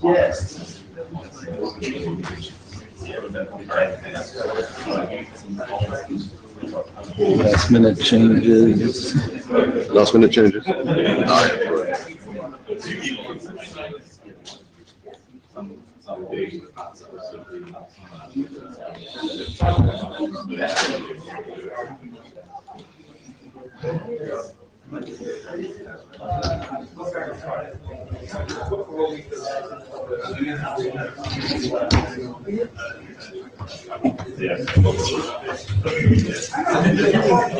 Yes. Last minute changes. Last minute changes.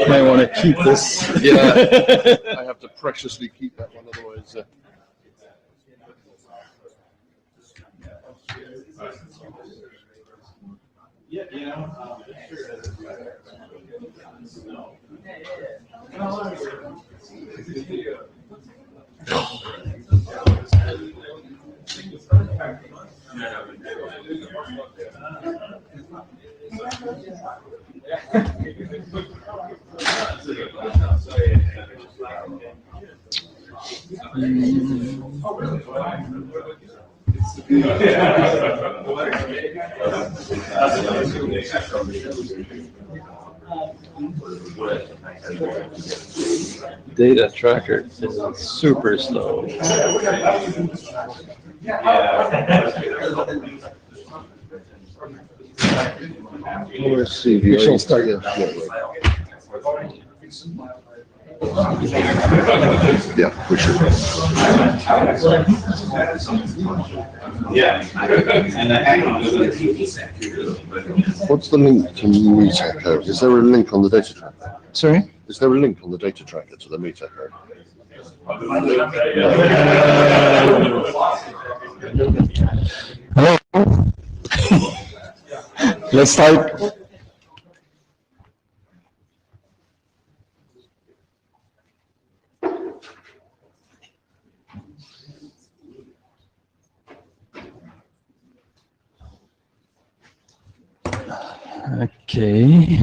Might want to keep this. Yeah, I have to preciously keep that one, otherwise. Data tracker is super slow. Let's see. We shall start. Yeah, we should. What's the link to MeetEcho? Is there a link on the data tracker? Sorry? Is there a link on the data tracker to the MeetEcho? Hello. Let's start. Okay.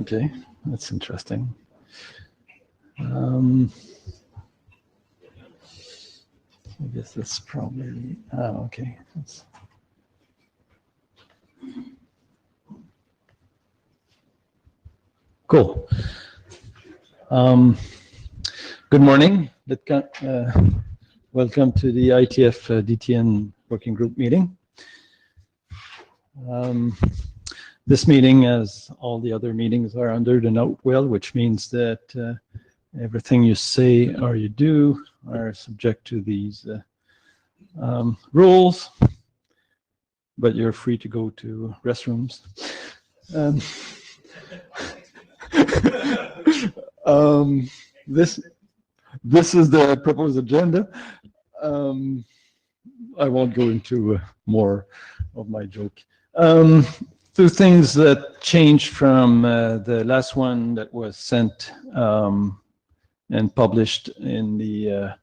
Okay, that's interesting. I guess that's probably, okay. Cool. Good morning. Welcome to the IETF DTN Working Group meeting. This meeting, as all the other meetings, are under the note will, which means that everything you say or you do are subject to these rules, but you're free to go to restrooms. This is the proposed agenda. I won't go into more of my joke. Two things that changed from the last one that was sent and published in the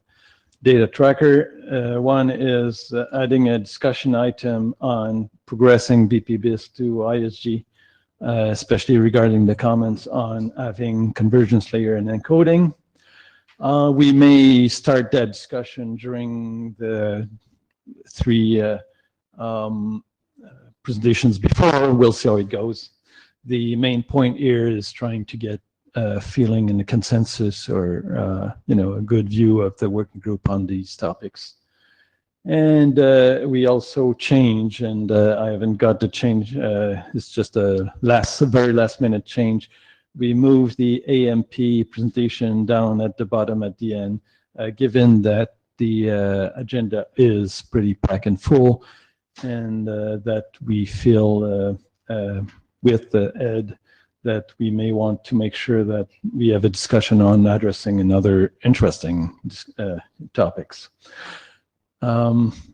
data tracker. One is adding a discussion item on progressing BPBIS to ISG, especially regarding the comments on having convergence layer and encoding. We may start that discussion during the three presentations before. We'll see how it goes. The main point here is trying to get a feeling and a consensus, or a good view of the working group on these topics. And we also change, and I haven't got the change. It's just a very last minute change. We moved the AMP presentation down at the bottom at the end, given that the agenda is pretty packed and full, and that we feel with Ed that we may want to make sure that we have a discussion on addressing in other interesting topics.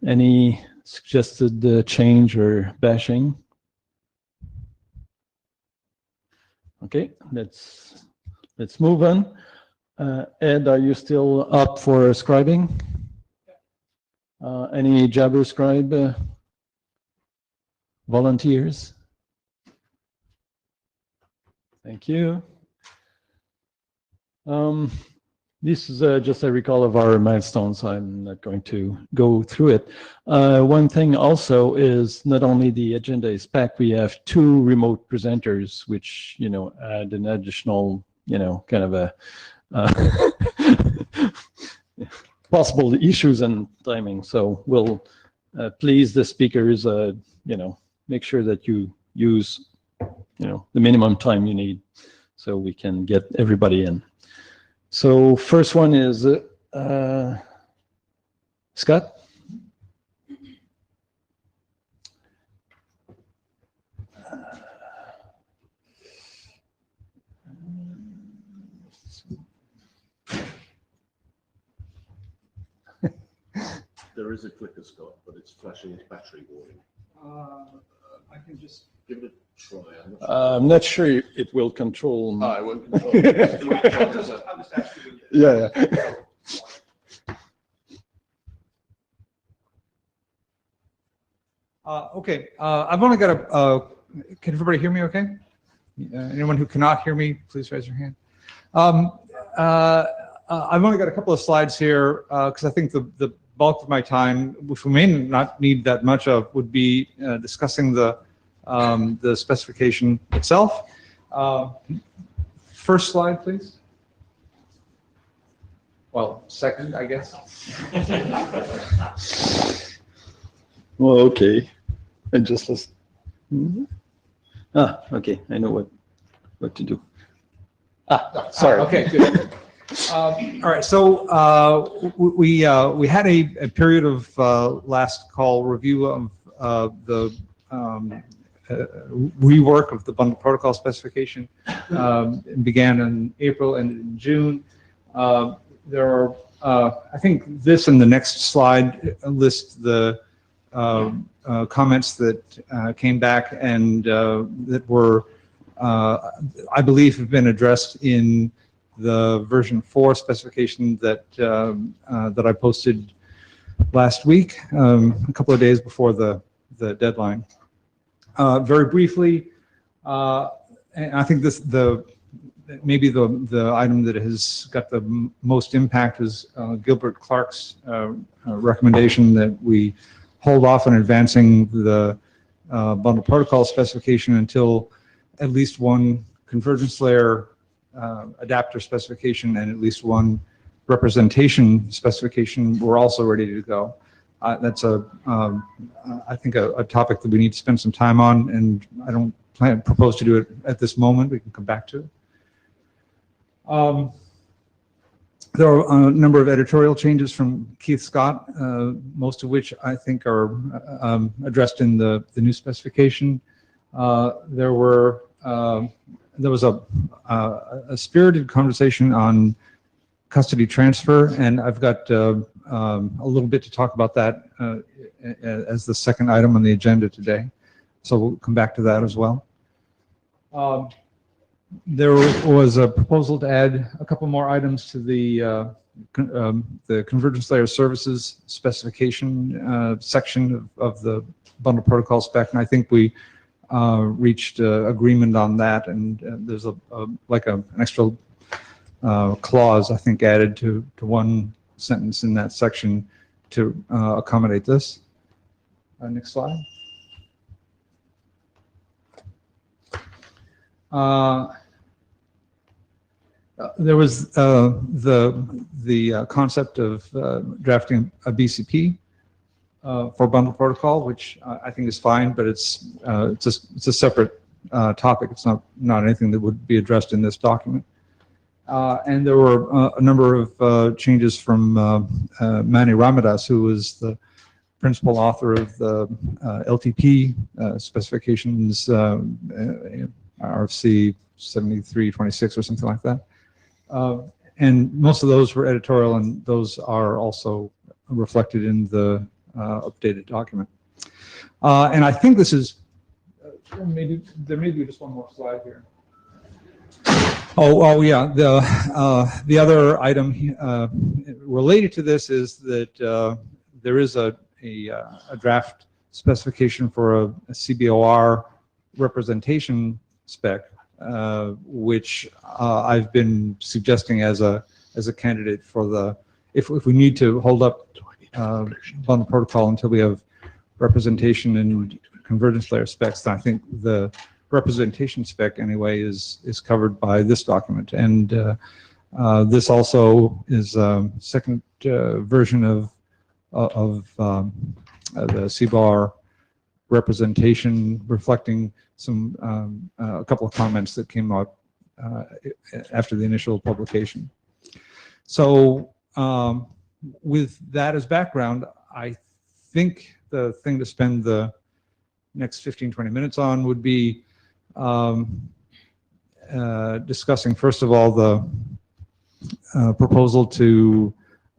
Any suggested change or bashing? Okay, let's move on. Ed, are you still up for scribing? Any Jabber scribe volunteers? Thank you. This is just a recall of our milestones. I'm not going to go through it. One thing also is not only the agenda is packed, we have 2 remote presenters, which, you know, add an additional, you know, kind of a possible issues and timing. So we'll please the speakers, you know, make sure that you use, you know, the minimum time you need so we can get everybody in. So first one is Scott. There is a clicker, Scott, but it's flashing its battery warning. I can just Give it a try. I'm not sure it will control. I won't control it. Yeah. Okay, I've only got can everybody hear me okay? Anyone who cannot hear me, please raise your hand. I've only got a couple of slides here because I think the bulk of my time, which we may not need that much of, would be discussing the specification itself. First slide, please. Well, second, I guess. Well, okay. I just listen. Okay. I know what to do. Sorry. Okay, good. All right, so we had a period of last call review of the rework of the bundle protocol specification. It began in April and in June. There are, I think this and the next slide list the comments that came back and that were, I believe, have been addressed in the version 4 specification that that I posted last week, a couple of days before the deadline. Very briefly, and I think maybe the item that has got the most impact is Gilbert Clark's recommendation that we hold off on advancing the bundle protocol specification until at least one convergence layer adapter specification and at least one representation specification were also ready to go. That's I think a topic that we need to spend some time on, and I don't propose to do it at this moment. We can come back to it. There are a number of editorial changes from Keith Scott, most of which I think are addressed in the new specification. There was a spirited conversation on custody transfer, and I've got a little bit to talk about that as the second item on the agenda today. So we'll come back to that as well. There was a proposal to add a couple more items to the convergence layer services specification section of the bundle protocol spec, and I think we reached agreement on that, and there's like an extra clause, I think, added to one sentence in that section to accommodate this. Next slide. There was the concept of drafting a BCP for bundle protocol, which I think is fine, but it's a separate topic. It's not anything that would be addressed in this document. And there were a number of changes from Mani Ramadas, who was the principal author of the LTP specifications, RFC 7326 or something like that. And most of those were editorial, and those are also reflected in the updated document. And I think this is, maybe there may be just one more slide here. Oh yeah. The other item related to this is that there is a draft specification for a CBOR representation spec, which I've been suggesting as a candidate for the, if we need to hold up bundle protocol until we have representation and convergence layer specs, then I think the representation spec anyway is covered by this document. And this also is a second version of the CBAR representation, reflecting some a couple of comments that came out after the initial publication. So with that as background, I think the thing to spend the next 15-20 minutes on would be discussing, first of all, the proposal to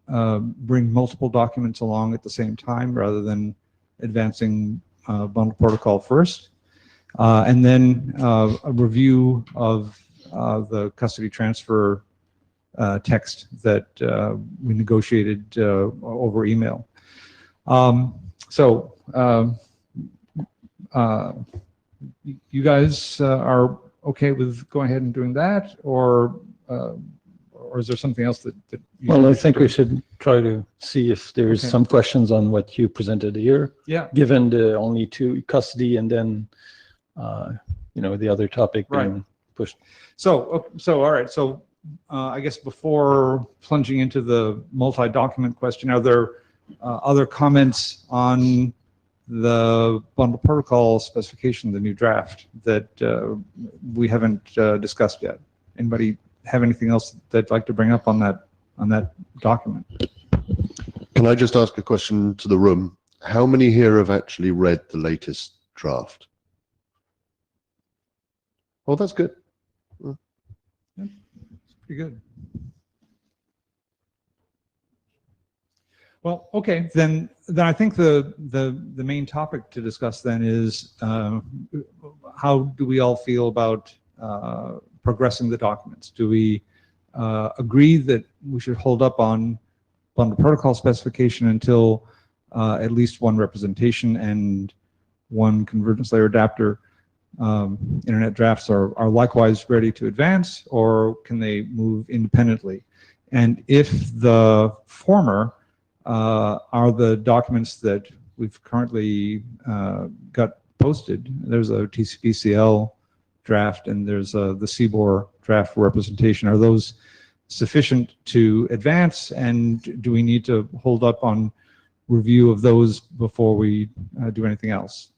bring multiple documents along at the same time rather than advancing bundle protocol first, and then a review of the custody transfer text that we negotiated over email. You guys are okay with going ahead and doing that, or is there something else that you Well, I think we should try to see if there's Okay. some questions on what you presented here, Yeah, given the only two, custody and then, the other topic Right. being pushed. so all right, so I guess before plunging into the multi-document question, are there other comments on the bundle protocol specification, the new draft, that we haven't discussed yet? Anybody have anything else they'd like to bring up on that document? Can I just ask a question to the room? How many here have actually read the latest draft? Oh, that's good. Pretty good. Well, okay, then I think the main topic to discuss then is how do we all feel about progressing the documents? Do we agree that we should hold up on bundle protocol specification until at least one representation and one convergence layer adapter internet drafts are likewise ready to advance, or can they move independently? And if the former are the documents that we've currently got posted, there's a TCP/CL draft and there's the CBOR draft representation. Are those sufficient to advance, and do we need to hold up on review of those before we do anything else?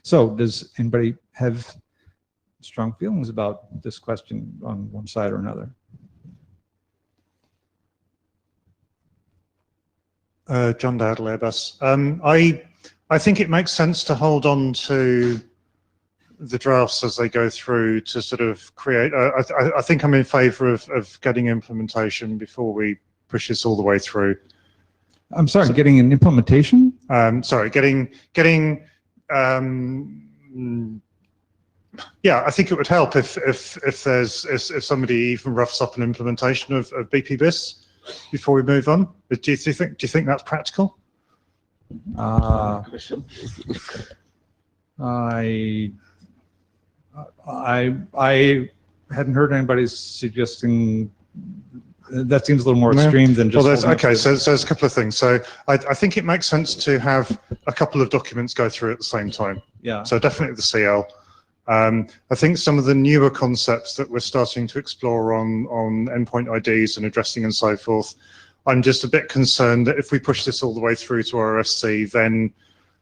So does anybody have strong feelings about this question on one side or another? John Dowdle, Airbus. I think it makes sense to hold on to the drafts as they go through to sort of create. I think I'm in favour of getting implementation before we push this all the way through. I'm sorry, getting an implementation? Sorry, getting. Yeah, I think it would help if somebody even roughs up an implementation of BPBIS before we move on. But do you think that's practical? I hadn't heard anybody suggesting. That seems a little more extreme than just. Well, there's holding up so there's a couple of things. So I think it makes sense to have a couple of documents go through at the same time. Yeah. So definitely the CL. I think some of the newer concepts that we're starting to explore on endpoint IDs and addressing and so forth, I'm just a bit concerned that if we push this all the way through to RFC, then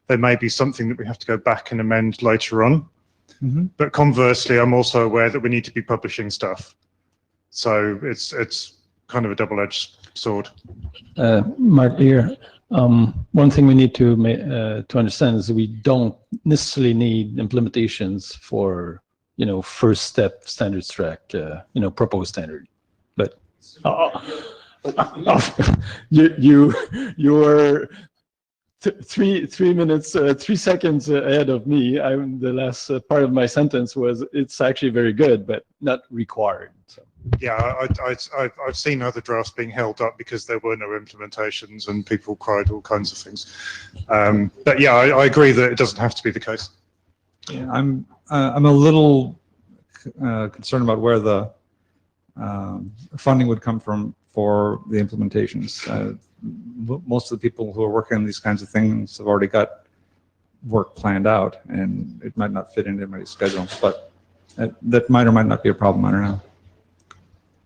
there may be something that we have to go back and amend later on. Mm-hmm. But conversely, I'm also aware that we need to be publishing stuff. So it's kind of a double-edged sword. Mark here. One thing we need to understand is that we don't necessarily need implementations for first step standards track, proposed standard. But you are 3 minutes, 3 seconds ahead of me. The last part of my sentence was, it's actually very good, but not required. So. Yeah, I've seen other drafts being held up because there were no implementations and people cried all kinds of things. But yeah, I agree that it doesn't have to be the case. Yeah, I'm a little concerned about where the funding would come from for the implementations. Most of the people who are working on these kinds of things have already got work planned out, and it might not fit into everybody's schedule, but that might or might not be a problem. I don't know.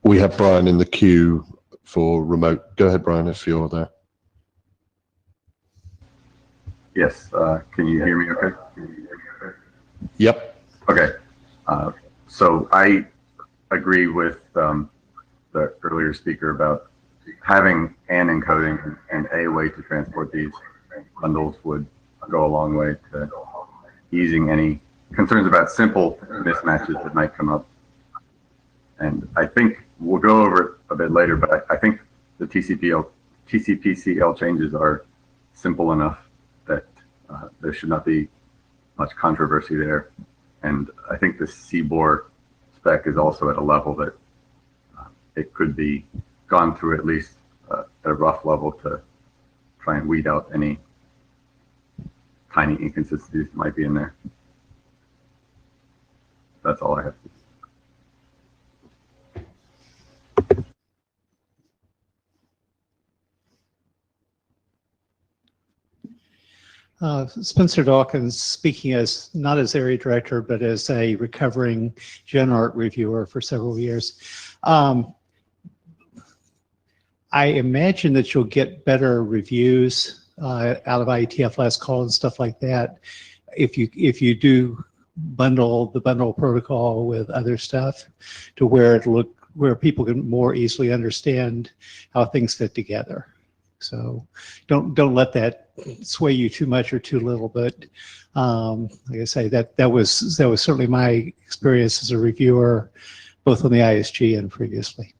We have Brian in the queue for remote. Go ahead, Brian, if you're there. Yes, can you hear me okay? Yep. Okay, so I agree with the earlier speaker about having an encoding and a way to transport these bundles would go a long way to easing any concerns about simple mismatches that might come up. And I think we'll go over it a bit later, but I think the TCP/CL changes are simple enough that there should not be much controversy there. And I think the CBOR spec is also at a level that it could be gone through at least at a rough level to try and weed out any tiny inconsistencies that might be in there. That's all I have. Spencer Dawkins, speaking as not as area director, but as a recovering GenArt reviewer for several years. I imagine that you'll get better reviews out of IETF last call and stuff like that if you do bundle the bundle protocol with other stuff to where people can more easily understand how things fit together. So don't let that sway you too much or too little. But like I say, that was certainly my experience as a reviewer, both on the ISG and previously.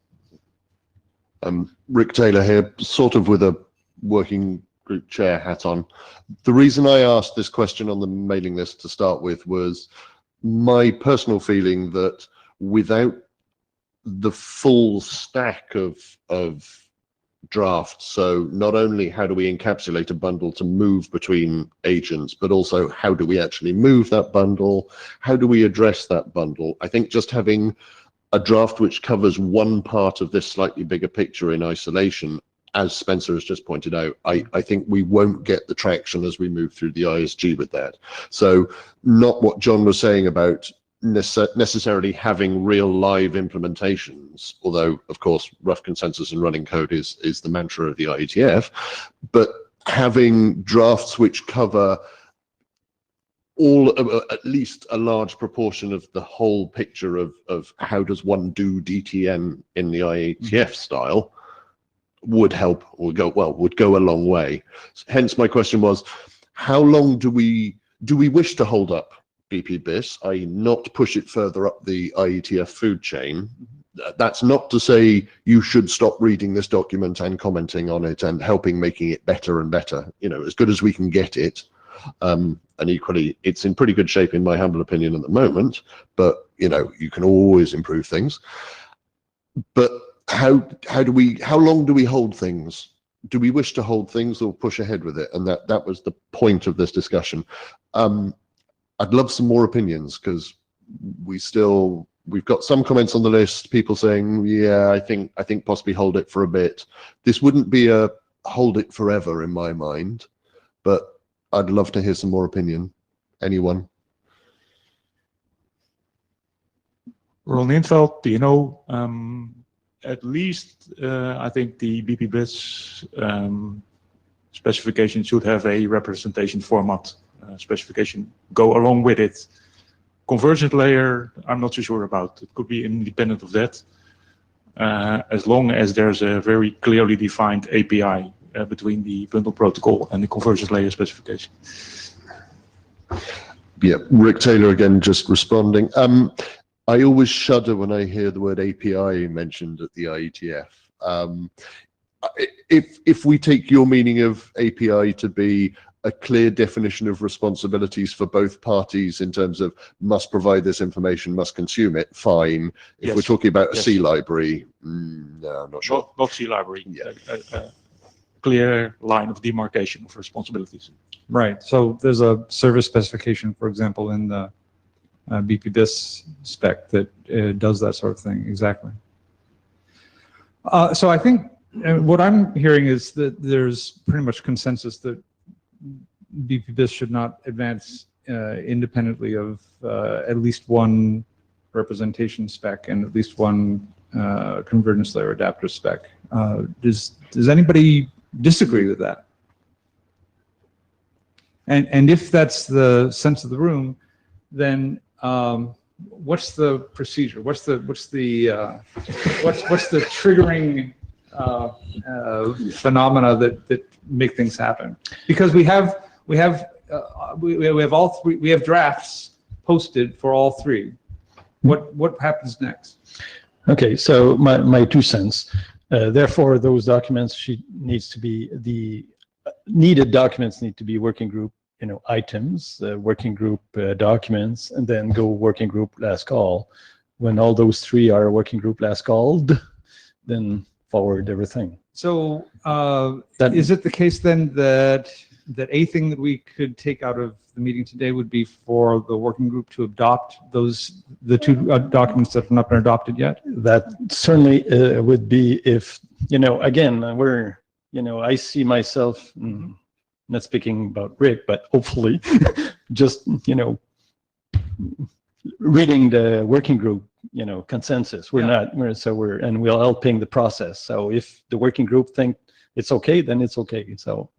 Rick Taylor here, sort of with a working group chair hat on. The reason I asked this question on the mailing list to start with was my personal feeling that without the full stack of drafts, so not only how do we encapsulate a bundle to move between agents, but also how do we actually move that bundle, how do we address that bundle. I think just having a draft which covers one part of this slightly bigger picture in isolation, as Spencer has just pointed out, I think we won't get the traction as we move through the ISG with that. So not what John was saying about necessarily having real live implementations, although of course rough consensus and running code is the mantra of the IETF, but having drafts which cover all, at least a large proportion of the whole picture of how does one do DTN in the IETF style would help, or would go a long way. Hence my question was, how long do we wish to hold up BPBIS, i.e. not push it further up the IETF food chain? That's not to say you should stop reading this document and commenting on it and helping making it better and better, as good as we can get it. And equally, it's in pretty good shape in my humble opinion at the moment, but you can always improve things. But how long do we hold things? Do we wish to hold things or push ahead with it? And that was the point of this discussion. I'd love some more opinions, because we've got some comments on the list, people saying, yeah, I think possibly hold it for a bit. This wouldn't be a hold it forever in my mind, but I'd love to hear some more opinion. Anyone? Ron Infeld, at least I think the BPBIS specification should have a representation format specification go along with it. Convergent layer, I'm not so sure about. It could be independent of that, as long as there's a very clearly defined API between the bundle protocol and the convergence layer specification. Yeah, Rick Taylor again, just responding. I always shudder when I hear the word API mentioned at the IETF. If we take your meaning of API to be a clear definition of responsibilities for both parties in terms of must provide this information, must consume it, fine. If Yes. we're talking about a Yes. C library, no, I'm not sure. Not C library. Yeah. A clear line of demarcation of responsibilities. Right. So there's a service specification, for example, in the BPBIS spec that does that sort of thing. Exactly. So I think what I'm hearing is that there's pretty much consensus that BPBIS should not advance independently of at least one representation spec and at least one convergence layer adapter spec. Does anybody disagree with that? And if that's the sense of the room, then what's the procedure? What's the triggering phenomena that make things happen? Because we have all three. We have drafts posted for all three. What happens next? Okay, so my 2 cents. Therefore, those documents the needed documents need to be working group, items, working group documents, and then go working group last call. When all those 3 are working group last called, then forward everything. So That- is it the case then that a thing that we could take out of the meeting today would be for the working group to adopt the 2 documents that have not been adopted yet? That certainly would be if, again, I see myself, not speaking about Rick, but hopefully just, reading the working group, consensus. We're helping the process. So if the working group think it's okay, then it's okay. So,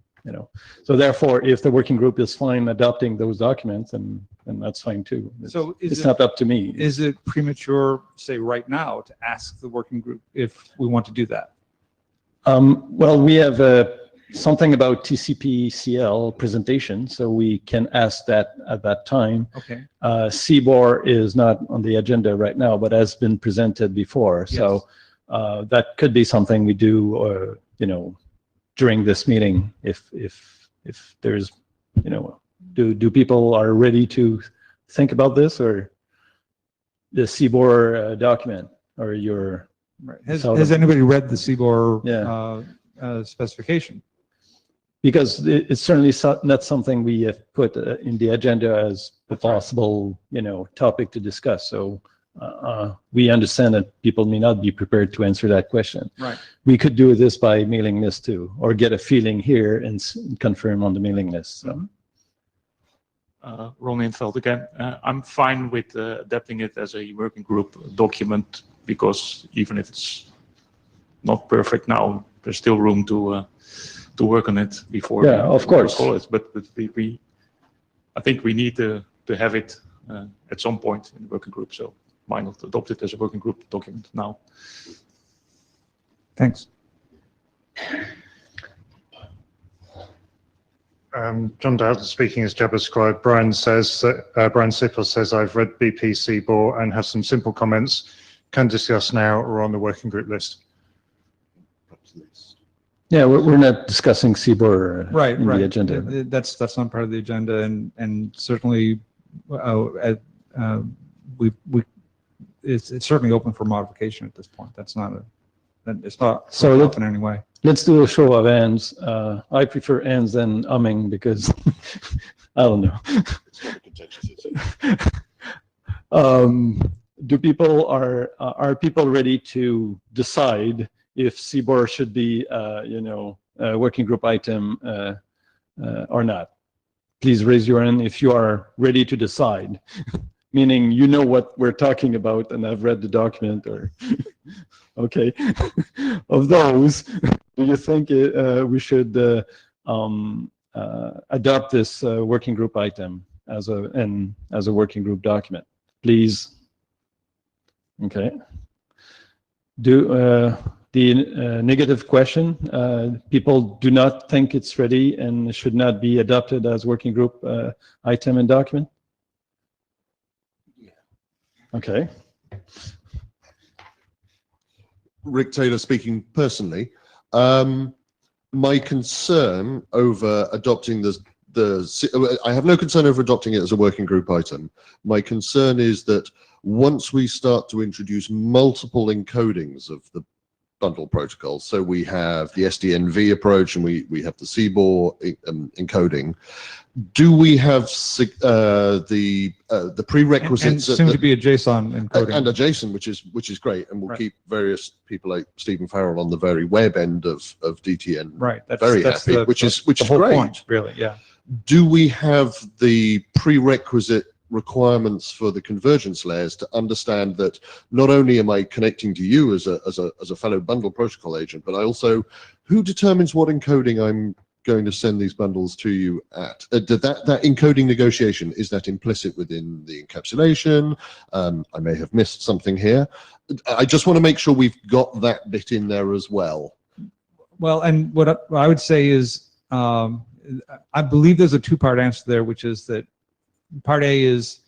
so therefore, if the working group is fine adopting those documents, then that's fine too. So It's not up to me. Is it premature, say right now, to ask the working group if we want to do that? Well, we have something about TCP/CL presentation, so we can ask that at that time. Okay. CBOR is not on the agenda right now, but has been presented before. So that could be something we do, during this meeting. If there's, do people are ready to think about this, or the CBOR document, or your Right. Has anybody read the CBOR specification? Because it's certainly not something we have put in the agenda as a possible, topic to discuss. So we understand that people may not be prepared to answer that question. Right. We could do this by mailing list too, or get a feeling here and confirm on the mailing list. So. Ron Infeld again. I'm fine with adapting it as a working group document, because even if it's not perfect now, there's still room to work on it before. Yeah, of course. Call it. But I think we need to have it at some point in the working group. So why not adopt it as a working group document now? Thanks. John Dowden speaking as Jabba Scribe. Brian Sippel says, I've read BP CBOR and have some simple comments. Can discuss now or on the working group list. Yeah, we're not discussing CBOR in Right. the agenda. That's not part of the agenda, and certainly it's certainly open for modification at this point. It's not So open in any way. Let's do a show of hands. I prefer hands than humming because I don't know. Are people ready to decide if CBOR should be, a working group item or not? Please raise your hand if you are ready to decide, meaning you know what we're talking about and I've read the document, or okay. Of those, do you think we should adopt this working group item as a working group document? Please. Okay. The negative question, people do not think it's ready and should not be adopted as working group item and document? Okay. Rick Taylor speaking personally. My concern over adopting I have no concern over adopting it as a working group item. My concern is that once we start to introduce multiple encodings of the bundle protocols, so we have the SDNV approach and we have the CBOR encoding, do we have the prerequisites And soon to be a JSON encoding. and a JSON, which is great, and we'll Right. keep various people like Stephen Farrell on the very web end of DTN Right. That's very that's happy, the- which is the whole great. point, really. Yeah. Do we have the prerequisite requirements for the convergence layers to understand that not only am I connecting to you as a fellow bundle protocol agent, but I also, who determines what encoding I'm going to send these bundles to you at? That encoding negotiation, is that implicit within the encapsulation? I may have missed something here. I just want to make sure we've got that bit in there as well. Well, and what I would say is, I believe there's a two-part answer there, which is that part A is,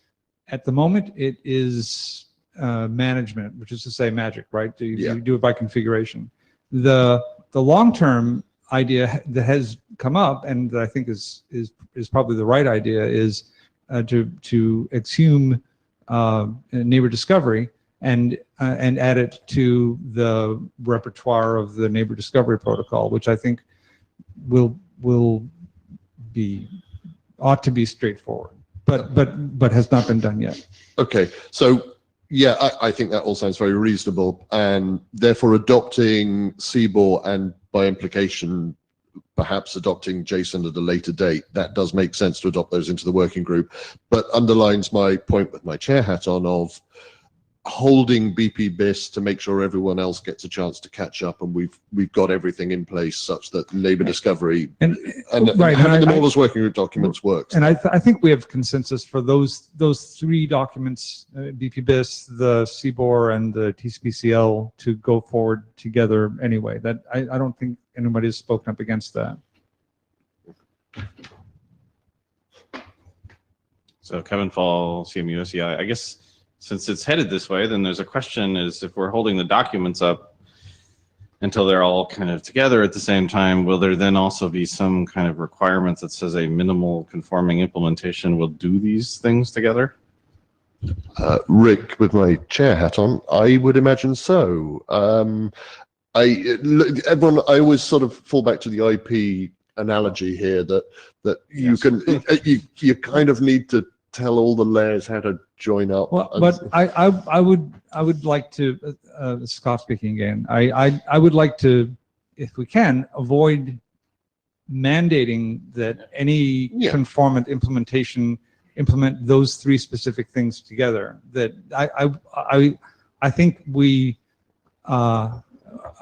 at the moment, it is management, which is to say magic, right? You do it by configuration. The long-term idea that has come up, and that I think is probably the right idea, is to exhume neighbor discovery and add it to the repertoire of the neighbor discovery protocol, which I think ought to be straightforward, but has not been done yet. Okay, so yeah, I think that all sounds very reasonable, and therefore adopting CBOR and by implication perhaps adopting JSON at a later date, that does make sense to adopt those into the working group, but underlines my point with my chair hat on of holding BP-BIS to make sure everyone else gets a chance to catch up, and we've got everything in place such that neighbor discovery and right, having and them all as working group documents works. And I think we have consensus for those three documents, BP-BIS, the CBOR, and the TCP/CL, to go forward together anyway. That I don't think anybody has spoken up against that. So Kevin Fall, CMU-SEI, I guess since it's headed this way, then there's a question is, if we're holding the documents up until they're all kind of together at the same time, will there then also be some kind of requirements that says a minimal conforming implementation will do these things together? Rick, with my chair hat on, I would imagine so. I always sort of fall back to the IP analogy here that you can you kind of need to tell all the layers how to join up. Well, but I would like to, Scott speaking again, I would like to, if we can, avoid mandating that any conformant implementation implement those three specific things together. That I think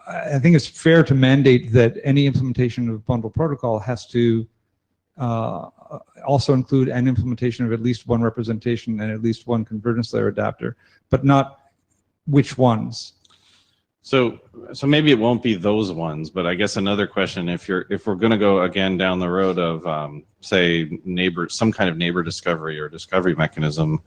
I think it's fair to mandate that any implementation of bundle protocol has to also include an implementation of at least one representation and at least one convergence layer adapter, but not which ones. So maybe it won't be those ones, but I guess another question, if we're going to go again down the road of say some kind of neighbor discovery or discovery mechanism,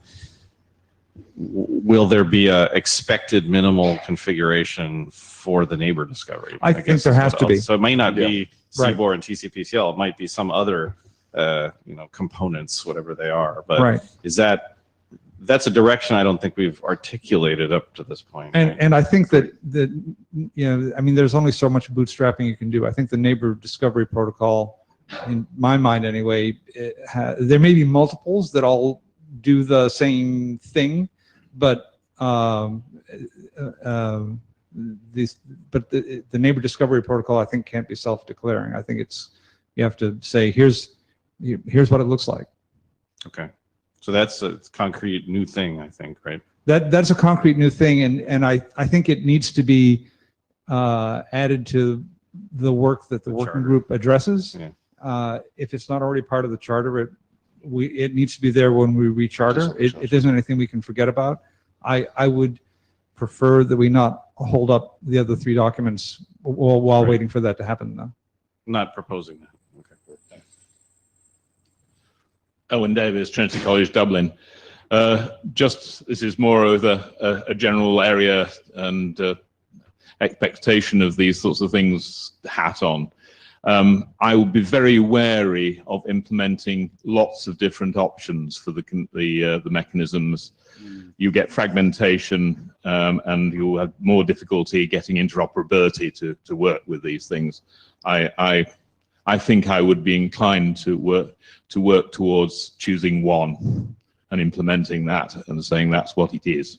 will there be a expected minimal configuration for the neighbor discovery? I think there has to be. So it may not be Right. CBOR and TCP/CL. It might be some other components, whatever they are. But Right. that's a direction I don't think we've articulated up to this point. right? And I think that I mean, there's only so much bootstrapping you can do. I think the neighbor discovery protocol, in my mind anyway, there may be multiples that all do the same thing, but the neighbor discovery protocol, I think, can't be self-declaring. I think you have to say, here's what it looks like. Okay. So that's a concrete new thing, I think, right? That's a concrete new thing, and I think it needs to be added to the work that the working charter. group addresses. Yeah. If it's not already part of the charter, it needs to be there when we recharter. It isn't anything we can forget about. I would prefer that we not hold up the other three documents while Right. waiting for that to happen, though. Not proposing that. Okay. Owen Davis, Trinity College Dublin. Just this is more of a general area and expectation of these sorts of things hat on. I would be very wary of implementing lots of different options for the mechanisms. You get fragmentation, and you have more difficulty getting interoperability to work with these things. I think I would be inclined to work towards choosing one and implementing that and saying that's what it is.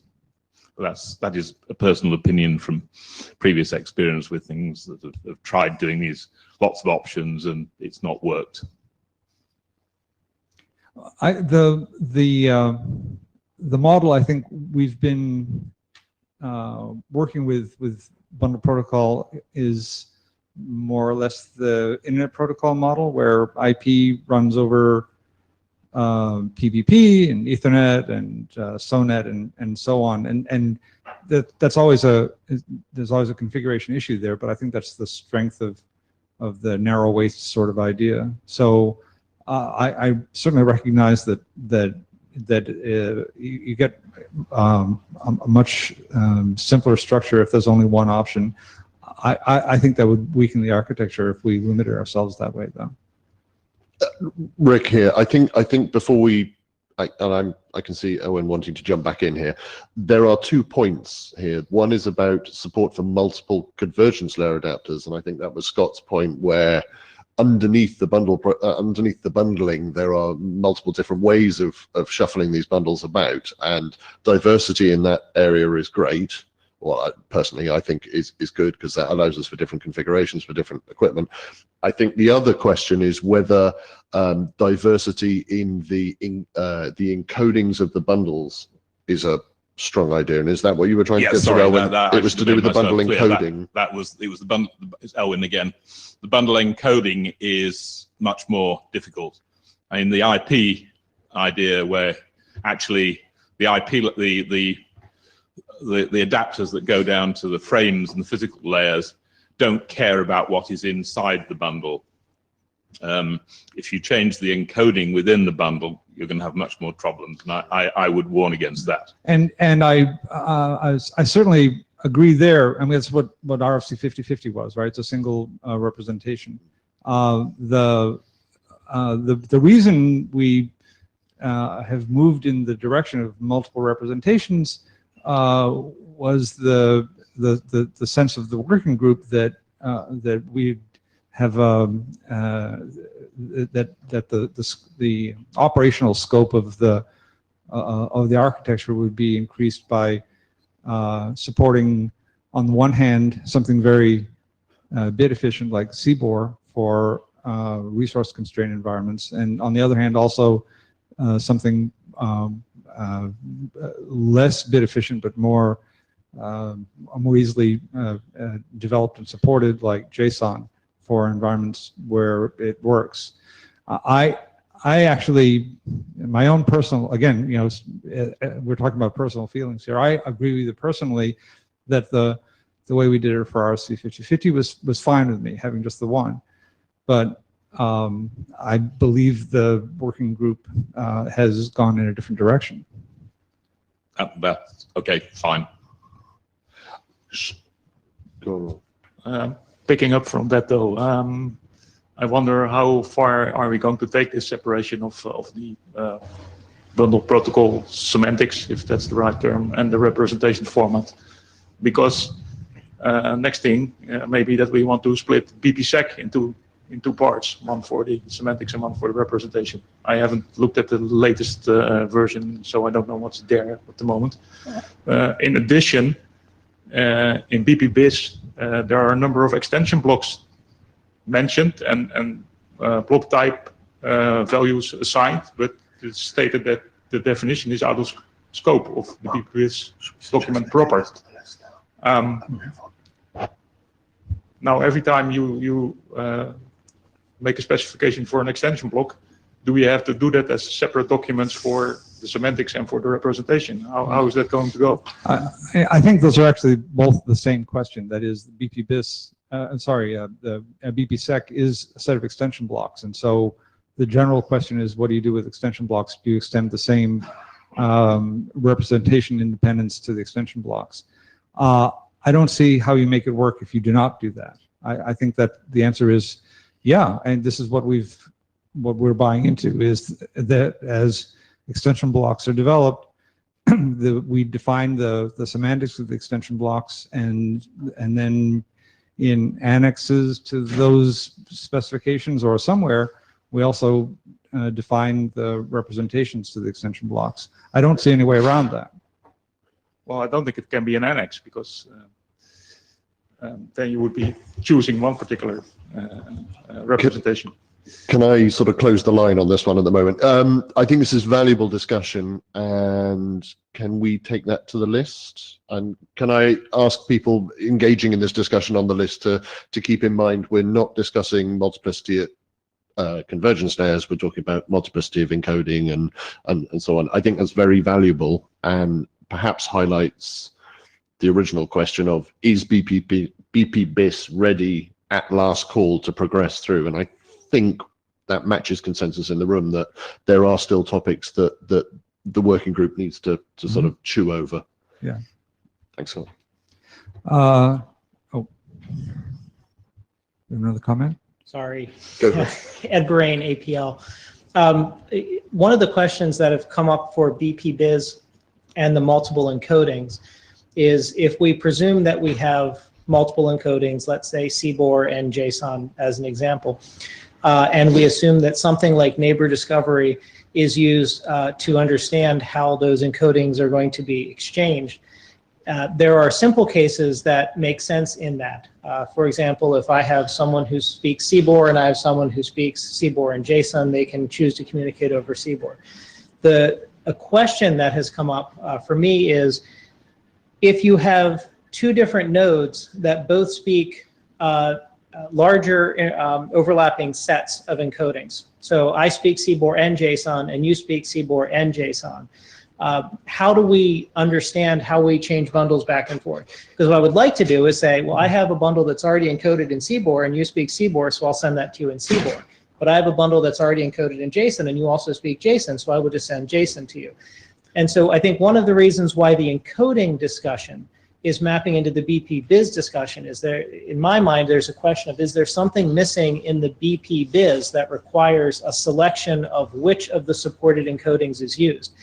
That is a personal opinion from previous experience with things that have tried doing these lots of options and it's not worked. The model I think we've been working with bundle protocol is more or less the internet protocol model, where IP runs over PVP and Ethernet and SONET and so on, and that's always there's always a configuration issue there, but I think that's the strength of the narrow waist sort of idea. So I certainly recognize that you get a much simpler structure if there's only one option. I think that would weaken the architecture if we limited ourselves that way, though. Rick here. I think before I can see Owen wanting to jump back in here. There are 2 points here. One is about support for multiple convergence layer adapters, and I think that was Scott's point, where underneath the bundling, there are multiple different ways of shuffling these bundles about, and diversity in that area is great. Well, personally, I think is good, because that allows us for different configurations for different equipment. I think the other question is whether diversity in the encodings of the bundles is a strong idea, and is that what you were trying to get to? It was to do with the bundle encoding. It was the bundle. It's Owen again. The bundle encoding is much more difficult. I mean, the IP idea, where actually the IP, the adapters that go down to the frames and the physical layers don't care about what is inside the bundle. If you change the encoding within the bundle, you're going to have much more problems, and I would warn against that. And I certainly agree there. I mean, that's what RFC 5050 was, right? It's a single representation. The reason we have moved in the direction of multiple representations was the sense of the working group that we have that the operational scope of the architecture would be increased by supporting, on the one hand, something very bit efficient like CBOR for resource constrained environments, and on the other hand also something less bit efficient but more easily developed and supported, like JSON, for environments where it works. I actually, my own personal, again, we're talking about personal feelings here. I agree with you personally that the way we did it for RFC 5050 was fine with me, having just the one. But I believe the working group has gone in a different direction. That's okay, fine. Go on. Picking up from that, though, I wonder how far are we going to take this separation of the bundle protocol semantics, if that's the right term, and the representation format? Because next thing, maybe that we want to split BPSec into two parts, one for the semantics and one for the representation. I haven't looked at the latest version, so I don't know what's there at the moment. In addition, in BPBIS, there are a number of extension blocks mentioned and block type values assigned, but it's stated that the definition is out of scope of the BPBIS document proper. Now, every time you make a specification for an extension block, do we have to do that as separate documents for the semantics and for the representation? How is that going to go? I think those are actually both the same question. That is, the BPBIS, the BPSec is a set of extension blocks, and so the general question is, what do you do with extension blocks? Do you extend the same representation independence to the extension blocks. I don't see how you make it work if you do not do that. I think that the answer is yeah, and this is what we're buying into, is that as extension blocks are developed, we define the semantics of the extension blocks, and then in annexes to those specifications or somewhere, we also define the representations to the extension blocks. I don't see any way around that. Well, I don't think it can be an annex, because then you would be choosing one particular representation. Can I sort of close the line on this one at the moment? I think this is valuable discussion, and can we take that to the list? And can I ask people engaging in this discussion on the list to keep in mind we're not discussing multiplicity at convergence layers, we're talking about multiplicity of encoding and so on. I think that's very valuable, and perhaps highlights the original question of, is BP-BIS ready at last call to progress through? And I think that matches consensus in the room that there are still topics that the working group needs to sort of chew over. Yeah. Thanks a lot. Another comment? Sorry. Go for it. Ed Brain, APL. One of the questions that have come up for BP-BIS and the multiple encodings is, if we presume that we have multiple encodings, let's say CBOR and JSON as an example, and we assume that something like neighbor discovery is used to understand how those encodings are going to be exchanged. There are simple cases that make sense in that. For example, if I have someone who speaks CBOR and I have someone who speaks CBOR and JSON, they can choose to communicate over CBOR. A question that has come up for me is, if you have two different nodes that both speak larger overlapping sets of encodings. So I speak CBOR and JSON, and you speak CBOR and JSON. How do we understand how we change bundles back and forth? Because what I would like to do is say, well, I have a bundle that's already encoded in CBOR, and you speak CBOR, so I'll send that to you in CBOR. But I have a bundle that's already encoded in JSON, and you also speak JSON, so I would just send JSON to you. And so I think one of the reasons why the encoding discussion is mapping into the BP-BIS discussion is, there, in my mind, there's a question of, is there something missing in the BP-BIS that requires a selection of which of the supported encodings is used?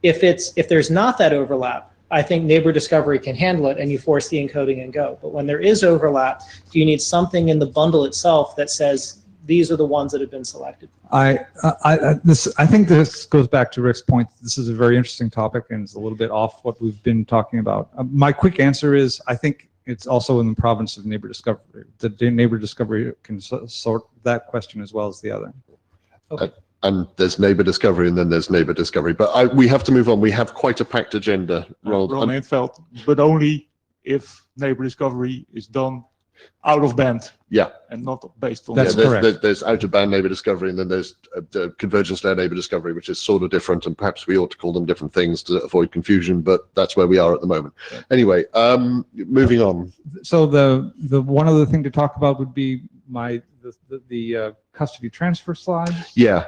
If there's not that overlap, I think neighbor discovery can handle it, and you force the encoding and go. But when there is overlap, do you need something in the bundle itself that says these are the ones that have been selected? I think this goes back to Rick's point. This is a very interesting topic, and it's a little bit off what we've been talking about. My quick answer is, I think it's also in the province of neighbor discovery. The neighbor discovery can sort that question as well as the other. Okay. And there's neighbor discovery, and then there's neighbor discovery. But we have to move on. We have quite a packed agenda. Ron Infeld, but only if neighbor discovery is done out of band. Yeah. And not based on. That's correct. There's out of band neighbor discovery, and then there's convergence layer neighbor discovery, which is sort of different, and perhaps we ought to call them different things to avoid confusion, but that's where we are at the moment. Yeah. Anyway, moving on. So the one other thing to talk about would be the custody transfer slide. Yeah.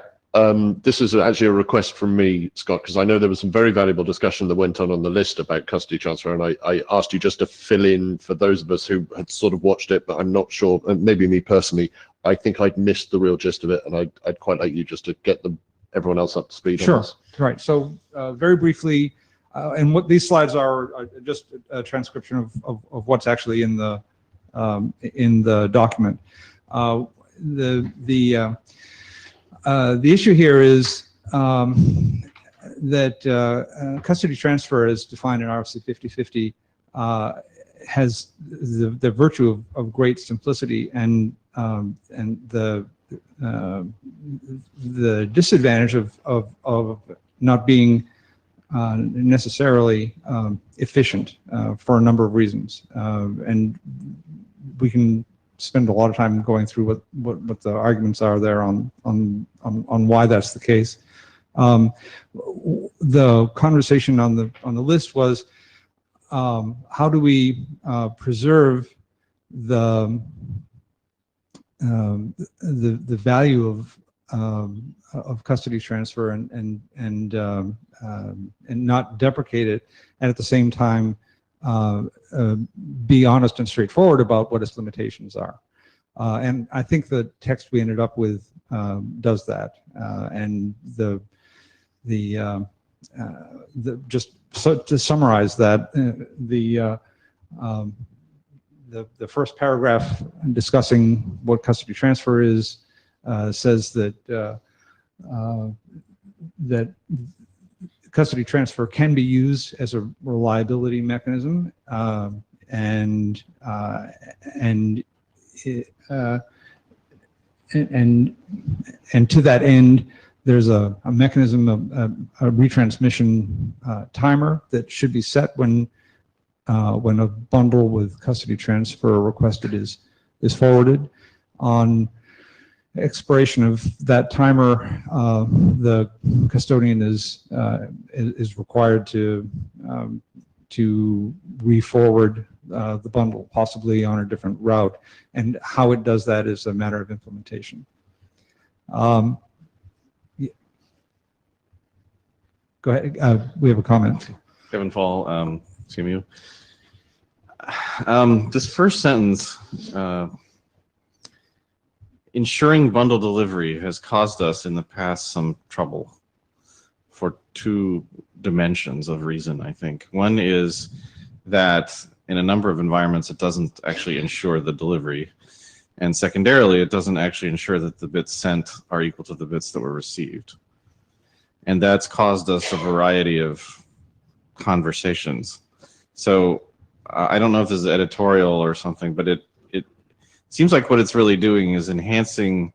This is actually a request from me, Scott, because I know there was some very valuable discussion that went on the list about custody transfer, and I asked you just to fill in for those of us who had sort of watched it, but I'm not sure, and maybe me personally, I think I'd missed the real gist of it, and I'd quite like you just to get everyone else up to speed on this. Sure, right. So very briefly, and what these slides are just a transcription of what's actually in the document. The issue here is that custody transfer, as defined in RFC 5050, has the virtue of great simplicity, and the disadvantage of not being necessarily efficient for a number of reasons, and we can spend a lot of time going through what the arguments are there on why that's the case. The conversation on the list was, how do we preserve the value of custody transfer and not deprecate it, and at the same time be honest and straightforward about what its limitations are. And I think the text we ended up with does that. And just so to summarize that, the first paragraph discussing what custody transfer is says that that custody transfer can be used as a reliability mechanism, and to that end, there's a mechanism of a retransmission timer that should be set when a bundle with custody transfer requested is forwarded. On expiration of that timer, the custodian is required to re-forward the bundle, possibly on a different route, and how it does that is a matter of implementation. Go ahead. We have a comment. Kevin Fall, CMU. This first sentence, ensuring bundle delivery has caused us in the past some trouble for two dimensions of reason, I think. One is that in a number of environments, it doesn't actually ensure the delivery. And secondarily, it doesn't actually ensure that the bits sent are equal to the bits that were received. And that's caused us a variety of conversations. So I don't know if this is editorial or something, but it seems like what it's really doing is enhancing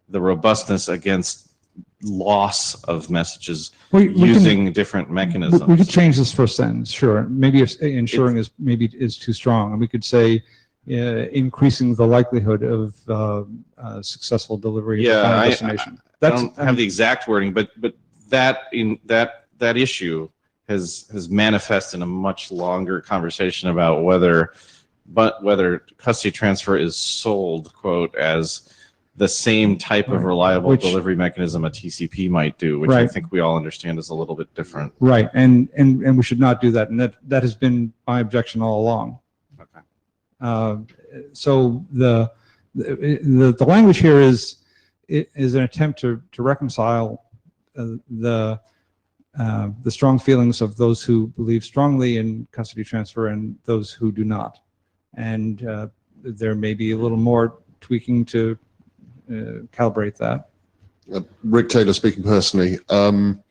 the robustness against loss of messages using different mechanisms. We could change this first sentence, sure. Maybe if ensuring is too strong, and we could say increasing the likelihood of successful delivery to the final destination. I don't have the exact wording, but that issue has manifested in a much longer conversation about whether custody transfer is sold, quote, as the same type of reliable delivery mechanism a TCP might do, which I think we all understand is a little bit different. Right, and we should not do that, and that has been my objection all along. Okay. So the language here is an attempt to reconcile the strong feelings of those who believe strongly in custody transfer and those who do not. And there may be a little more tweaking to calibrate that. Rick Taylor speaking personally. I'm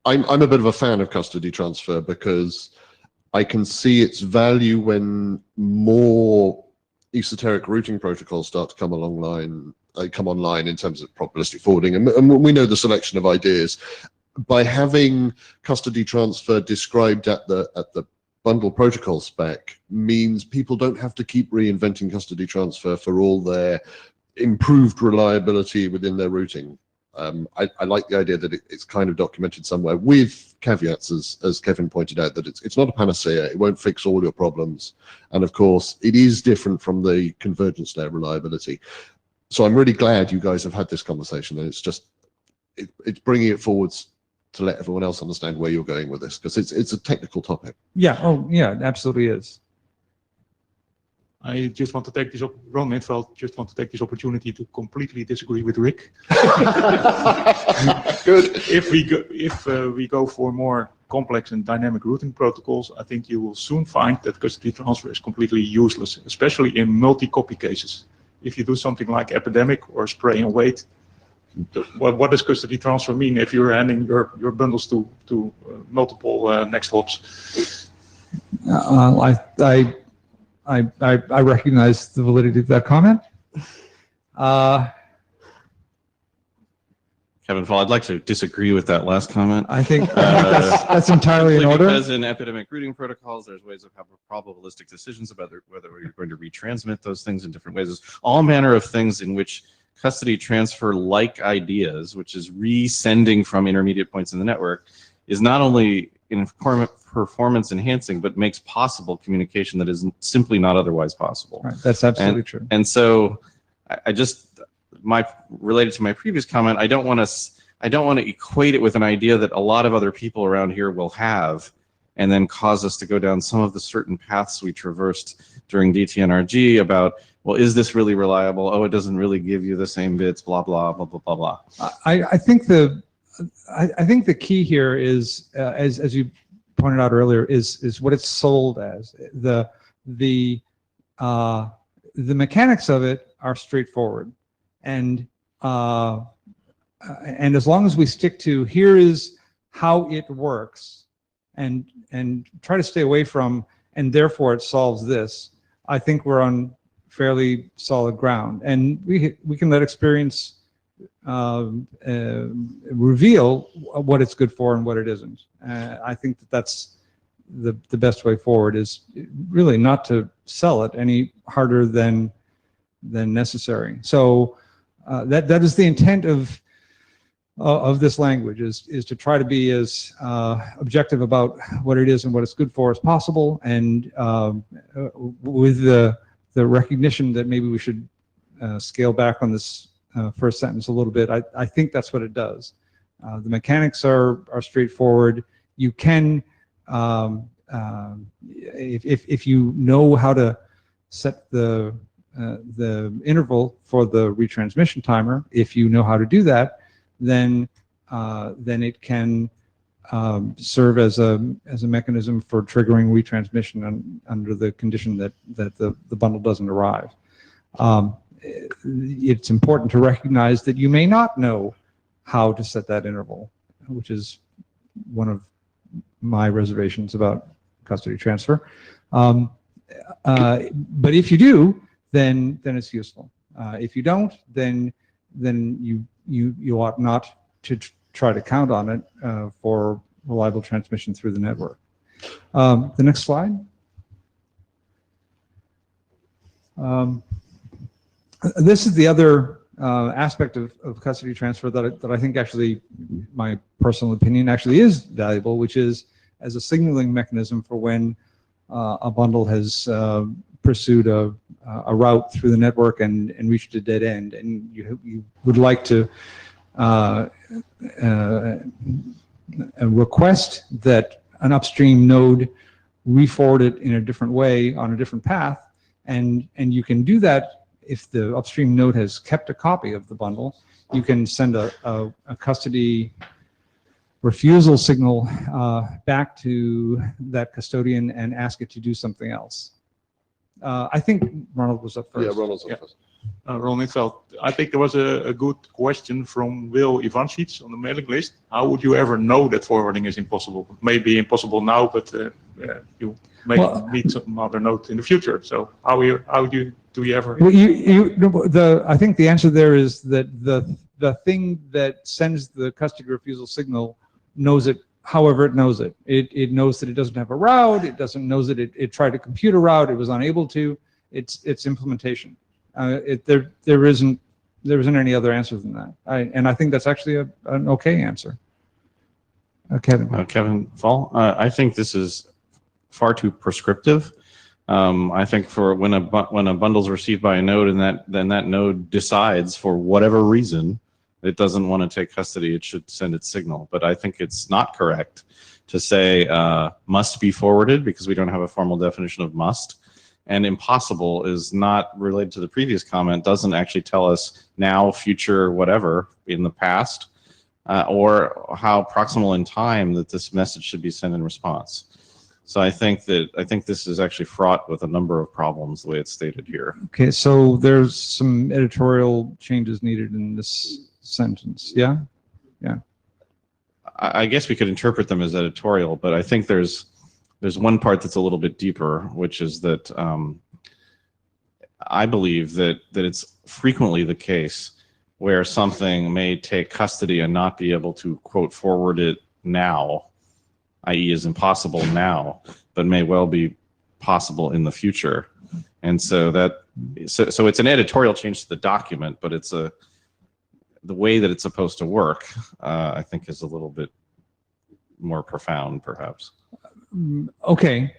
a bit of a fan of custody transfer because I can see its value when more esoteric routing protocols start to come online in terms of probabilistic forwarding, and we know the selection of ideas. By having custody transfer described at the bundle protocol spec means people don't have to keep reinventing custody transfer for all their improved reliability within their routing. I like the idea that it's kind of documented somewhere with caveats, as Kevin pointed out, that it's not a panacea. It won't fix all your problems. And of course, it is different from the convergence layer reliability. So I'm really glad you guys have had this conversation, and it's bringing it forwards to let everyone else understand where you're going with this, because it's a technical topic. Yeah, oh yeah, it absolutely is. I just want to take this Ron Mintveld just want to take this opportunity to completely disagree with Rick. Good. If we go for more complex and dynamic routing protocols, I think you will soon find that custody transfer is completely useless, especially in multi-copy cases. If you do something like epidemic or spray and wait, what does custody transfer mean if you're handing your bundles to multiple next hops? I recognize the validity of that comment. Kevin Fall, I'd like to disagree with that last comment. I think that's entirely in order. Because in epidemic routing protocols, there's ways of having probabilistic decisions about whether you're going to retransmit those things in different ways. There's all manner of things in which custody transfer like ideas, which is resending from intermediate points in the network, is not only performance enhancing, but makes possible communication that is simply not otherwise possible. Right, that's absolutely true. And so I just, related to my previous comment, I don't want to equate it with an idea that a lot of other people around here will have, and then cause us to go down some of the certain paths we traversed during DTNRG about, well, is this really reliable? Oh, it doesn't really give you the same bits, blah, blah, blah, blah, blah, blah. I think the key here is, as you pointed out earlier, is what it's sold as. The mechanics of it are straightforward, and as long as we stick to here is how it works, and try to stay away from and therefore it solves this, I think we're on fairly solid ground, and we can let experience reveal what it's good for and what it isn't. I think that's the best way forward, is really not to sell it any harder than necessary. So that is the intent of this language, is to try to be as objective about what it is and what it's good for as possible, and with the recognition that maybe we should scale back on this first sentence a little bit. I think that's what it does. The mechanics are straightforward. You can, if you know how to set the interval for the retransmission timer, if you know how to do that, then it can serve as a mechanism for triggering retransmission under the condition that the bundle doesn't arrive. It's important to recognize that you may not know how to set that interval, which is one of my reservations about custody transfer. But if you do, then it's useful. If you don't, then you ought not to try to count on it for reliable transmission through the network. The next slide. This is the other aspect of custody transfer that I think actually, my personal opinion, actually is valuable, which is as a signaling mechanism for when a bundle has pursued a route through the network and reached a dead end, and you would like to request that an upstream node re-forward it in a different way on a different path, and you can do that if the upstream node has kept a copy of the bundle. You can send a custody refusal signal back to that custodian and ask it to do something else. I think Ronald was up first. Yeah, Ronald's up first. Ron Infeld, I think there was a good question from Will Ivanchits on the mailing list. How would you ever know that forwarding is impossible? It may be impossible now, but you may need some other node in the future. So how do you ever? Well, I think the answer there is that the thing that sends the custody refusal signal knows it however it knows it. It knows that it doesn't have a route. It doesn't knows that it tried to compute a route. It was unable to. It's implementation. There isn't any other answer than that. And I think that's actually an okay answer. Kevin. Kevin Fall, I think this is far too prescriptive. I think for when a bundle is received by a node and then that node decides for whatever reason it doesn't want to take custody, it should send its signal. But I think it's not correct to say must be forwarded, because we don't have a formal definition of must. And impossible is not related to the previous comment, doesn't actually tell us now, future, whatever in the past, or how proximal in time that this message should be sent in response. So I think this is actually fraught with a number of problems the way it's stated here. Okay, so there's some editorial changes needed in this sentence. Yeah. I guess we could interpret them as editorial, but I think there's one part that's a little bit deeper, which is that I believe that it's frequently the case where something may take custody and not be able to, quote, forward it now, i.e. is impossible now, but may well be possible in the future. And so so it's an editorial change to the document, but it's the way that it's supposed to work, I think, is a little bit more profound, perhaps. Okay.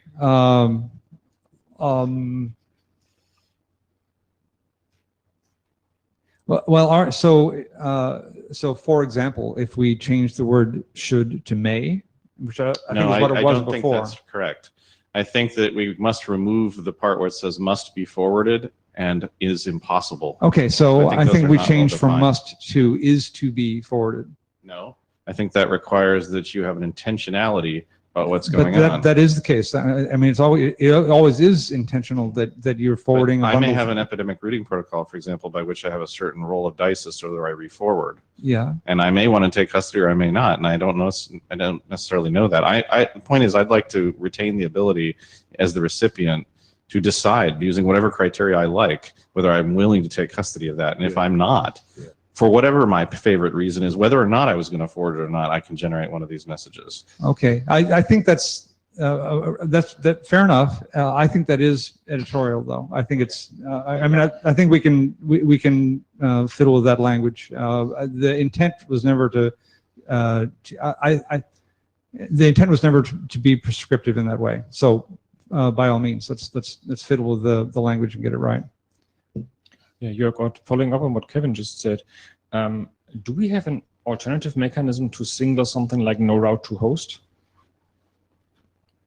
So for example, if we change the word should to may, which I think No, is what I it was don't think before. that's correct. I think that we must remove the part where it says must be forwarded and is impossible. Okay, so I think I those think are we not changed from well-defined. must to is to be forwarded. No, I think that requires that you have an intentionality about what's But going on. that is the case. I mean, it always is intentional that you're But forwarding a I bundle. may have an epidemic routing protocol, for example, by which I have a certain roll of dice as to whether I re-forward. Yeah. And I may want to take custody or I may not, and I don't know. I don't necessarily know that. The point is, I'd like to retain the ability as the recipient to decide using whatever criteria I like whether I'm willing to take custody of that. And if I'm not, for whatever my favorite reason is, whether or not I was going to forward it or not, I can generate one of these messages. Okay. I think that's fair enough. I think that is editorial, though. I think it's. I think we can fiddle with that language. The intent was never to. The intent was never to be prescriptive in that way. So, by all means, let's fiddle with the language and get it right. Yeah, Jörg, following up on what Kevin just said, do we have an alternative mechanism to single something like no route to host?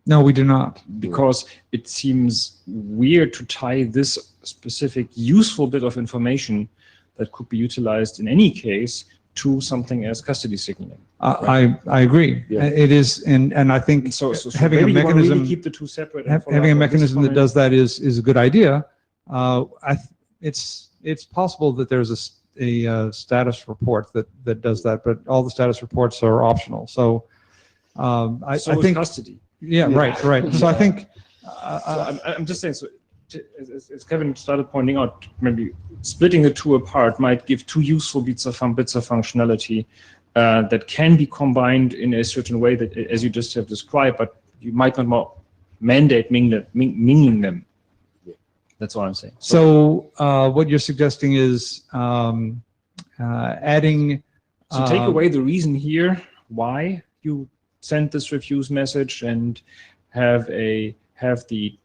No, we do not. Because it seems weird to tie this specific useful bit of information that could be utilized in any case to something as custody signaling. I agree. Yeah. It is, and I think So having a maybe you wanna mechanism really keep the two separate. and follow having a up on this mechanism that comment. does that is a good idea. It's possible that there's a status report that does that, but all the status reports are optional. So I So is think custody. yeah, right. So I think So I'm just saying, so as Kevin started pointing out, maybe splitting the two apart might give two useful bits of functionality that can be combined in a certain way that, as you just have described, but you might not mandate mingling them. That's all I'm saying. so. What you're suggesting is adding. So take away the reason here why you sent this refuse message and have the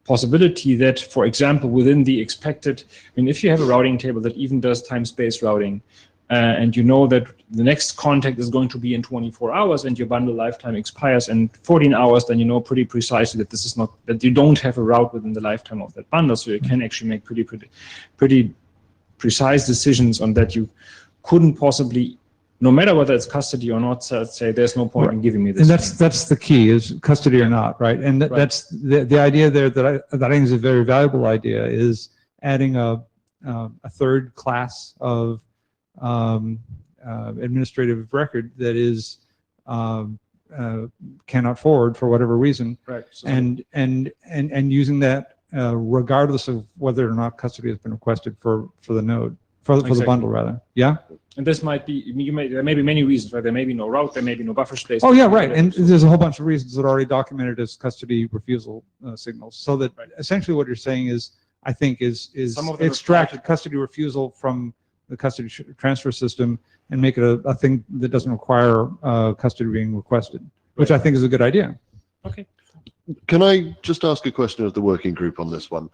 possibility that, for example, within the expected, I mean, if you have a routing table that even does time-space routing, and you know that the next contact is going to be in 24 hours and your bundle lifetime expires in 14 hours, then you know pretty precisely that this is not, that you don't have a route within the lifetime of that bundle. So you can actually make pretty precise decisions on that. You couldn't possibly, no matter whether it's custody or not, say there's no point in giving me this. And that's the key, is custody or not, right? And that's the idea there that I think is a very valuable idea, is adding a third class of administrative record that is cannot forward for whatever reason, Right. So and using that regardless of whether or not custody has been requested for the node, for the Exactly. bundle rather. Yeah. And this might be, there may be many reasons, right? There may be no route, there may be no buffer space. Oh yeah, right. And there's a whole bunch of reasons that are already documented as custody refusal signals. So that essentially what you're saying is, I think, is Some of them extract custody refusal from the custody transfer system and make it a thing that doesn't require custody being requested, which I think is a good idea. Okay. Can I just ask a question of the working group on this one?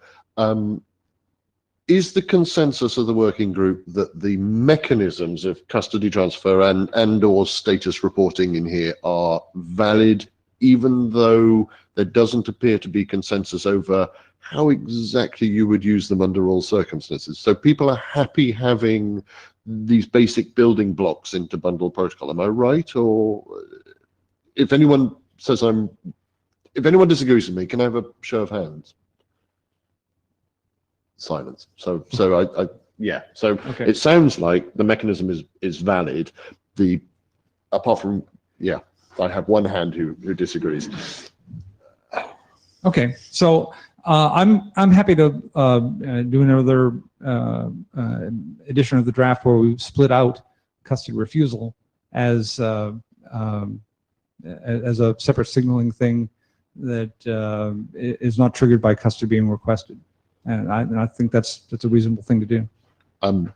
Is the consensus of the working group that the mechanisms of custody transfer and or status reporting in here are valid, even though there doesn't appear to be consensus over how exactly you would use them under all circumstances? So people are happy having these basic building blocks into bundle protocol. Am I right? Or if anyone says if anyone disagrees with me, can I have a show of hands? Silence. So yeah. So Okay. it sounds like the mechanism is valid. Apart from, yeah, I have one hand who disagrees. Okay, so I'm happy to do another edition of the draft where we split out custody refusal as a separate signaling thing that is not triggered by custody being requested, and I think that's a reasonable thing to do. Can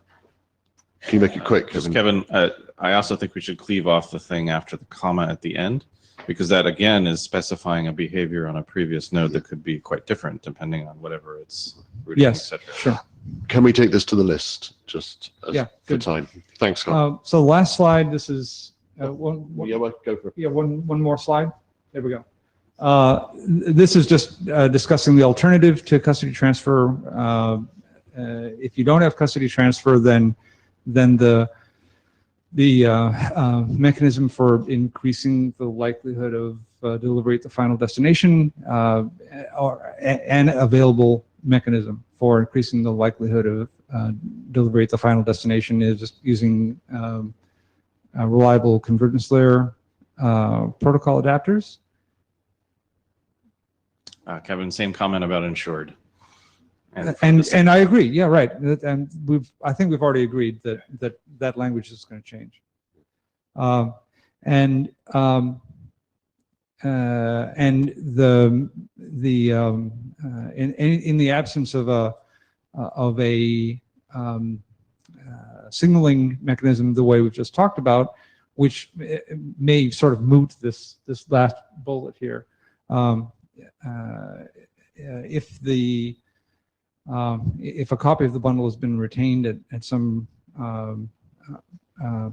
you make it quick, Just Kevin? Kevin, I also think we should cleave off the thing after the comma at the end. because that again is specifying a behavior on a previous node that could be quite different depending on whatever it's routing, Yes, etc. sure. Can we take this to the list just Yeah, for good. time? Thanks, Scott. So the last slide, this is one, Yeah, well, go for it. yeah, one more slide. There we go. This is just discussing the alternative to custody transfer. If you don't have custody transfer, then the mechanism for increasing the likelihood of delivery at the final destination, or an available mechanism for increasing the likelihood of delivery at the final destination is just using reliable convergence layer protocol adapters. Kevin, same comment about insured. And I agree. Yeah, right. And I think we've already agreed that language is going to change. And in the absence of a signaling mechanism, the way we've just talked about, which may sort of moot this last bullet here. If a copy of the bundle has been retained at some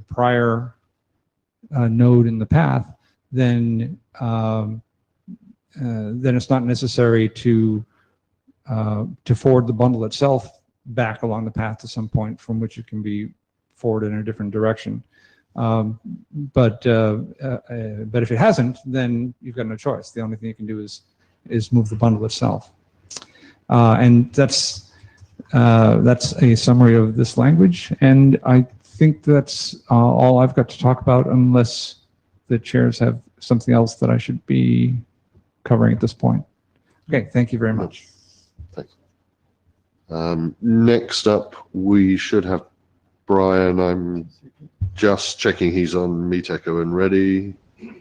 prior node in the path, then it's not necessary to forward the bundle itself back along the path to some point from which it can be forwarded in a different direction. But if it hasn't, then you've got no choice. The only thing you can do is move the bundle itself. And that's a summary of this language. And I think that's all I've got to talk about, unless the chairs have something else that I should be covering at this point. Okay, thank you very much. Thanks. Next up, we should have Brian. I'm just checking he's on Meet Echo and ready.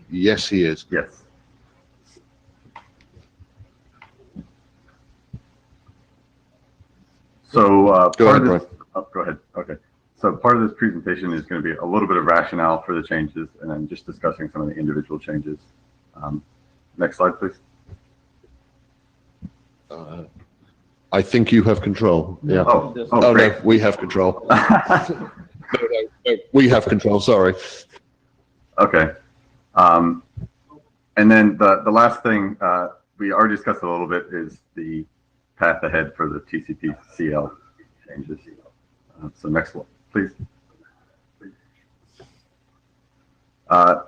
Yes, he is. Yes. So Go ahead, Brian. Oh, go ahead. Okay. So part of this presentation is going to be a little bit of rationale for the changes, and then just discussing some of the individual changes. Next slide, please. I think you have control. Yeah. Oh, great. No, we have control. No, we have control. Sorry. Okay. And then the last thing we already discussed a little bit is the path ahead for the TCP/CL changes. So next one, please. A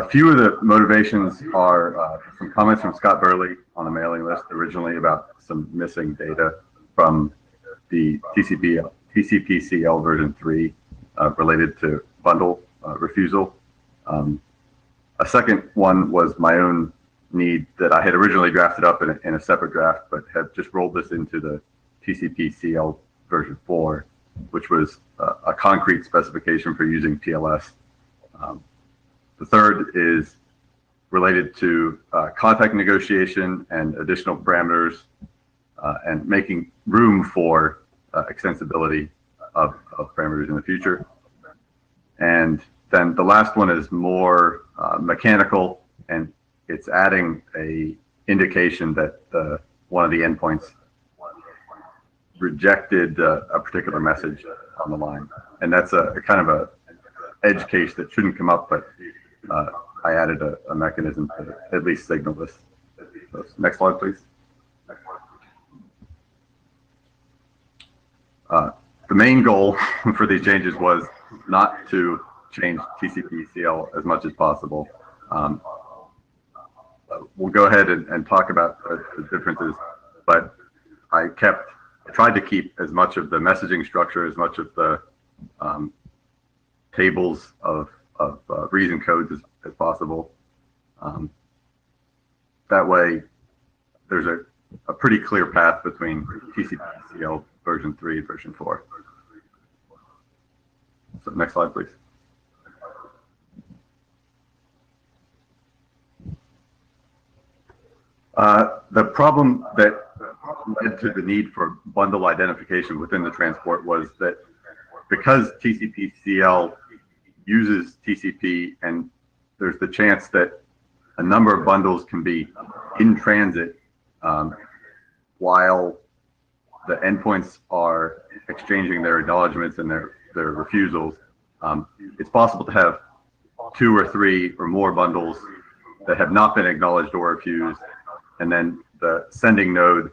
few of the motivations are some comments from Scott Burley on the mailing list originally about some missing data from the TCP/CL version 3 related to bundle refusal. A second one was my own need that I had originally drafted up in a separate draft, but have just rolled this into the TCP/CL version 4, which was a concrete specification for using TLS. The third is related to contact negotiation and additional parameters and making room for extensibility of parameters in the future. And then the last one is more mechanical, and it's adding a indication that one of the endpoints rejected a particular message on the line. And that's a kind of a edge case that shouldn't come up, but I added a mechanism to at least signal this. So next slide, please. The main goal for these changes was not to change TCP/CL as much as possible. We'll go ahead and talk about the differences, but I tried to keep as much of the messaging structure, as much of the tables of reason codes as possible. That way, there's a pretty clear path between TCP/CL version 3 and version 4. So next slide, please. The problem that led to the need for bundle identification within the transport was that because TCP/CL uses TCP, and there's the chance that a number of bundles can be in transit while the endpoints are exchanging their acknowledgements and their refusals. It's possible to have 2 or 3 or more bundles that have not been acknowledged or refused, and then the sending node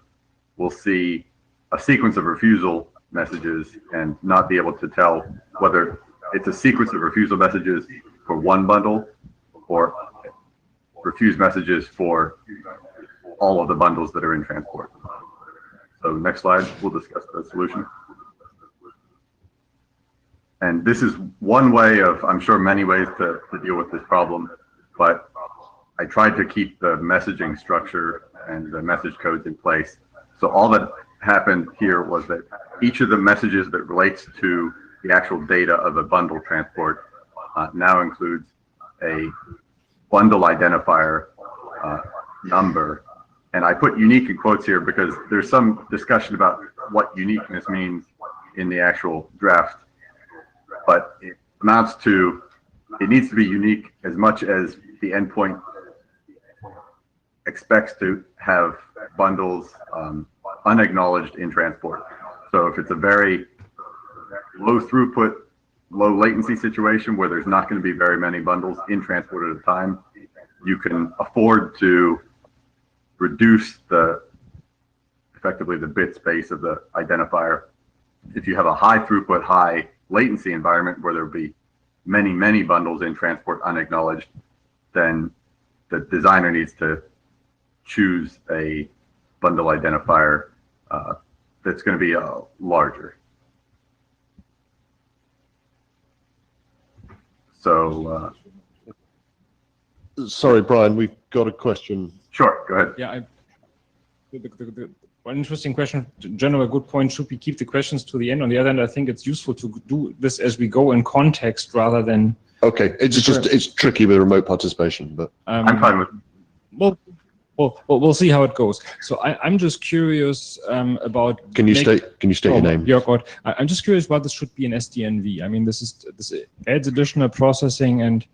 will see a sequence of refusal messages and not be able to tell whether it's a sequence of refusal messages for one bundle or refuse messages for all of the bundles that are in transport. So next slide, we'll discuss the solution. And this is one way of, I'm sure, many ways to deal with this problem, but I tried to keep the messaging structure and the message codes in place. So all that happened here was that each of the messages that relates to the actual data of a bundle transport now includes a bundle identifier number. And I put unique in quotes here because there's some discussion about what uniqueness means in the actual draft, but it amounts to, it needs to be unique as much as the endpoint expects to have bundles unacknowledged in transport. So if it's a very low throughput, low latency situation where there's not going to be very many bundles in transport at a time, you can afford to reduce effectively the bit space of the identifier. If you have a high throughput, high latency environment where there'll be many, many bundles in transport unacknowledged, then the designer needs to choose a bundle identifier that's going to be larger. So, Sorry, Brian, we've got a question. sure, go ahead. Yeah, one interesting question. General, good point. Should we keep the questions to the end? On the other hand, I think it's useful to do this as we go in context rather than. Okay, it's tricky with remote participation, but I'm fine with. Well, we'll see how it goes. So I'm just curious about. Can you state your name? Jörg Ott. I'm just curious why this should be an SDNV. I mean, this adds additional processing, and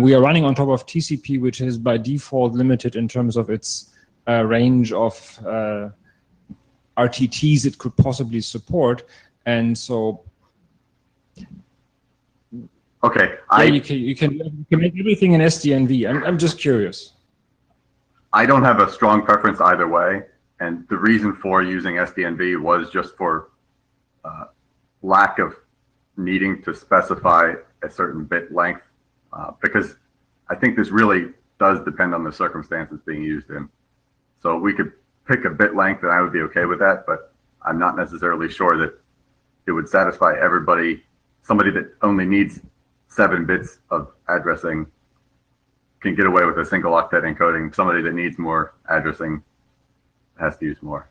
we are running on top of TCP, which is by default limited in terms of its range of RTTs it could possibly support, and so. Okay, you can make everything in SDNV. I'm just curious. I don't have a strong preference either way, and the reason for using SDNV was just for lack of needing to specify a certain bit length, because I think this really does depend on the circumstances being used in. So we could pick a bit length and I would be okay with that, but I'm not necessarily sure that it would satisfy everybody. Somebody that only needs 7 bits of addressing can get away with a single octet encoding. Somebody that needs more addressing has to use more.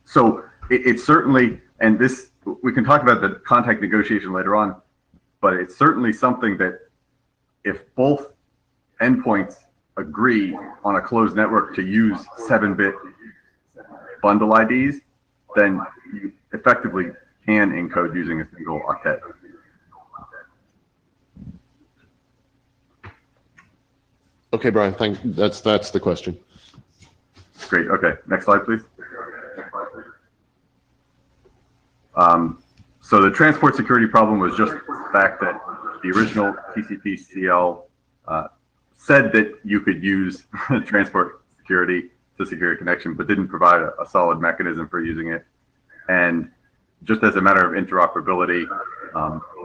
So it's certainly, and this, we can talk about the contact negotiation later on, but it's certainly something that if both endpoints agree on a closed network to use 7-bit bundle IDs, then you effectively can encode using a single octet. okay, Brian, that's the question. Great. Okay. Next slide, please. So the transport security problem was just the fact that the original TCP/CL said that you could use transport security to secure a connection, but didn't provide a solid mechanism for using it. And just as a matter of interoperability,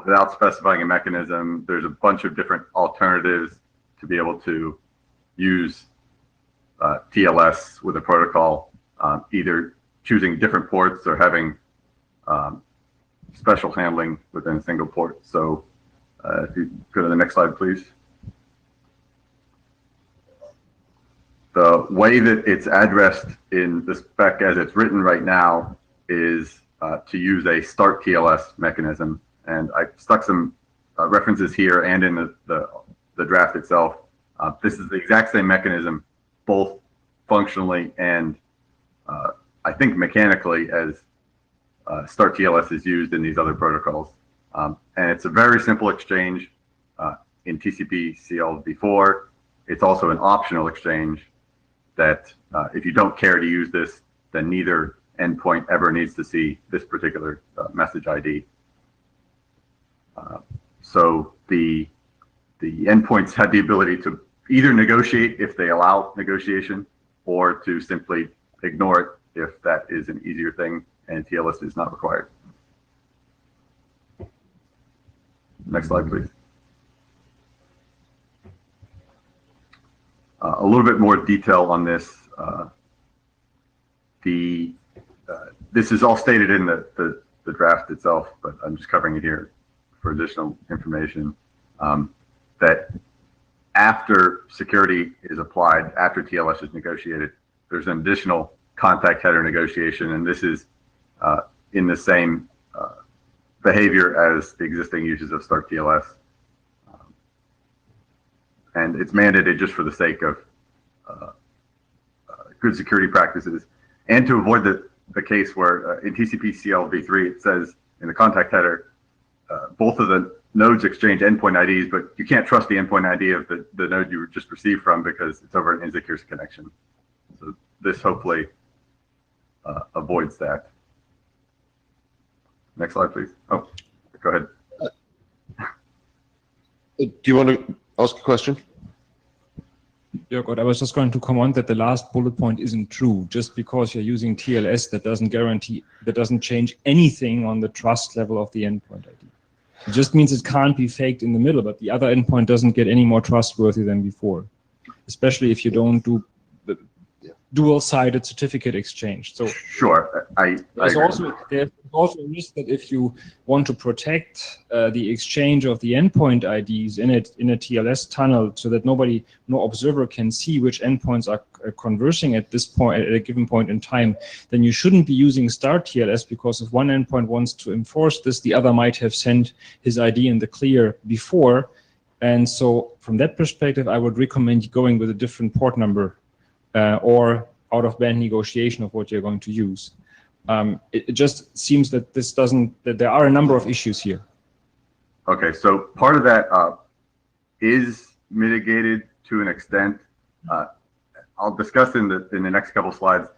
without specifying a mechanism, there's a bunch of different alternatives to be able to use TLS with a protocol, either choosing different ports or having special handling within a single port. So if you go to the next slide, please. The way that it's addressed in the spec as it's written right now is to use a start TLS mechanism. And I stuck some references here and in the draft itself. This is the exact same mechanism, both functionally and I think mechanically, as start TLS is used in these other protocols. And it's a very simple exchange in TCP/CL before. it's also an optional exchange that if you don't care to use this, then neither endpoint ever needs to see this particular message ID. So the endpoints have the ability to either negotiate if they allow negotiation, or to simply ignore it if that is an easier thing and TLS is not required. Next slide, please. A little bit more detail on this. This is all stated in the draft itself, but I'm just covering it here for additional information. That after security is applied, after TLS is negotiated, there's an additional contact header negotiation, and this is in the same behavior as the existing uses of Start TLS. And it's mandated just for the sake of good security practices, and to avoid the case where in TCP CLv3 it says in the contact header, both of the nodes exchange endpoint IDs, but you can't trust the endpoint ID of the node you just received from because it's over an insecure connection. So this hopefully avoids that. Next slide, please. Oh, go ahead. Do you want to ask a question? Yeah, God, I was just going to comment that the last bullet point isn't true. Just because you're using TLS, that doesn't change anything on the trust level of the endpoint ID. It just means it can't be faked in the middle, but the other endpoint doesn't get any more trustworthy than before, especially if you don't do the dual-sided certificate exchange. So sure, there's also a risk that if you want to protect the exchange of the endpoint IDs in a TLS tunnel, so that no observer can see which endpoints are conversing at this point, at a given point in time, then you shouldn't be using Start TLS, because if one endpoint wants to enforce this, the other might have sent his ID in the clear before. And so from that perspective, I would recommend going with a different port number or out-of-band negotiation of what you're going to use. It just seems that that there are a number of issues here. Okay, so part of that is mitigated to an extent. I'll discuss in the next couple slides.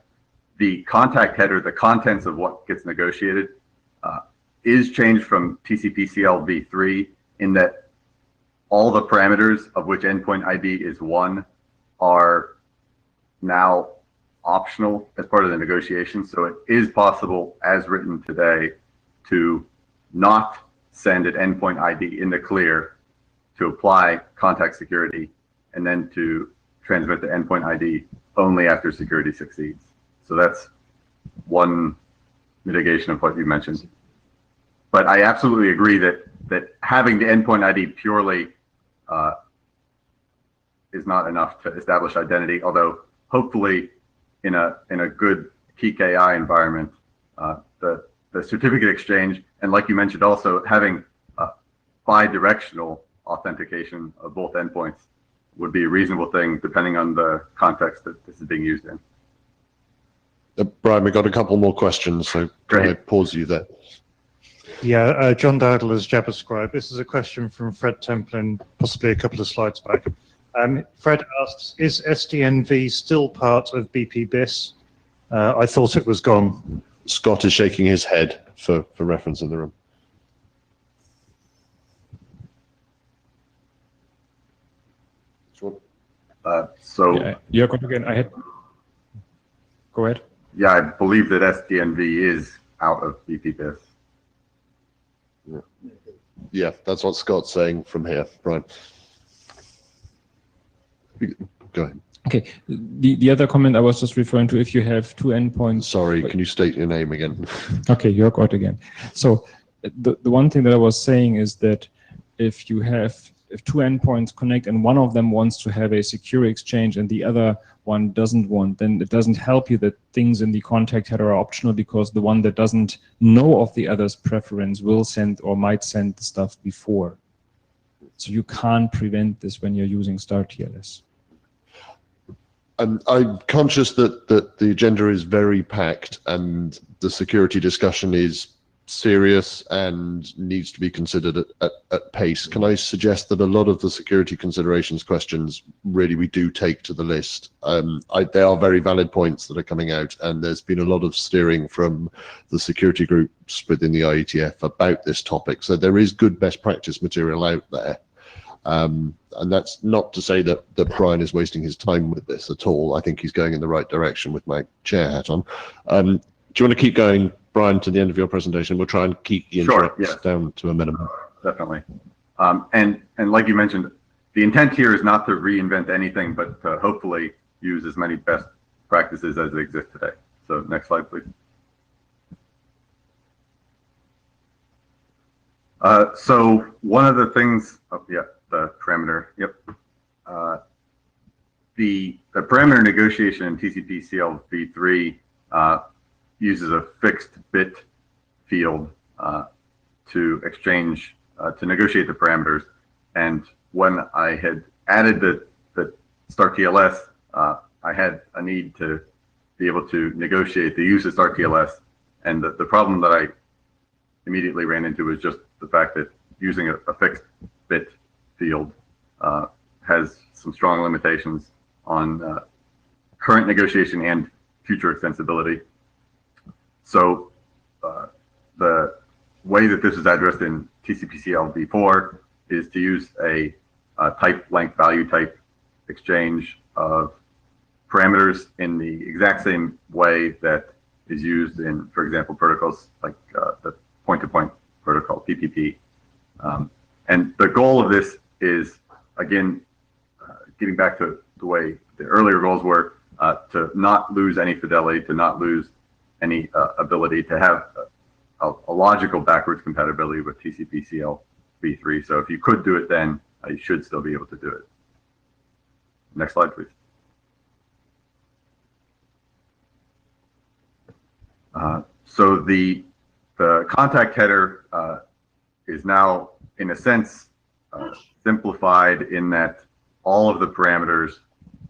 The contact header, the contents of what gets negotiated, is changed from TCP/CL v3 in that all the parameters of which endpoint ID is 1 are now optional as part of the negotiation. So it is possible, as written today, to not send an endpoint ID in the clear, to apply contact security, and then to transmit the endpoint ID only after security succeeds. So that's one mitigation of what you mentioned. But I absolutely agree that having the endpoint ID purely is not enough to establish identity, although hopefully in a good PKI environment, the certificate exchange, and like you mentioned also, having bi-directional authentication of both endpoints would be a reasonable thing depending on the context that this is being used in. Brian, we got a couple more questions, so can I pause you there? Yeah, John Dowdle as JavaScribe. This is a question from Fred Templin, possibly a couple of slides back. Fred asks, is SDNV still part of BP-BIS? I thought it was gone. Scott is shaking his head for reference in the room. So Yeah, again, go ahead. yeah, I believe that SDNV is out of BP-BIS. Yeah, that's what Scott's saying from here, Brian. Go ahead. Okay, the other comment I was just referring to, if you have two endpoints. Sorry, can you state your name again? Okay, Jörg Ott again. So the one thing that I was saying is that if two endpoints connect and one of them wants to have a secure exchange and the other one doesn't want, then it doesn't help you that things in the contact header are optional, because the one that doesn't know of the other's preference will send or might send the stuff before. So you can't prevent this when you're using Start TLS. I'm conscious that the agenda is very packed and the security discussion is serious and needs to be considered at pace. Can I suggest that a lot of the security considerations questions really we do take to the list? They are very valid points that are coming out, and there's been a lot of steering from the security groups within the IETF about this topic. So there is good best practice material out there. And that's not to say that Brian is wasting his time with this at all. I think he's going in the right direction with my chair hat on. Do you want to keep going, Brian, to the end of your presentation? We'll try and keep the interrupts down to a minimum. Definitely. And like you mentioned, the intent here is not to reinvent anything, but to hopefully use as many best practices as exist today. So next slide, please. So one of the things, the parameter, the parameter negotiation in TCP/CL v3 uses a fixed bit field to exchange, to negotiate the parameters. And when I had added the star TLS, I had a need to be able to negotiate the use of star TLS. And the problem that I immediately ran into was just the fact that using a fixed bit field has some strong limitations on current negotiation and future extensibility. So the way that this is addressed in TCP/CL v4 is to use a type length value type exchange of parameters in the exact same way that is used in, for example, protocols like the point-to-point protocol, PPP. And the goal of this is, again, getting back to the way the earlier goals were, to not lose any fidelity, to not lose any ability to have a logical backwards compatibility with TCP/CL v3. So if you could do it then, you should still be able to do it. Next slide, please. So the contact header is now, in a sense, simplified in that all of the parameters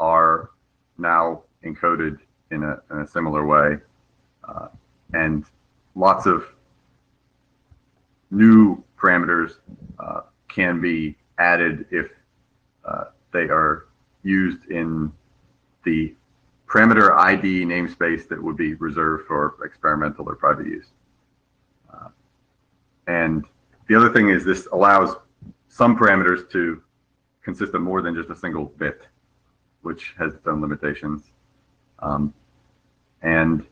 are now encoded in a similar way. And lots of new parameters can be added if they are used in the parameter ID namespace that would be reserved for experimental or private use. And the other thing is this allows some parameters to consist of more than just a single bit, which has its own limitations. And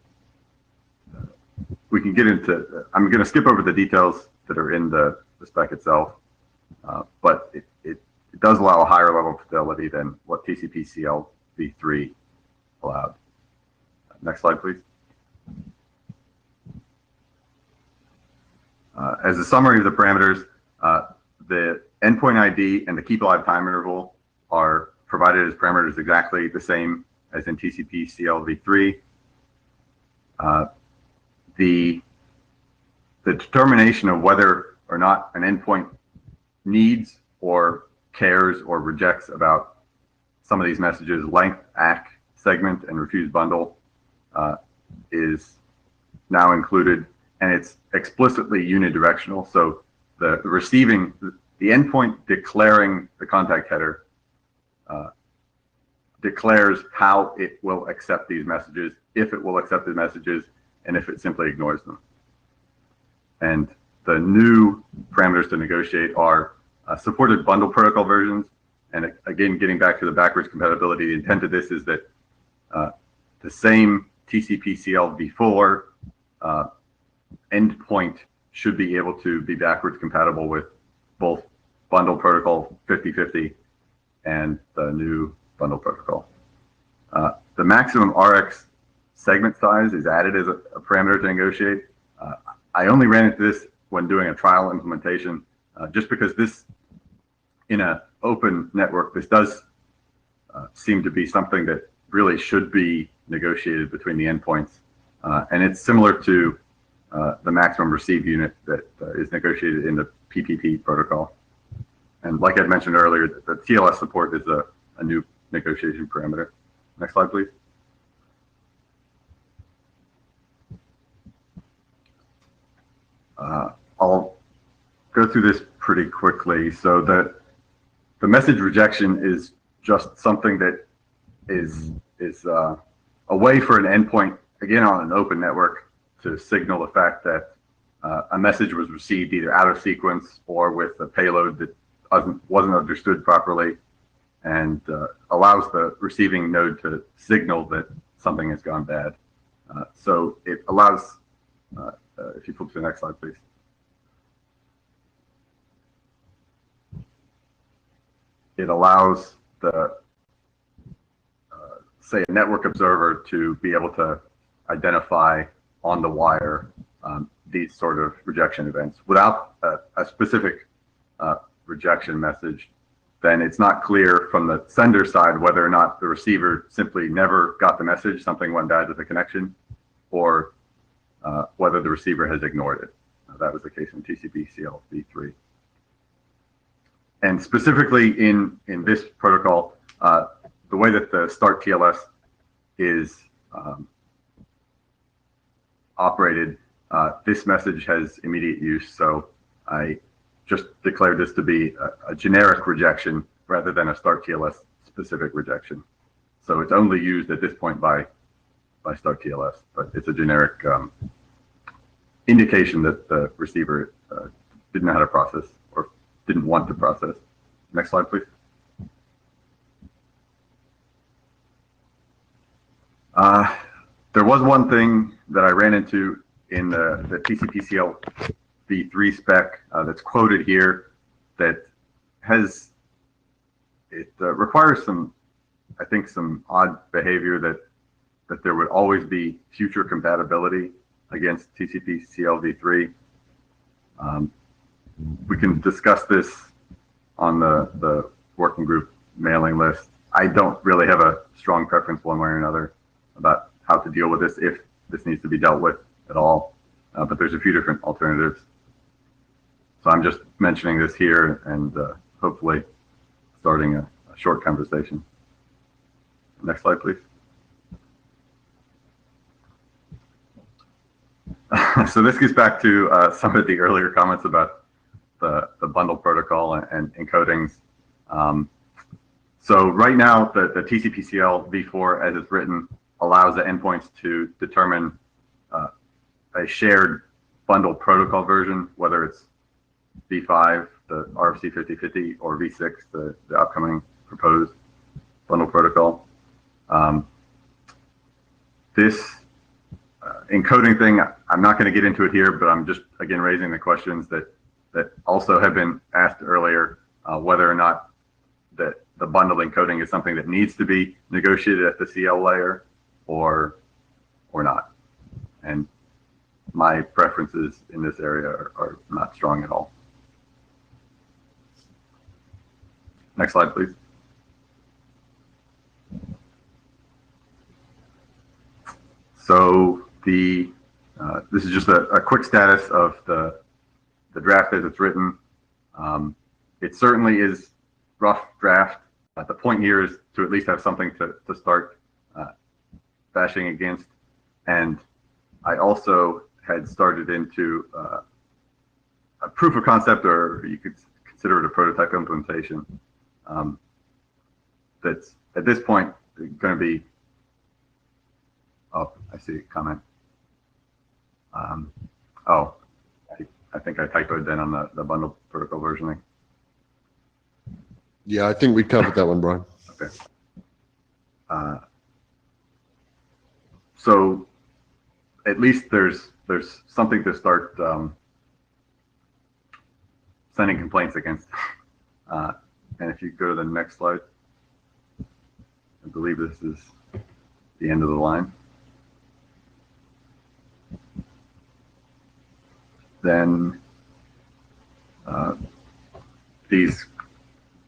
we can get into, I'm going to skip over the details that are in the spec itself, but it does allow a higher level of fidelity than what TCP/CL v3 allowed. Next slide, please. As a summary of the parameters, the endpoint ID and the keep alive time interval are provided as parameters exactly the same as in TCP/CL v3. The determination of whether or not an endpoint needs or cares or rejects about some of these messages, length, ACK, segment, and refuse bundle, is now included, and it's explicitly unidirectional. So the endpoint declaring the contact header declares how it will accept these messages, if it will accept the messages, and if it simply ignores them. And the new parameters to negotiate are supported bundle protocol versions. And again, getting back to the backwards compatibility, the intent of this is that the same TCP/CL v4 endpoint should be able to be backwards compatible with both bundle protocol 5050 and the new bundle protocol. The maximum RX segment size is added as a parameter to negotiate. I only ran into this when doing a trial implementation, just because this, in an open network, this does seem to be something that really should be negotiated between the endpoints. And it's similar to the maximum receive unit that is negotiated in the PPP protocol. And like I mentioned earlier, the TLS support is a new negotiation parameter. Next slide, please. I'll go through this pretty quickly. So the message rejection is just something that is a way for an endpoint, again on an open network, to signal the fact that a message was received either out of sequence or with a payload that wasn't understood properly, and allows the receiving node to signal that something has gone bad. So it allows, if you flip to the next slide, please. It allows the, say, a network observer to be able to identify on the wire these sort of rejection events. Without a specific rejection message, then it's not clear from the sender side whether or not the receiver simply never got the message, something went bad with the connection, or whether the receiver has ignored it. That was the case in TCP/CL v3. And specifically in this protocol, the way that the start TLS is operated, this message has immediate use. So I just declared this to be a generic rejection rather than a start TLS specific rejection. So it's only used at this point by start TLS, but it's a generic indication that the receiver didn't know how to process or didn't want to process. Next slide, please. There was one thing that I ran into in the TCP/CL v3 spec that's quoted here that requires some, I think, some odd behavior that there would always be future compatibility against TCP/CL v3. We can discuss this on the working group mailing list. I don't really have a strong preference one way or another about how to deal with this, if this needs to be dealt with at all, but there's a few different alternatives. So I'm just mentioning this here and hopefully starting a short conversation. Next slide, please. So this gets back to some of the earlier comments about the bundle protocol and encodings. So right now, the TCP/CL v4, as it's written, allows the endpoints to determine a shared bundle protocol version, whether it's v5, the RFC 5050, or v6, the upcoming proposed bundle protocol. This encoding thing, I'm not going to get into it here, but I'm just, again, raising the questions that also have been asked earlier, whether or not that the bundle encoding is something that needs to be negotiated at the CL layer or not. And my preferences in this area are not strong at all. Next slide, please. So this is just a quick status of the draft as it's written. It certainly is rough draft. The point here is to at least have something to start bashing against. And I also had started into a proof of concept, or you could consider it a prototype implementation, that's at this point going to be, oh, I see a comment. Oh, I think I typoed then on the bundle protocol versioning. Yeah, I think we covered that one, Brian. Okay. So at least there's something to start sending complaints against. And if you go to the next slide, I believe this is the end of the line. Then these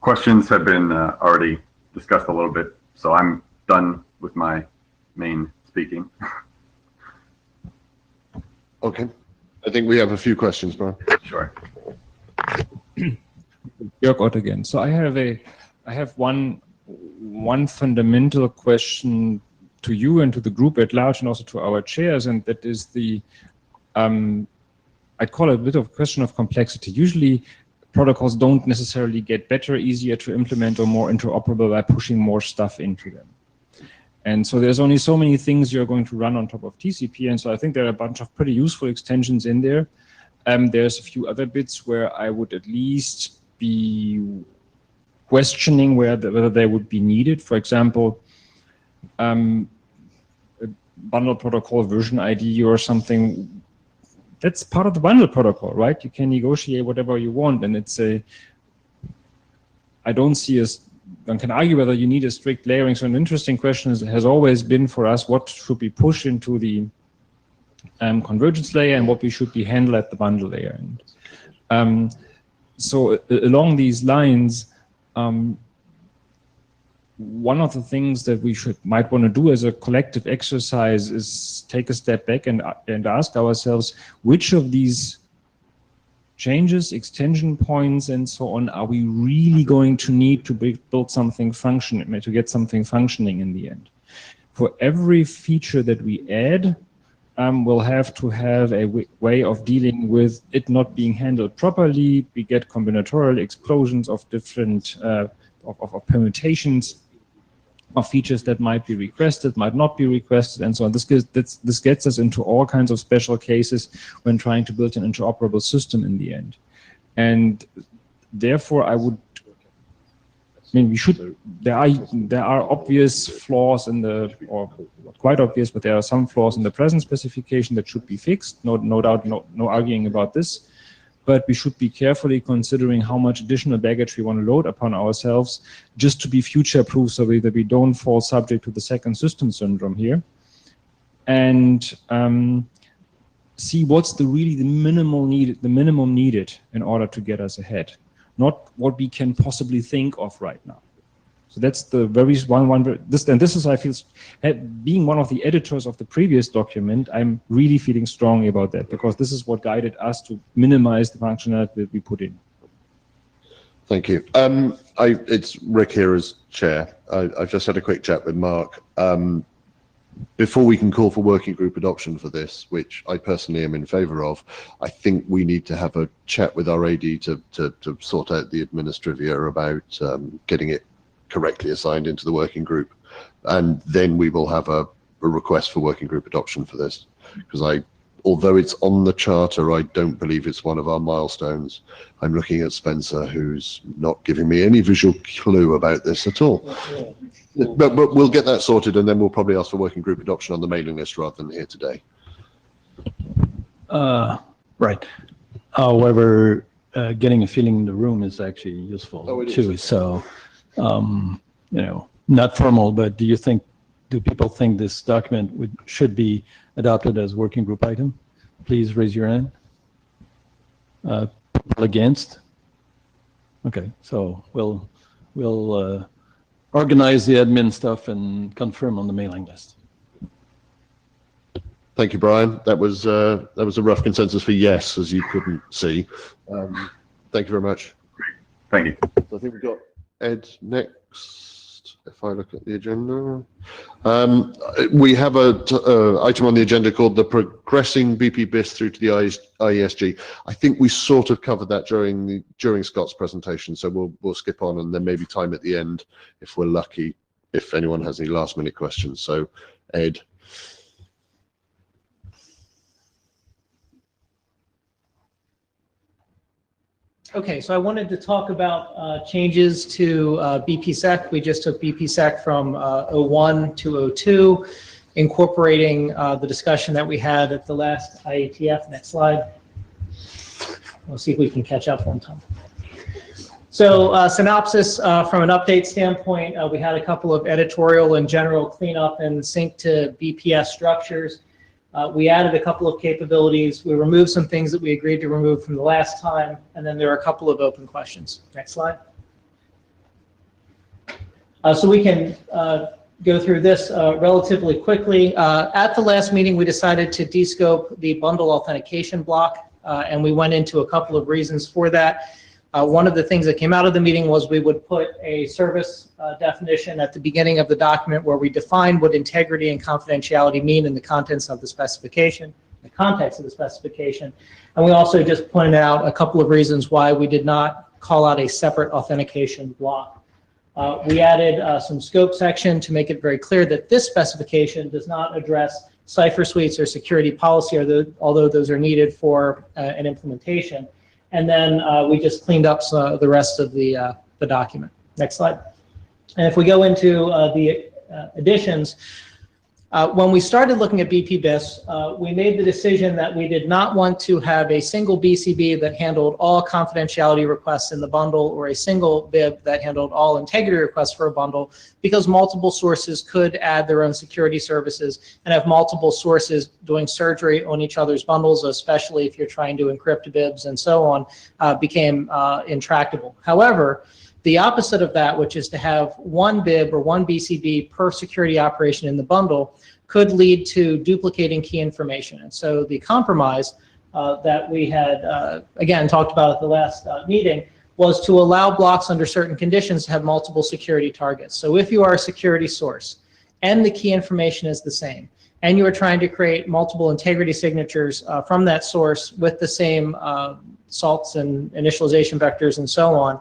questions have been already discussed a little bit, so I'm done with my main speaking. Okay. I think we have a few questions, Brian. Sure. Jörg Ott again. So I have one fundamental question to you and to the group at large, and also to our chairs, and that is I'd call it a bit of a question of complexity. Usually protocols don't necessarily get better, easier to implement, or more interoperable by pushing more stuff into them. And so there's only so many things you're going to run on top of TCP. And so I think there are a bunch of pretty useful extensions in there. There's a few other bits where I would at least be questioning whether they would be needed. For example, a bundle protocol version ID or something. That's part of the bundle protocol, right? You can negotiate whatever you want, and I don't see one can argue whether you need a strict layering. So an interesting question has always been for us, what should be pushed into the convergence layer and what we should be handled at the bundle layer. And so along these lines, one of the things that we might want to do as a collective exercise is take a step back and ask ourselves, which of these changes, extension points, and so on, are we really going to need to build something functioning, to get something functioning in the end? For every feature that we add, we'll have to have a way of dealing with it not being handled properly. We get combinatorial explosions of different of permutations of features that might be requested, might not be requested, and so on. This gets us into all kinds of special cases when trying to build an interoperable system in the end. And therefore, there are obvious flaws or not quite obvious, but there are some flaws in the present specification that should be fixed. No doubt, no arguing about this. But we should be carefully considering how much additional baggage we want to load upon ourselves just to be future-proof, so that we don't fall subject to the second system syndrome here. And see what's the minimum needed in order to get us ahead, not what we can possibly think of right now. So that's the this is, I feel, being one of the editors of the previous document, I'm really feeling strongly about that, because this is what guided us to minimize the functionality that we put in. Thank you. It's Rick here as chair. I've just had a quick chat with Mark. Before we can call for working group adoption for this, which I personally am in favor of, I think we need to have a chat with our AD to sort out the administrivia about getting it correctly assigned into the working group, and then we will have a request for working group adoption for this, because although it's on the charter, I don't believe it's one of our milestones. I'm looking at Spencer, who's not giving me any visual clue about this at all. But we'll get that sorted, and then we'll probably ask for working group adoption on the mailing list rather than here today. Right. However, getting a feeling in the room is actually useful too. So, not formal, but do people think this document should be adopted as working group item? Please raise your hand. People against? Okay, so we'll organize the admin stuff and confirm on the mailing list. Thank you, Brian. That was a rough consensus for yes, as you couldn't see. Thank you very much. Thank you. So I think we've got Ed next. If I look at the agenda, we have a item on the agenda called the progressing BP-BIS through to the IESG. I think we sort of covered that during Scott's presentation, so we'll skip on, and then maybe time at the end if we're lucky, if anyone has any last-minute questions. So, Ed. Okay, so I wanted to talk about changes to BPSec. We just took BPSec from 01 to 02, incorporating the discussion that we had at the last IETF. Next slide. We'll see if we can catch up on time. So synopsis from an update standpoint, we had a couple of editorial and general cleanup and sync to BPS structures. We added a couple of capabilities. We removed some things that we agreed to remove from the last time, and then there are a couple of open questions. Next slide. So we can go through this relatively quickly. At the last meeting, we decided to descope the bundle authentication block, and we went into a couple of reasons for that. One of the things that came out of the meeting was we would put a service definition at the beginning of the document where we define what integrity and confidentiality mean in the contents of the specification. the context of the specification. And we also just pointed out a couple of reasons why we did not call out a separate authentication block. We added some scope section to make it very clear that this specification does not address cipher suites or security policy, although those are needed for an implementation. And then we just cleaned up the rest of the document. Next slide. And if we go into the additions, when we started looking at BPBIS, we made the decision that we did not want to have a single BCB that handled all confidentiality requests in the bundle or a single BIB that handled all integrity requests for a bundle, because multiple sources could add their own security services and have multiple sources doing surgery on each other's bundles, especially if you're trying to encrypt BIBs and so on, became intractable. However, the opposite of that, which is to have one BIB or one BCB per security operation in the bundle, could lead to duplicating key information. And so the compromise that we had, again, talked about at the last meeting was to allow blocks under certain conditions to have multiple security targets. So if you are a security source and the key information is the same, and you are trying to create multiple integrity signatures from that source with the same salts and initialization vectors and so on,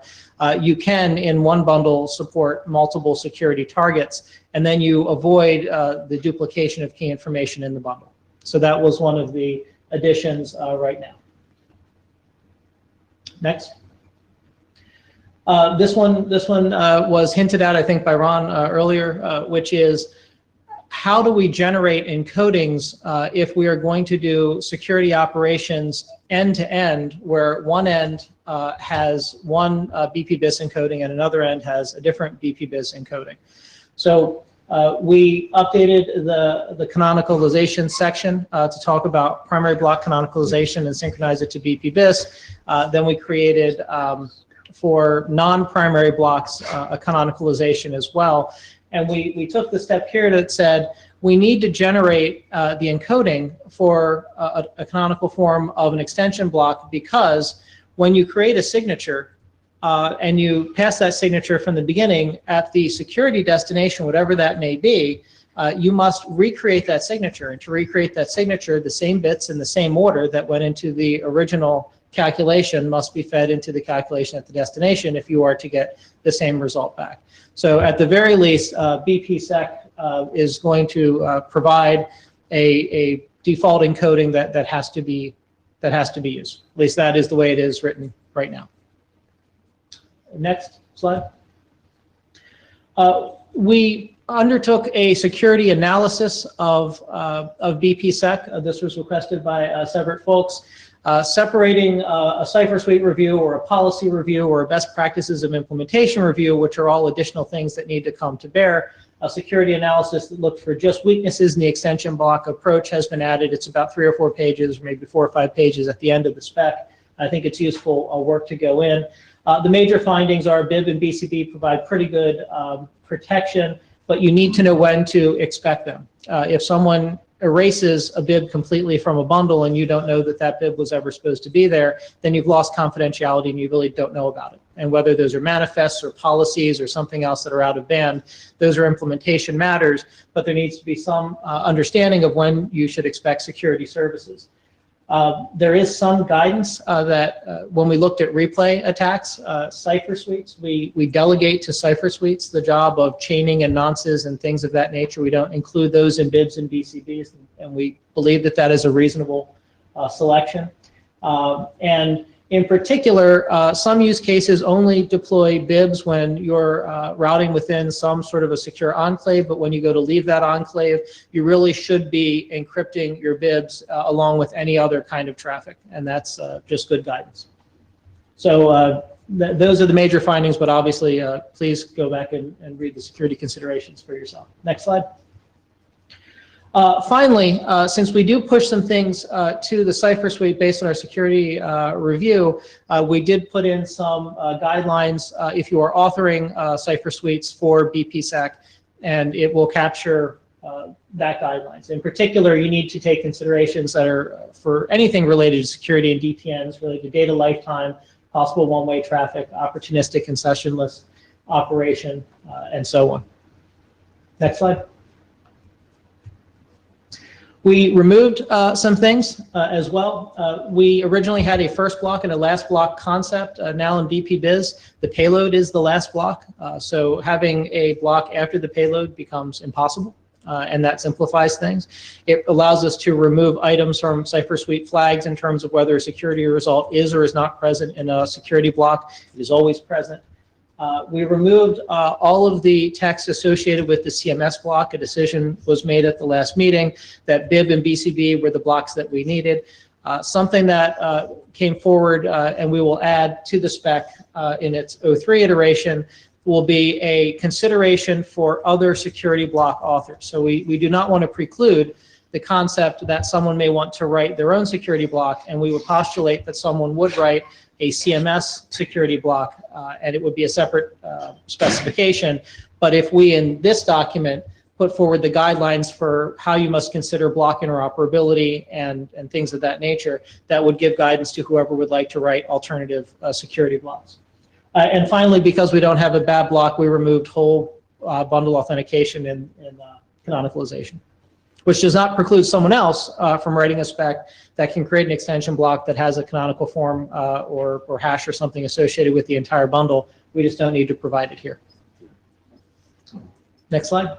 you can, in one bundle, support multiple security targets, and then you avoid the duplication of key information in the bundle. So that was one of the additions right now. Next. This one was hinted at, I think, by Ron earlier, which is, how do we generate encodings if we are going to do security operations end-to-end, where one end has one BPBIS encoding and another end has a different BPBIS encoding? So we updated the canonicalization section to talk about primary block canonicalization and synchronize it to BPBIS. Then we created, for non-primary blocks, a canonicalization as well. And we took the step here that said we need to generate the encoding for a canonical form of an extension block, because when you create a signature and you pass that signature from the beginning at the security destination, whatever that may be, you must recreate that signature. And to recreate that signature, the same bits in the same order that went into the original calculation must be fed into the calculation at the destination if you are to get the same result back. So at the very least, BPSec is going to provide a default encoding that has to be used. At least that is the way it is written right now. Next slide. We undertook a security analysis of BPSec. This was requested by several folks. Separating a cipher suite review or a policy review or a best practices of implementation review, which are all additional things that need to come to bear. A security analysis that looked for just weaknesses in the extension block approach has been added. It's about 3 or 4 pages, maybe 4 or 5 pages at the end of the spec. I think it's useful work to go in. The major findings are BIB and BCB provide pretty good protection, but you need to know when to expect them. If someone erases a BIB completely from a bundle and you don't know that that BIB was ever supposed to be there, then you've lost confidentiality and you really don't know about it. And whether those are manifests or policies or something else that are out of band, those are implementation matters, but there needs to be some understanding of when you should expect security services. There is some guidance that when we looked at replay attacks, cipher suites, we delegate to cipher suites the job of chaining and nonces and things of that nature. We don't include those in BIBs and BCBs, and we believe that that is a reasonable selection. And in particular, some use cases only deploy BIBs when you're routing within some sort of a secure enclave, but when you go to leave that enclave, you really should be encrypting your BIBs along with any other kind of traffic, and that's just good guidance. So those are the major findings, but obviously please go back and read the security considerations for yourself. Next slide. Finally, since we do push some things to the cipher suite based on our security review, we did put in some guidelines if you are authoring cipher suites for BPSec, and it will capture that guidelines. In particular, you need to take considerations that are for anything related to security and DTNs, related to data lifetime, possible one-way traffic, opportunistic and sessionless operation, and so on. Next slide. We removed some things as well. We originally had a first block and a last block concept. Now in BP-Biz, the payload is the last block. So having a block after the payload becomes impossible, and that simplifies things. It allows us to remove items from Cipher Suite flags in terms of whether a security result is or is not present in a security block. It is always present. We removed all of the text associated with the CMS block. A decision was made at the last meeting that BIB and BCB were the blocks that we needed. Something that came forward and we will add to the spec in its 03 iteration will be a consideration for other security block authors. So we do not want to preclude the concept that someone may want to write their own security block, and we would postulate that someone would write a CMS security block, and it would be a separate specification. But if we in this document put forward the guidelines for how you must consider block interoperability and things of that nature, that would give guidance to whoever would like to write alternative security blocks. And finally, because we don't have a BAB block, we removed whole bundle authentication in canonicalization, which does not preclude someone else from writing a spec that can create an extension block that has a canonical form or hash or something associated with the entire bundle. We just don't need to provide it here. Next slide.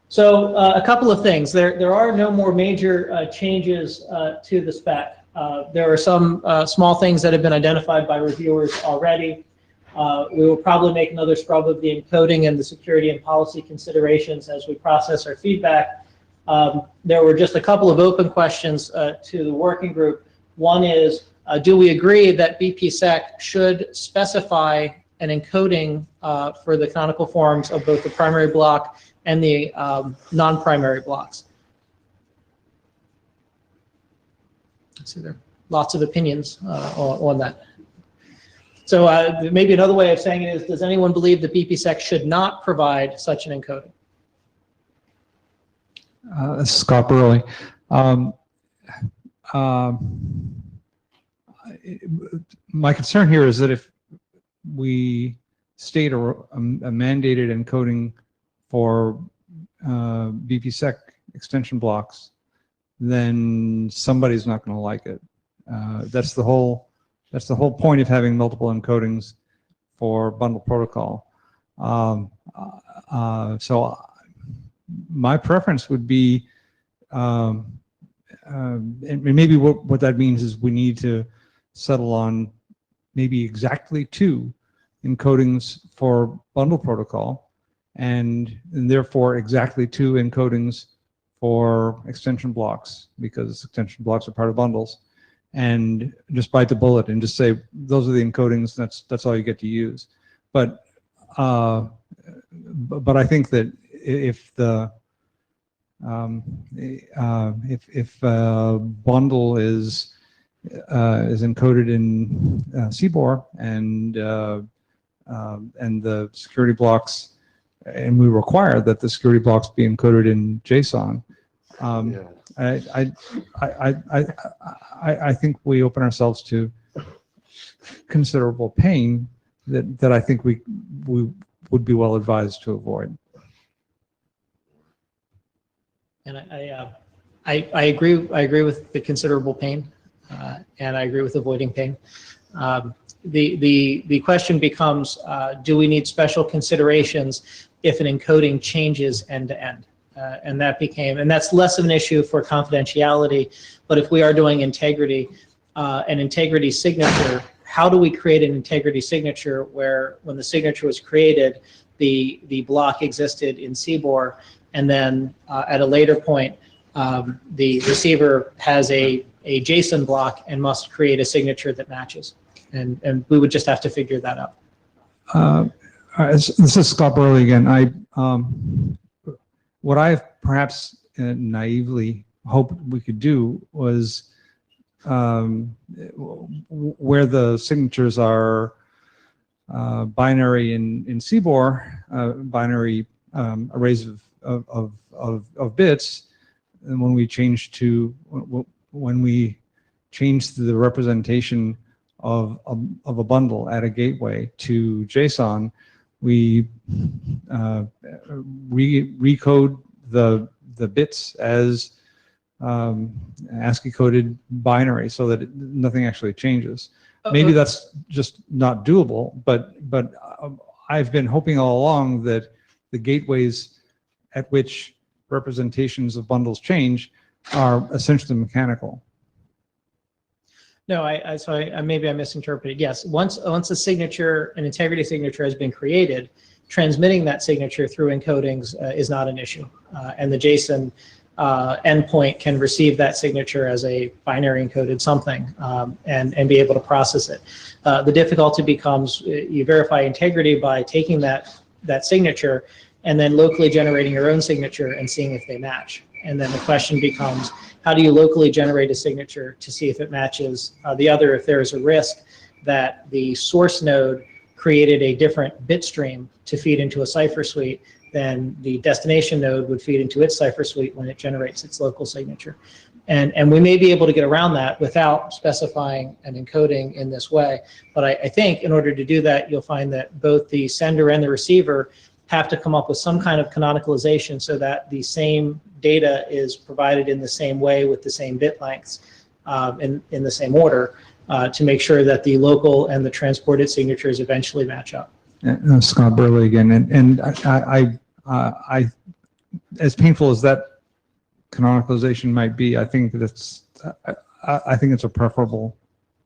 So a couple of things. There are no more major changes to the spec. There are some small things that have been identified by reviewers already. We will probably make another scrub of the encoding and the security and policy considerations as we process our feedback. There were just a couple of open questions to the working group. One is, do we agree that BPSec should specify an encoding for the canonical forms of both the primary block and the non-primary blocks? Let's see, there are lots of opinions on that. So maybe another way of saying it is, does anyone believe that BPSec should not provide such an encoding? This is Scott Burley. My concern here is that if we state a mandated encoding for BPSec extension blocks, then somebody's not going to like it. That's the whole point of having multiple encodings for bundle protocol. So my preference would be, and maybe what that means is we need to settle on maybe exactly 2 encodings for bundle protocol, and therefore exactly 2 encodings for extension blocks, because extension blocks are part of bundles, and just bite the bullet and just say those are the encodings. That's all you get to use. But I think that if the if bundle is encoded in CBOR and the security blocks, and we require that the security blocks be encoded in JSON, I think we open ourselves to considerable pain that I think we would be well advised to avoid. And I agree with the considerable pain, and I agree with avoiding pain. The question becomes, do we need special considerations if an encoding changes end to end? And that's less of an issue for confidentiality. But if we are doing integrity, an integrity signature, how do we create an integrity signature where when the signature was created, the block existed in CBOR, and then at a later point, the receiver has a JSON block and must create a signature that matches. And we would just have to figure that out. This is Scott Burley again. What I perhaps naively hoped we could do was where the signatures are binary in CBOR, binary arrays of bits, and when we change the representation of a bundle at a gateway to JSON, we recode the the bits as ASCII coded binary so that nothing actually changes. Maybe that's just not doable, but I've been hoping all along that the gateways at which representations of bundles change are essentially mechanical. No, maybe I misinterpreted. Yes, once a signature, an integrity signature has been created, transmitting that signature through encodings is not an issue, and the JSON endpoint can receive that signature as a binary encoded something and be able to process it. The difficulty becomes you verify integrity by taking that signature and then locally generating your own signature and seeing if they match. And then the question becomes, how do you locally generate a signature to see if it matches the other, if there is a risk that the source node created a different bit stream to feed into a cipher suite than the destination node would feed into its cipher suite when it generates its local signature. And we may be able to get around that without specifying an encoding in this way. But I think in order to do that, you'll find that both the sender and the receiver have to come up with some kind of canonicalization so that the same data is provided in the same way with the same bit lengths in the same order to make sure that the local and the transported signatures eventually match up. Scott Burley again, and I, as painful as that canonicalization might be, I think it's a preferable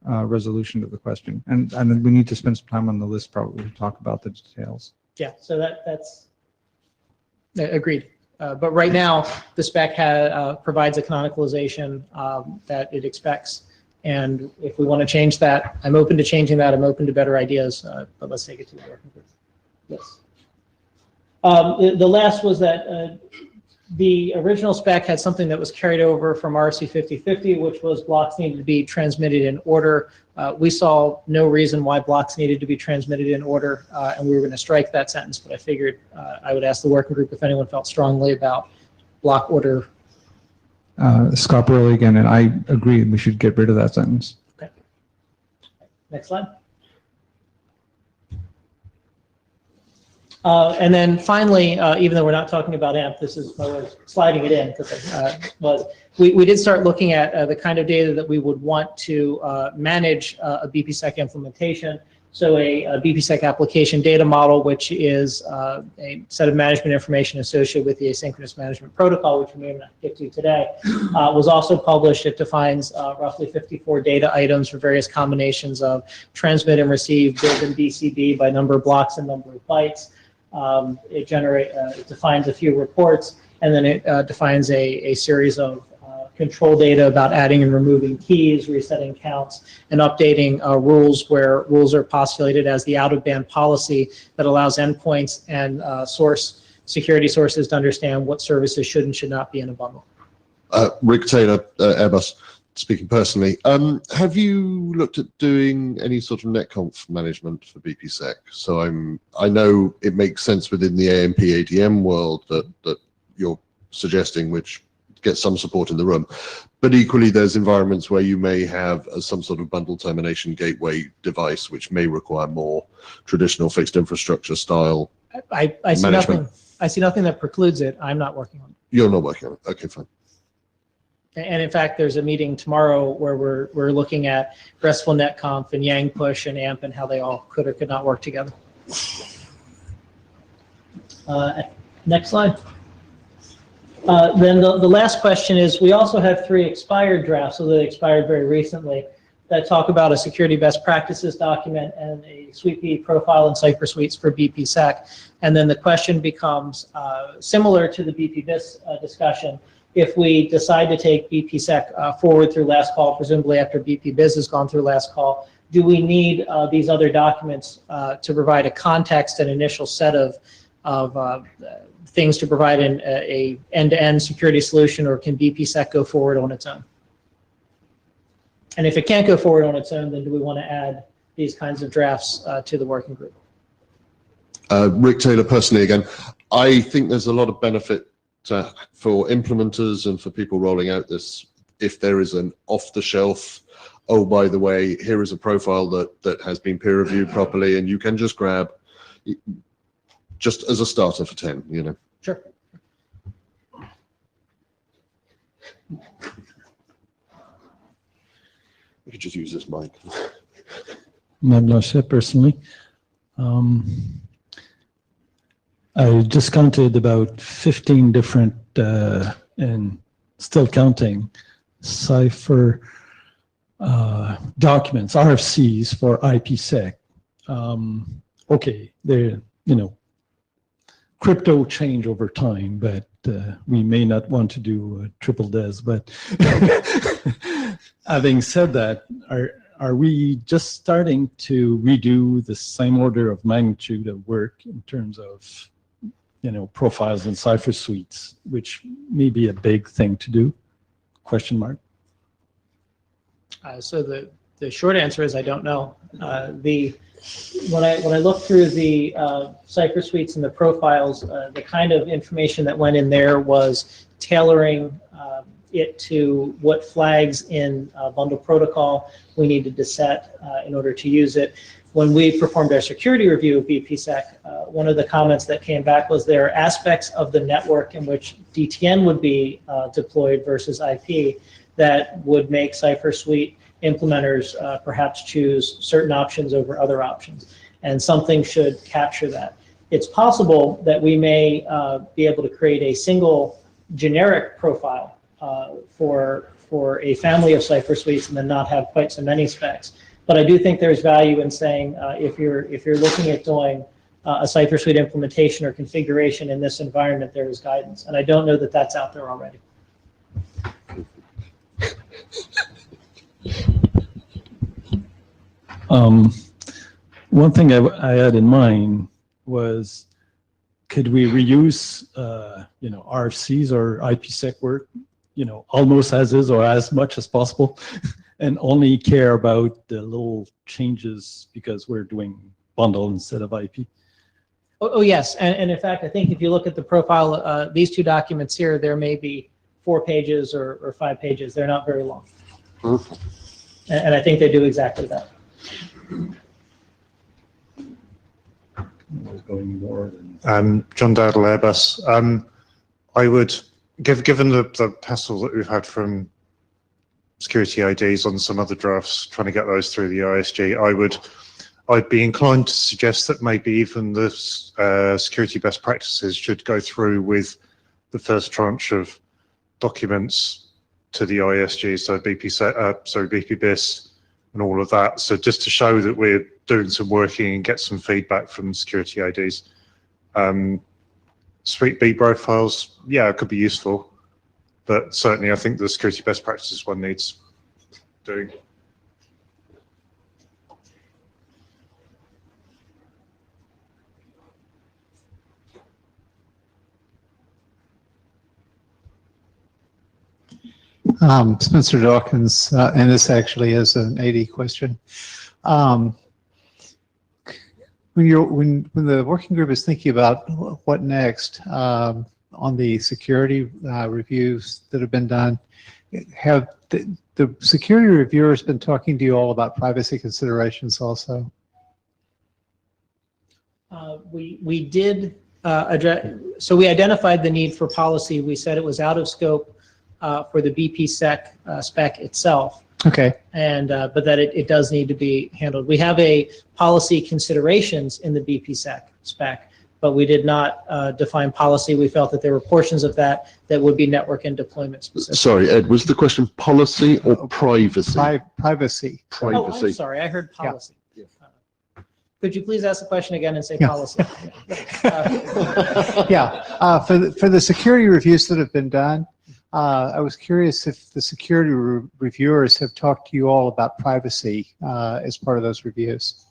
resolution to the question, and we need to spend some time on the list probably to talk about the details. Yeah, so that's agreed. But right now, the spec provides a canonicalization that it expects. And if we want to change that, I'm open to changing that. I'm open to better ideas, but let's take it to the working group. Yes. The last was that the original spec had something that was carried over from RC 5050, which was blocks needed to be transmitted in order. We saw no reason why blocks needed to be transmitted in order, and we were going to strike that sentence, but I figured I would ask the working group if anyone felt strongly about block order. Scott Burley again, and I agree we should get rid of that sentence. Okay. Next slide. And then finally, even though we're not talking about AMP, this is my way of sliding it in because we did start looking at the kind of data that we would want to manage a BPSec implementation. So a BPSec application data model, which is a set of management information associated with the asynchronous management protocol, which we may not get to today, was also published. It defines roughly 54 data items for various combinations of transmit and receive, build and BCB by number of blocks and number of bytes. It defines a few reports, and then it defines a series of control data about adding and removing keys, resetting counts, and updating rules where rules are postulated as the out-of-band policy that allows endpoints and security sources to understand what services should and should not be in a bundle. Rick Taylor, Airbus, speaking personally. Have you looked at doing any sort of netconf management for BPSec? So I know it makes sense within the AMP ADM world that you're suggesting, which gets some support in the room, but equally there's environments where you may have some sort of bundle termination gateway device, which may require more traditional fixed infrastructure style I see management. nothing. I see nothing that precludes it. I'm not working on it. You're not working on it. Okay, fine. And in fact, there's a meeting tomorrow where we're looking at RESTful netconf and Yang push and AMP and how they all could or could not work together. Next slide. Then the last question is, we also have 3 expired drafts, so they expired very recently, that talk about a security best practices document and a SweetP profile and cipher suites for BPSec. And then the question becomes, similar to the BPBIS discussion, if we decide to take BPSec forward through last call, presumably after BPBIS has gone through last call, do we need these other documents to provide a context and initial set of things to provide a end-to-end security solution, or can BPSec go forward on its own? And if it can't go forward on its own, then do we want to add these kinds of drafts to the working group? Rick Taylor, personally again, I think there's a lot of benefit for implementers and for people rolling out this if there is an off-the-shelf, oh, by the way, here is a profile that has been peer-reviewed properly, and you can just grab just as a starter for 10, you know. Sure. I could just use this mic. Madame Lachette, personally, I just counted about 15 different, and still counting, cipher documents, RFCs for IPsec. Okay, they're, crypto change over time, but we may not want to do triple DES. But having said that, are we just starting to redo the same order of magnitude of work in terms of, profiles and cipher suites, which may be a big thing to do? Question mark. So the short answer is I don't know. When I look through the cipher suites and the profiles, the kind of information that went in there was tailoring it to what flags in bundle protocol we needed to set in order to use it. When we performed our security review of BPSec, one of the comments that came back was there are aspects of the network in which DTN would be deployed versus IP that would make cipher suite implementers perhaps choose certain options over other options, and something should capture that. It's possible that we may be able to create a single generic profile for a family of cipher suites and then not have quite so many specs. But I do think there's value in saying if you're looking at doing a cipher suite implementation or configuration in this environment, there is guidance, and I don't know that that's out there already. One thing I had in mind was, could we reuse, RFCs or IPsec work, almost as is or as much as possible, and only care about the little changes because we're doing bundle instead of IP? Oh yes, and in fact, I think if you look at the profile, these two documents here, there may be 4 pages or 5 pages. They're not very long. And I think they do exactly that. John Dowdle, Airbus. I would, given the hassle that we've had from security IDs on some other drafts, trying to get those through the ISG, I'd be inclined to suggest that maybe even the security best practices should go through with the first tranche of documents to the ISG, so BPBIS and all of that. So just to show that we're doing some working and get some feedback from security IDs. Suite B profiles, yeah, it could be useful, but certainly I think the security best practices one needs doing. Spencer Dawkins, and this actually is an AD question. When the working group is thinking about what next on the security reviews that have been done, have the security reviewers been talking to you all about privacy considerations also? We did address, so we identified the need for policy. We said it was out of scope for the BPSec spec itself. Okay. And but that it does need to be handled. We have a policy considerations in the BPSec spec, but we did not define policy. We felt that there were portions of that would be network and deployment specific. Sorry, Ed, was the question policy or privacy? Privacy. Oh, I'm sorry, I heard policy. Yeah. Could you please ask the question again and say policy? Yeah, for the security reviews that have been done, I was curious if the security reviewers have talked to you all about privacy as part of those reviews.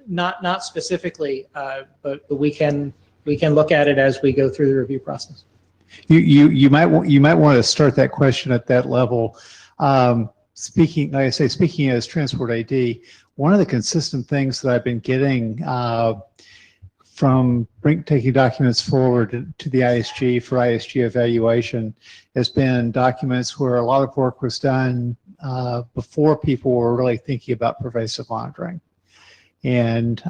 Not specifically, but we can look at it as we go through the review process. You might want to start that question at that level. Speaking, like I say, speaking as Transport AD, one of the consistent things that I've been getting from taking documents forward to the ISG for ISG evaluation has been documents where a lot of work was done before people were really thinking about pervasive monitoring. And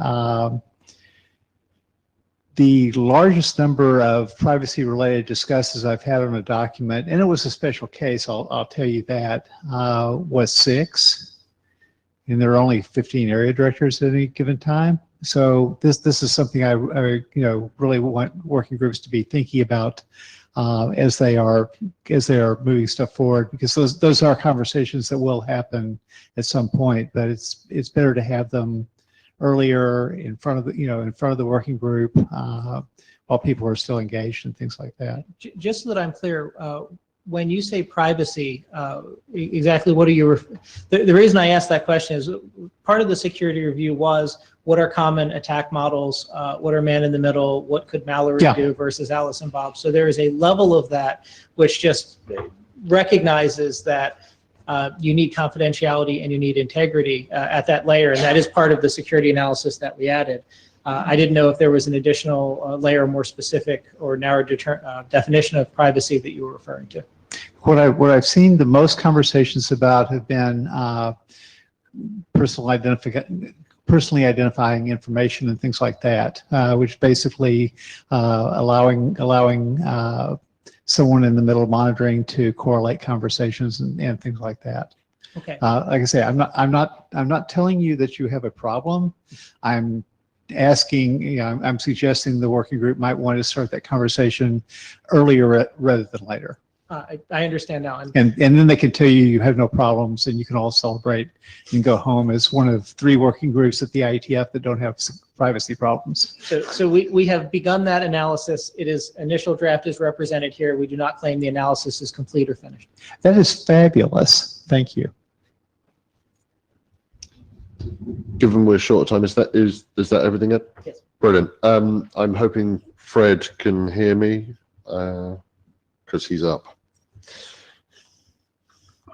the largest number of privacy-related discussions I've had on a document, and it was a special case, I'll tell you that, was 6, and there are only 15 area directors at any given time. So this is something I really want working groups to be thinking about as they are moving stuff forward, because those are conversations that will happen at some point, but it's better to have them earlier in front of the working group while people are still engaged and things like that. Just so that I'm clear, when you say privacy, exactly what are you? The reason I asked that question is part of the security review was what are common attack models, what are man in the middle, what could Mallory do versus Alice and Bob. So there is a level of that which just recognizes that you need confidentiality and you need integrity at that layer, and that is part of the security analysis that we added. I didn't know if there was an additional layer, more specific or narrow definition of privacy that you were referring to. What I've seen the most conversations about have been personally identifying information and things like that, which basically allowing someone in the middle of monitoring to correlate conversations and things like that. Okay. Like I say, I'm not telling you that you have a problem. I'm asking, I'm suggesting the working group might want to start that conversation earlier rather than later. I understand now. And then they can tell you have no problems, and you can all celebrate and go home as one of 3 working groups at the IETF that don't have privacy problems. So we have begun that analysis. It is initial draft is represented here. We do not claim the analysis is complete or finished. That is fabulous. Thank you. Given we're short of time, is that everything? Yes. Brilliant. I'm hoping Fred can hear me because he's up.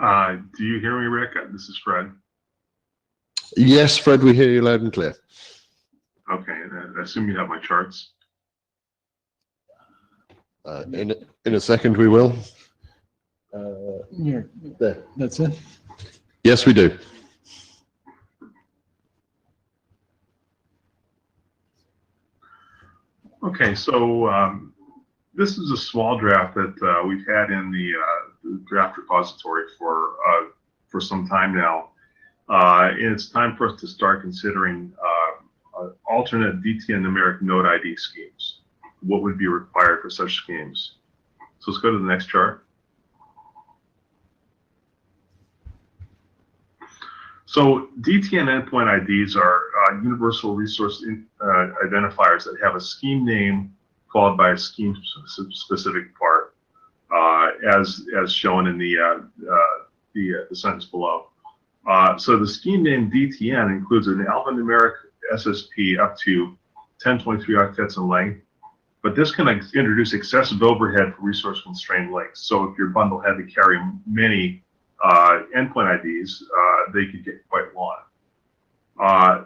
Do you hear me, Rick? This is Fred. Yes, Fred, we hear you loud and clear. Okay, I assume you have my charts. In a second, we will. Here, There. that's it. Yes, we do. Okay, so this is a small draft that we've had in the draft repository for some time now. And it's time for us to start considering alternate DTN numeric node ID schemes. What would be required for such schemes? So let's go to the next chart. So DTN endpoint IDs are universal resource identifiers that have a scheme name followed by a scheme specific part, as shown in the sentence below. So the scheme name DTN includes an alphanumeric SSP up to 1023 octets in length, but this can introduce excessive overhead for resource constrained links. So if your bundle had to carry many endpoint IDs, they could get quite long.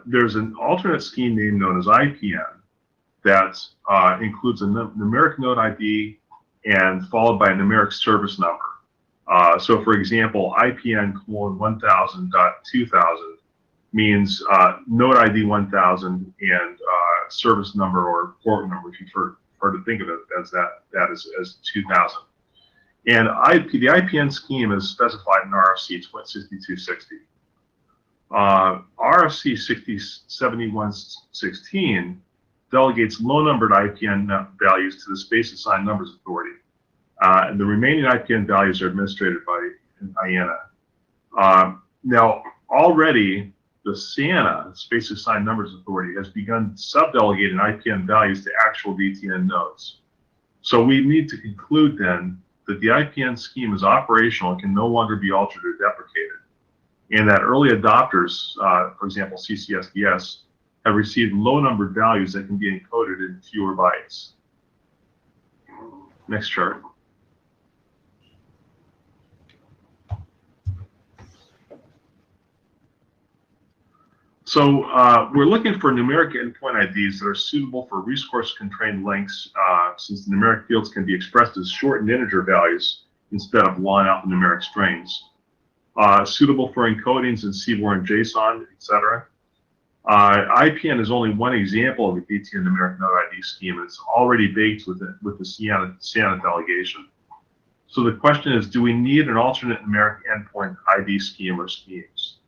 There's an alternate scheme name known as IPN that includes a numeric node ID and followed by a numeric service number. So for example, IPN :1000.2000 means node ID 1000 and service number or port number, if you prefer to think of it as that as 2000. And the IPN scheme is specified in RFC 6260. RFC 7116 delegates low-numbered IPN values to the Space Assigned Numbers Authority. And the remaining IPN values are administered by IANA. Now, already the SANA, Space Assigned Numbers Authority, has begun subdelegating IPN values to actual DTN nodes. So we need to conclude then that the IPN scheme is operational and can no longer be altered or deprecated, and that early adopters, for example, CCSDS, have received low-numbered values that can be encoded in fewer bytes. Next chart. So we're looking for numeric endpoint IDs that are suitable for resource-constrained links, since the numeric fields can be expressed as shortened integer values instead of long alphanumeric strings. Suitable for encodings in seaborne JSON, etc. IPN is only one example of a DTN numeric node ID scheme, and it's already baked with the SIANA delegation. So the question is, do we need an alternate numeric endpoint ID scheme or schemes?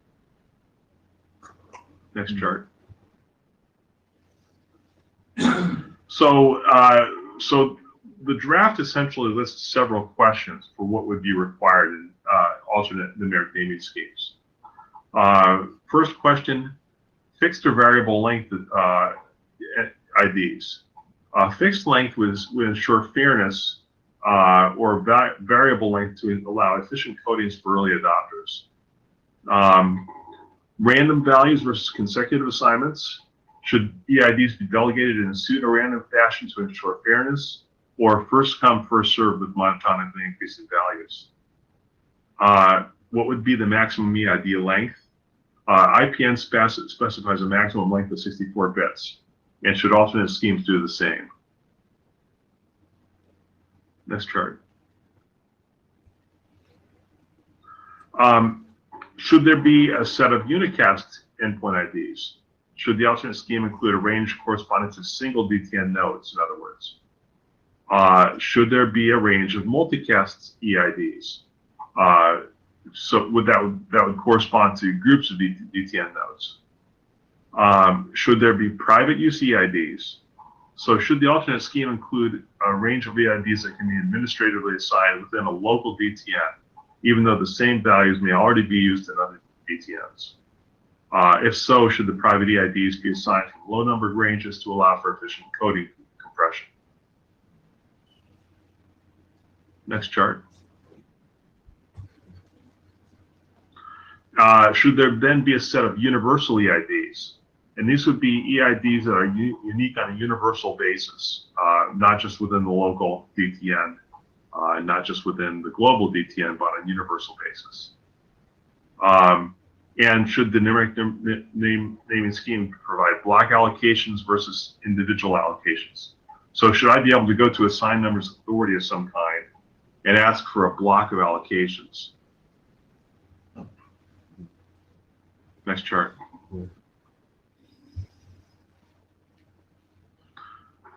Next chart. So the draft essentially lists several questions for what would be required in alternate numeric naming schemes. First question, fixed or variable length IDs. Fixed length would ensure fairness, or variable length to allow efficient codings for early adopters. Random values versus consecutive assignments. Should EIDs be delegated in a pseudo-random fashion to ensure fairness, or first come, first served with monotonically increasing values? What would be the maximum EID length? IPN specifies a maximum length of 64 bits, and should alternate schemes do the same? Next chart. Should there be a set of unicast endpoint IDs? Should the alternate scheme include a range corresponding to single DTN nodes, in other words? Should there be a range of multicast EIDs? So that would correspond to groups of DTN nodes. Should there be private use EIDs? So should the alternate scheme include a range of EIDs that can be administratively assigned within a local DTN, even though the same values may already be used in other DTNs? If so, should the private EIDs be assigned from low-numbered ranges to allow for efficient coding compression? Next chart. Should there then be a set of universal EIDs? And these would be EIDs that are unique on a universal basis, not just within the local DTN, not just within the global DTN, but on a universal basis. And should the numeric naming scheme provide block allocations versus individual allocations? So should I be able to go to assigned numbers authority of some kind and ask for a block of allocations? Next chart.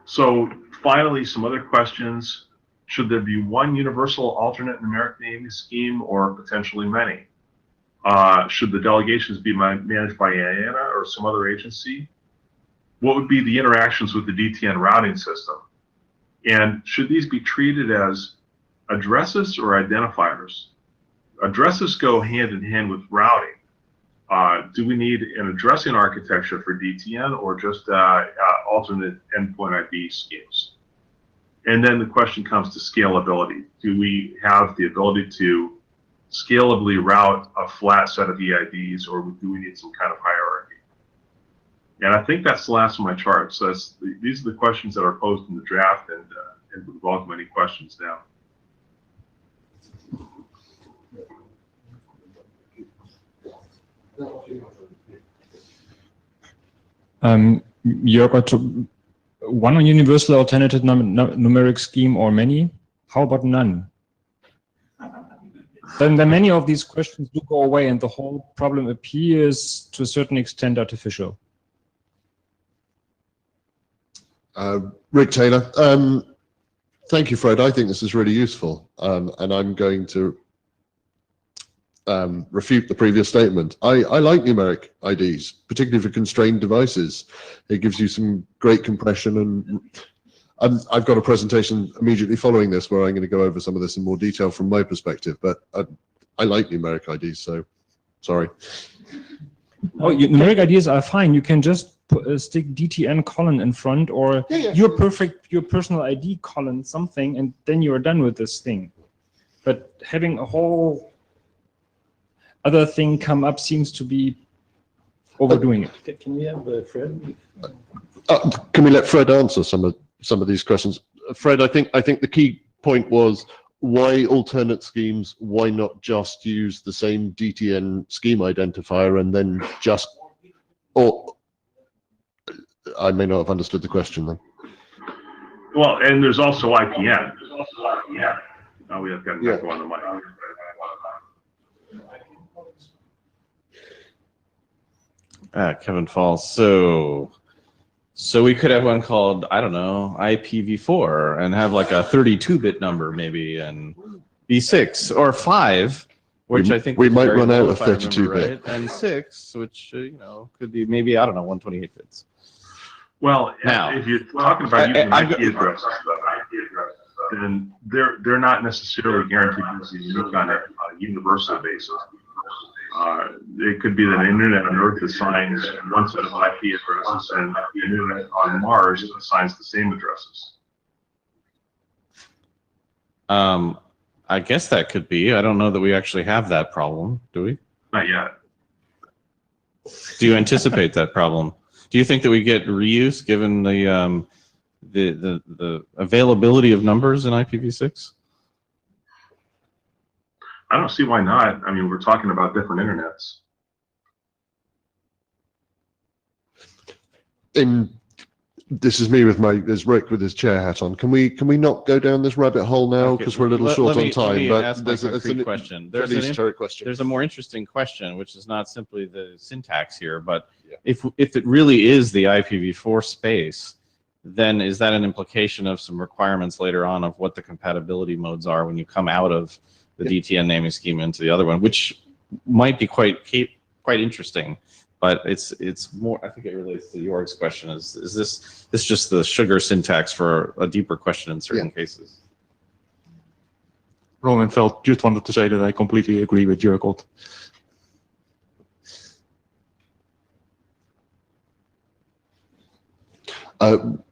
So finally, some other questions. Should there be one universal alternate numeric naming scheme or potentially many? Should the delegations be managed by IANA or some other agency? What would be the interactions with the DTN routing system? And should these be treated as addresses or identifiers? Addresses go hand in hand with routing. Do we need an addressing architecture for DTN or just alternate endpoint ID schemes? And then the question comes to scalability. Do we have the ability to scalably route a flat set of EIDs, or do we need some kind of hierarchy? And I think that's the last of my charts. So these are the questions that are posed in the draft, and we welcome any questions now. Jörg, one universal alternative numeric scheme or many? How about none? Then many of these questions do go away and the whole problem appears to a certain extent artificial. Rick Taylor. Thank you, Fred. I think this is really useful, and I'm going to refute the previous statement. I like numeric IDs, particularly for constrained devices. It gives you some great compression, and I've got a presentation immediately following this where I'm going to go over some of this in more detail from my perspective, but I like numeric IDs, so sorry. Oh, numeric IDs are fine. You can just stick DTN colon in front, or your personal ID colon something, and then you're done with this thing. But having a whole other thing come up seems to be overdoing it. Can we have Fred? Can we let Fred answer some of these questions? Fred, I think the key point was why alternate schemes? Why not just use the same DTN scheme identifier and then just, or I may not have understood the question then. Well, and there's also IPN. Now we have got to go on the mic. Kevin Falls. So we could have one called, I don't know, IPv4 and have like a 32-bit number maybe, and B6 or 5, which I think we was might very run out low, of if I remember 32-bit. right, and 6, which could be maybe, I don't know, 128 bits. Well, Now, if you're talking about using I'm- IP addresses, then they're not necessarily guaranteed to be unique on a universal basis. It could be that an internet on Earth assigns one set of IP addresses and the internet on Mars assigns the same addresses. I guess that could be. I don't know that we actually have that problem, do we? Not yet. Do you anticipate that problem? Do you think that we get reuse given the availability of numbers in IPv6? I don't see why not. I mean, we're talking about different internets. This is me with there's Rick with his chair hat on. Can we not go down this rabbit hole now because we're a little short on time? Let me But ask my there's concrete question. question. There's a more interesting question, which is not simply the syntax here, but if it really is the IPv4 space, then is that an implication of some requirements later on of what the compatibility modes are when you come out of the DTN naming scheme into the other one, which might be quite interesting. But it's more, I think it relates to Jorg's question, is this just the sugar syntax for a deeper question in certain cases? Roland Felt just wanted to say that I completely agree with Jurgold.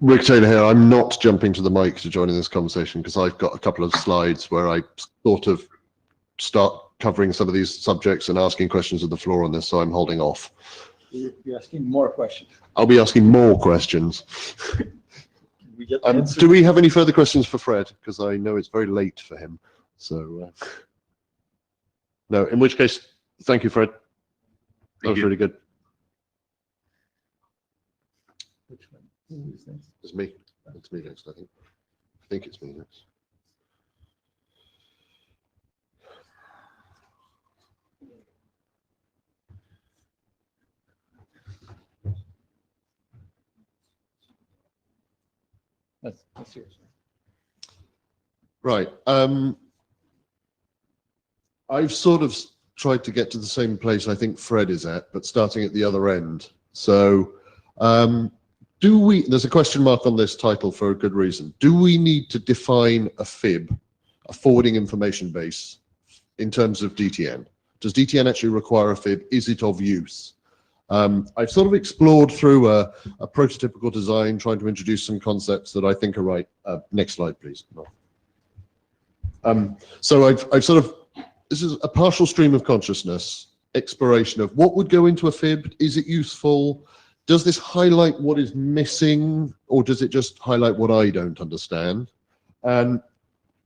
Rick Taylor here. I'm not jumping to the mic to join in this conversation because I've got a couple of slides where I sort of start covering some of these subjects and asking questions of the floor on this, so I'm holding off. You're asking more questions. I'll be asking more questions. Do we have any further questions for Fred? Because I know it's very late for him. So, no, in which case, thank you, Fred. That was really good. Which one? Who is next? It's me. It's me next, I think. I think it's me next. That's yours. Right. I've sort of tried to get to the same place I think Fred is at, but starting at the other end. So, there's a question mark on this title for a good reason. Do we need to define a FIB, a forwarding information base, in terms of DTN? Does DTN actually require a FIB? Is it of use? I've sort of explored through a prototypical design, trying to introduce some concepts that I think are right. Next slide, please. So I've sort of, this is a partial stream of consciousness, exploration of what would go into a FIB. Is it useful? Does this highlight what is missing, or does it just highlight what I don't understand? And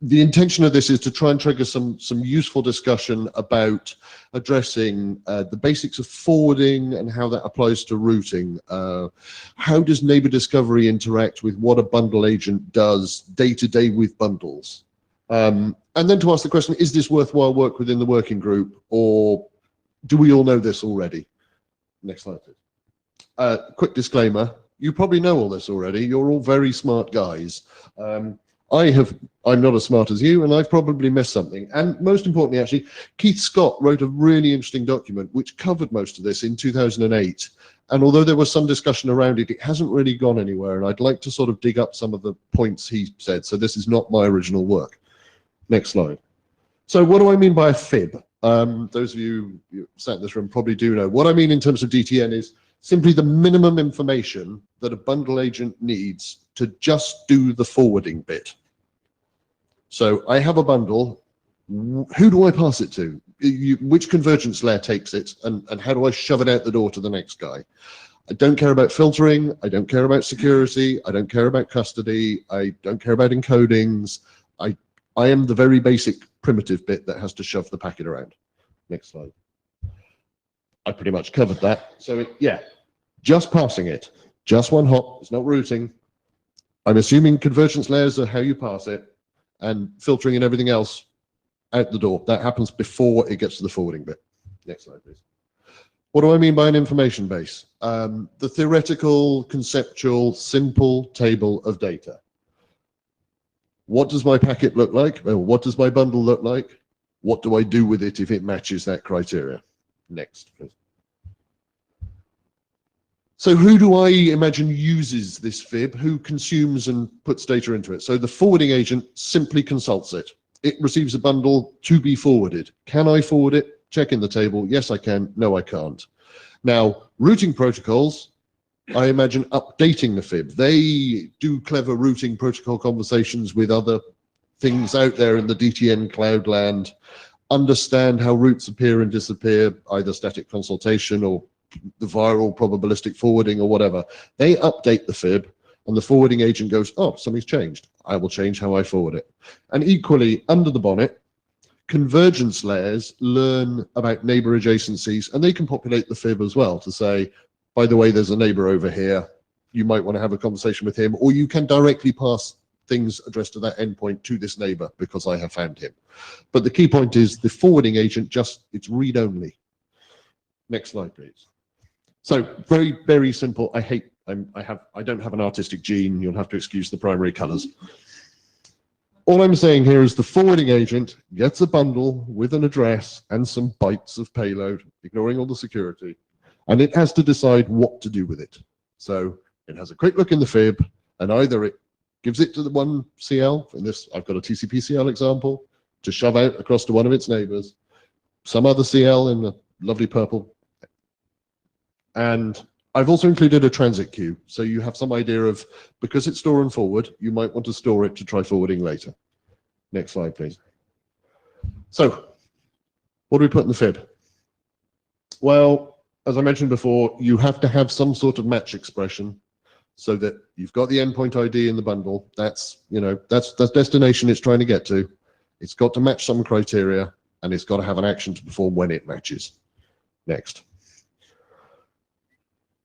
the intention of this is to try and trigger some useful discussion about addressing the basics of forwarding and how that applies to routing. How does neighbor discovery interact with what a bundle agent does day to day with bundles? And then to ask the question, is this worthwhile work within the working group, or do we all know this already? Next slide, please. Quick disclaimer, you probably know all this already. You're all very smart guys. I'm not as smart as you, and I've probably missed something. And most importantly, actually, Keith Scott wrote a really interesting document which covered most of this in 2008. And although there was some discussion around it, it hasn't really gone anywhere. And I'd like to sort of dig up some of the points he said. So this is not my original work. Next slide. So what do I mean by a FIB? Those of you sat in this room probably do know. What I mean in terms of DTN is simply the minimum information that a bundle agent needs to just do the forwarding bit. So I have a bundle. Who do I pass it to? Which convergence layer takes it, and how do I shove it out the door to the next guy? I don't care about filtering. I don't care about security. I don't care about custody. I don't care about encodings. I am the very basic primitive bit that has to shove the packet around. Next slide. I pretty much covered that. So just passing it, just one hop. It's not routing. I'm assuming convergence layers are how you pass it, and filtering and everything else out the door. That happens before it gets to the forwarding bit. Next slide, please. What do I mean by an information base? The theoretical, conceptual, simple table of data. What does my packet look like? Well, what does my bundle look like? What do I do with it if it matches that criteria? Next, please. So who do I imagine uses this fib? Who consumes and puts data into it? So the forwarding agent simply consults it. It receives a bundle to be forwarded. Can I forward it? Check in the table. Yes, I can. No, I can't. Now, routing protocols, I imagine updating the fib. They do clever routing protocol conversations with other things out there in the DTN cloud land, understand how routes appear and disappear, either static consultation or the viral probabilistic forwarding or whatever. They update the fib and the forwarding agent goes, oh, something's changed. I will change how I forward it. And equally, under the bonnet, convergence layers learn about neighbor adjacencies, and they can populate the fib as well to say, by the way, there's a neighbor over here. You might want to have a conversation with him, or you can directly pass things addressed to that endpoint to this neighbor because I have found him. But the key point is the forwarding agent it's read only. Next slide, please. So very, very simple. I don't have an artistic gene. You'll have to excuse the primary colors. All I'm saying here is the forwarding agent gets a bundle with an address and some bytes of payload, ignoring all the security, and it has to decide what to do with it. So it has a quick look in the fib, and either it gives it to the one CL, in this, I've got a TCP CL example, to shove out across to one of its neighbors, some other CL in the lovely purple. And I've also included a transit queue, so you have some idea of, because it's store and forward, you might want to store it to try forwarding later. Next slide, please. So, what do we put in the fib? Well, as I mentioned before, you have to have some sort of match expression so that you've got the endpoint ID in the bundle. That's destination it's trying to get to. It's got to match some criteria, and it's got to have an action to perform when it matches. Next.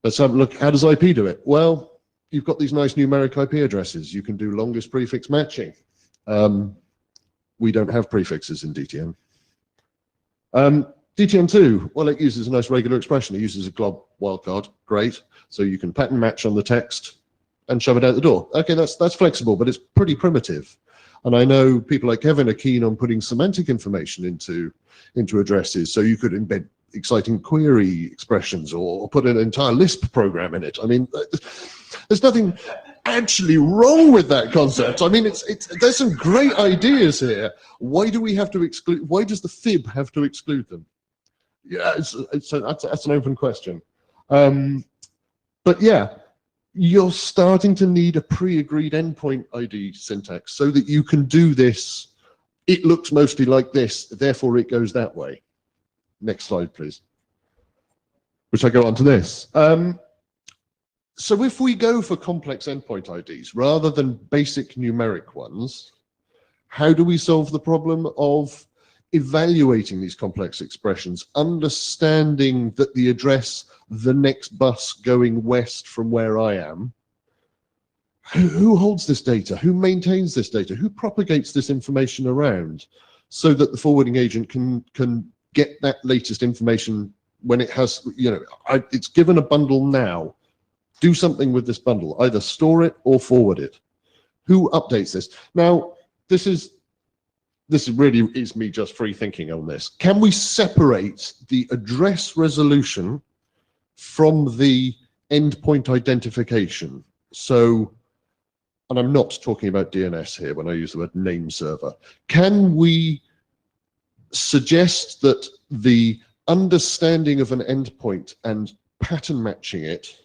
Let's have a look. How does IP do it? Well, you've got these nice numeric IP addresses. You can do longest prefix matching. We don't have prefixes in DTN. DTN2, well, it uses a nice regular expression. It uses a glob wildcard. Great. So you can pattern match on the text and shove it out the door. Okay, that's flexible, but it's pretty primitive. And I know people like Kevin are keen on putting semantic information into addresses. So you could embed exciting query expressions or put an entire Lisp program in it. I mean, there's nothing actually wrong with that concept. I mean, there's some great ideas here. Why do we have to exclude? Why does the fib have to exclude them? Yeah, that's an open question. But yeah, you're starting to need a pre-agreed endpoint ID syntax so that you can do this. It looks mostly like this, therefore it goes that way. Next slide, please. Which I go on to this. So if we go for complex endpoint IDs rather than basic numeric ones, how do we solve the problem of evaluating these complex expressions, understanding that the address, the next bus going west from where I am, who holds this data? Who maintains this data? Who propagates this information around so that the forwarding agent can get that latest information when it has, it's given a bundle now. Do something with this bundle, either store it or forward it. Who updates this? Now, this really is me just free thinking on this. Can we separate the address resolution from the endpoint identification? So, and I'm not talking about DNS here when I use the word name server. Can we suggest that the understanding of an endpoint and pattern matching it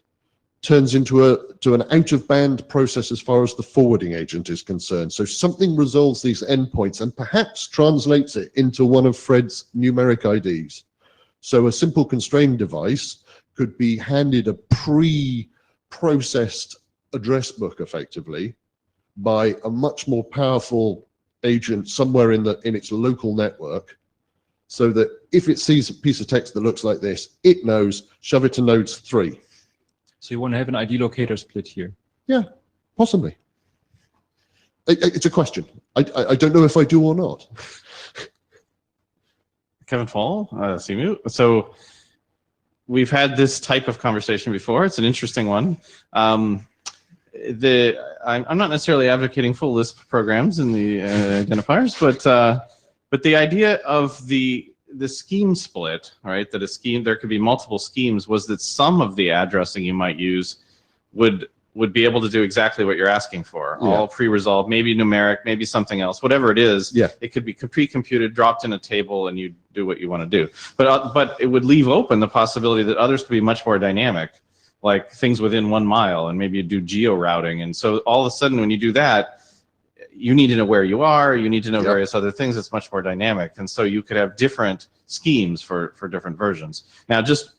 turns into an out-of-band process as far as the forwarding agent is concerned? So something resolves these endpoints and perhaps translates it into one of Fred's numeric IDs. So a simple constrained device could be handed a pre-processed address book effectively by a much more powerful agent somewhere in its local network, so that if it sees a piece of text that looks like this, it knows, shove it to nodes 3. So you want to have an ID locator split here? Yeah, possibly. It's a question. I don't know if I do or not. Kevin Fall, CMU. So we've had this type of conversation before. It's an interesting one. I'm not necessarily advocating full Lisp programs in the identifiers, but the idea of the scheme split, right? That a scheme, there could be multiple schemes, was that some of the addressing you might use would be able to do exactly what you're asking for. Yeah. All pre-resolved, maybe numeric, maybe something else, whatever it is. Yeah. It could be pre-computed, dropped in a table, and you do what you want to do. But it would leave open the possibility that others could be much more dynamic, like things within 1 mile, and maybe you do geo-routing. And so all of a sudden when you do that, you need to know where you are, you need to know Yep. various other things. It's much more dynamic. And so you could have different schemes for different versions. Now, just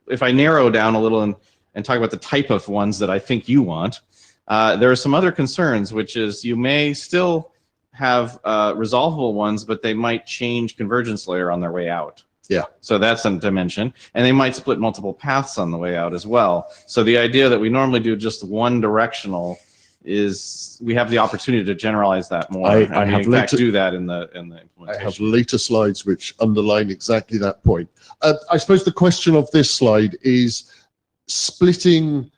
if I narrow down a little and talk about the type of ones that I think you want, there are some other concerns, which is you may still have resolvable ones, but they might change convergence layer on their way out. Yeah. So that's a dimension. And they might split multiple paths on the way out as well. So the idea that we normally do just one directional is we have the opportunity to generalize that more. I And we have in fact later- do that in the I implementation. have later slides which underline exactly that point. I suppose the question of this slide is splitting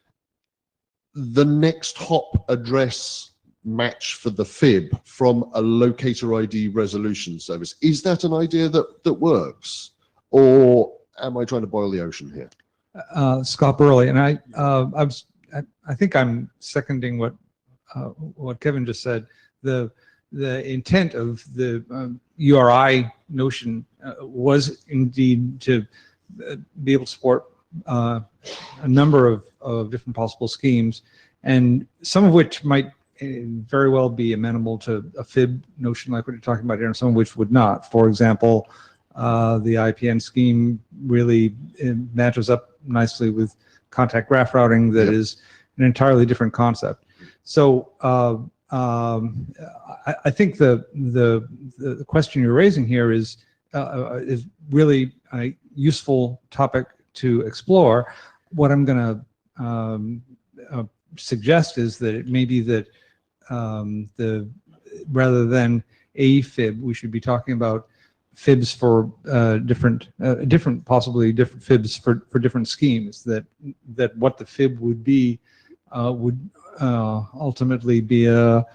the next hop address match for the fib from a locator ID resolution service. Is that an idea that works? Or am I trying to boil the ocean here? Scott Burley, and I think I'm seconding what Kevin just said. The intent of the URI notion was indeed to be able to support a number of different possible schemes, and some of which might very well be amenable to a fib notion like what you're talking about here, and some of which would not. For example, the IPN scheme really matches up nicely with contact graph routing that Yep. is an entirely different concept. So I think the question you're raising here is really a useful topic to explore. What I'm going to suggest is that it may be that rather than a fib, we should be talking about fibs for possibly different fibs for different schemes. That what the fib would be would ultimately be a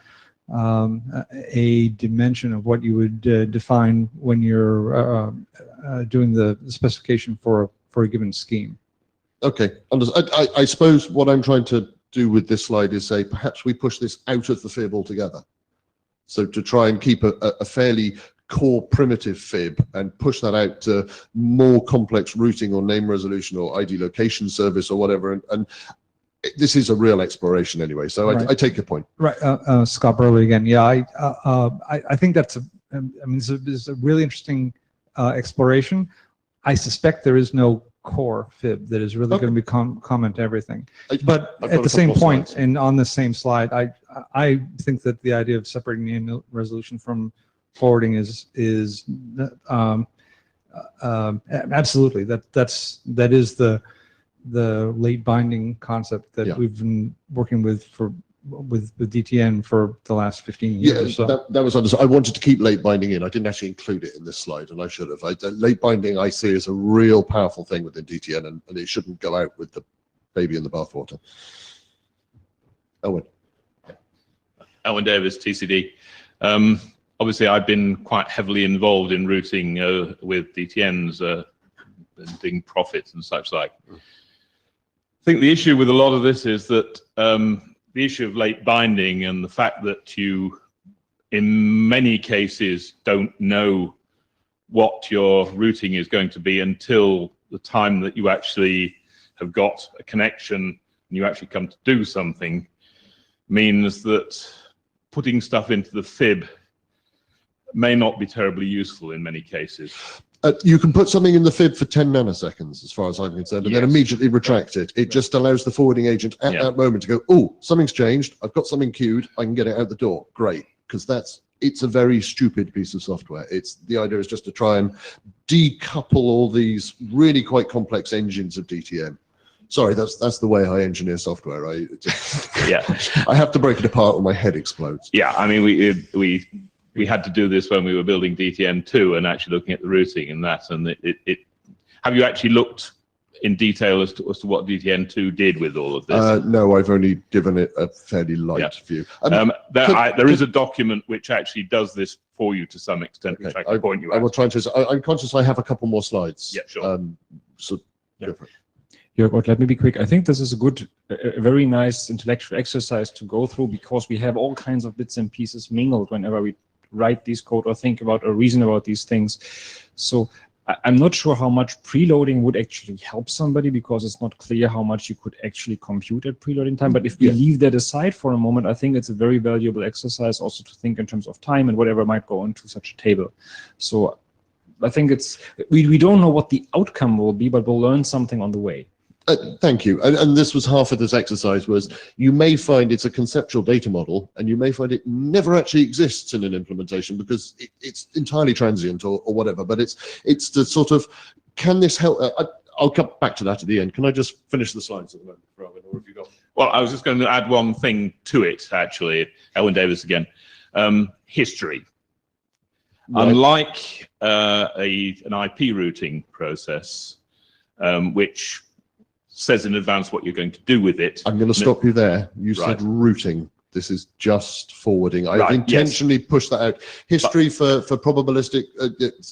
dimension of what you would define when you're doing the specification for a given scheme. Okay, I suppose what I'm trying to do with this slide is say perhaps we push this out of the fib altogether. So to try and keep a fairly core primitive fib and push that out to more complex routing or name resolution or ID location service or whatever. And this is a real exploration anyway. So Right. I take your point. Right, Scott Burley again. Yeah, I think that's it's a really interesting exploration. I suspect there is no core fib that is really going to be comment everything. But I've got at a the same couple of point, slides. and on the same slide, I think that the idea of separating name resolution from forwarding is absolutely that is the late binding concept that Yeah. we've been working with DTN for the last 15 years Yeah, or so. that was understood. I wanted to keep late binding in. I didn't actually include it in this slide, and I should have. Late binding I see as a real powerful thing within DTN, and it shouldn't go out with the baby in the bathwater. Owen. Owen Davis, TCD. Obviously, I've been quite heavily involved in routing with DTNs and doing profits and such like. I think the issue with a lot of this is that the issue of late binding and the fact that you, in many cases, don't know what your routing is going to be until the time that you actually have got a connection and you actually come to do something, means that putting stuff into the fib may not be terribly useful in many cases. You can put something in the fib for 10 nanoseconds, as far as I'm concerned, and then Yes. immediately retract it. It just allows the forwarding agent at Yeah. that moment to go, oh, something's changed. I've got something queued. I can get it out the door. Great. Because it's a very stupid piece of software. The idea is just to try and decouple all these really quite complex engines of DTM. Sorry, that's the way I engineer software. Yeah. I have to break it apart or my head explodes. Yeah, I mean, we had to do this when we were building DTN2 and actually looking at the routing and that. And have you actually looked in detail as to what DTN2 did with all of this? No, I've only given it a fairly light view. There is a document which actually does this for you to some extent, which I can point you I at. will try to. I'm conscious I have a couple more slides. Yeah, sure. So Yeah, but let me be quick. I think this is a very nice intellectual exercise to go through, because we have all kinds of bits and pieces mingled whenever we write these code or think about or reason about these things. So I'm not sure how much preloading would actually help somebody, because it's not clear how much you could actually compute at preloading time. But if we leave that aside for a moment, I think it's a very valuable exercise also to think in terms of time and whatever might go into such a table. So I think we don't know what the outcome will be, but we'll learn something on the way. Thank you. And this was half of this exercise, was you may find it's a conceptual data model, and you may find it never actually exists in an implementation because it's entirely transient or whatever. But it's the sort of, can this help? I'll come back to that at the end. Can I just finish the slides at the moment, Robin, or have you got? Well, I was just going to add one thing to it, actually. Elwin Davis again. History. Right. Unlike an IP routing process, which says in advance what you're going to do with it. I'm going to stop you there. You said routing. This is just forwarding. I've intentionally pushed that out. History for probabilistic,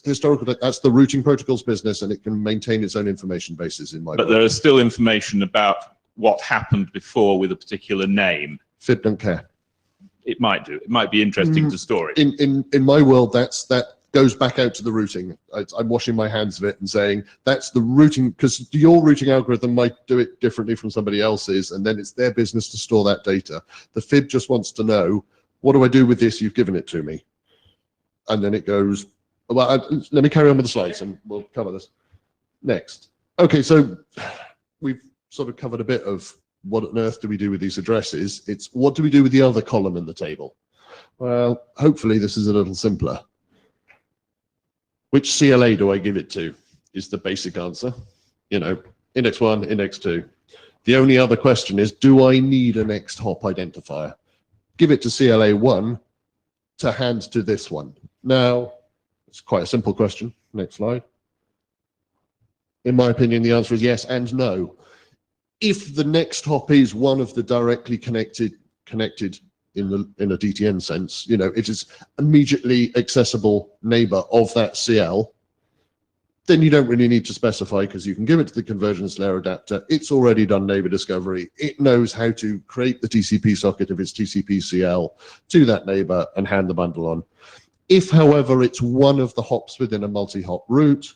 historical, that's the routing protocols business, and it can maintain its own information bases in my But there is still information about what happened before with a particular name. FIB don't care. It might do. It might be interesting to store it. In my world, that goes back out to the routing. I'm washing my hands of it and saying that's the routing, because your routing algorithm might do it differently from somebody else's, and then it's their business to store that data. The FIB just wants to know, what do I do with this? You've given it to me. And then it goes, well, let me carry on with the slides and we'll cover this next. Okay, so we've sort of covered a bit of what on earth do we do with these addresses. It's what do we do with the other column in the table? Well, hopefully this is a little simpler. Which CLA do I give it to is the basic answer. You know, index 1, index 2. The only other question is, do I need a next hop identifier? Give it to CLA 1 to hand to this one. Now, it's quite a simple question. Next slide. In my opinion, the answer is yes and no. If the next hop is one of the directly connected in a DTN sense, you know, it is immediately accessible neighbor of that CL, then you don't really need to specify, because you can give it to the convergence layer adapter. It's already done neighbor discovery. It knows how to create the TCP socket of its TCP CL to that neighbor and hand the bundle on. If, however, it's one of the hops within a multi-hop route,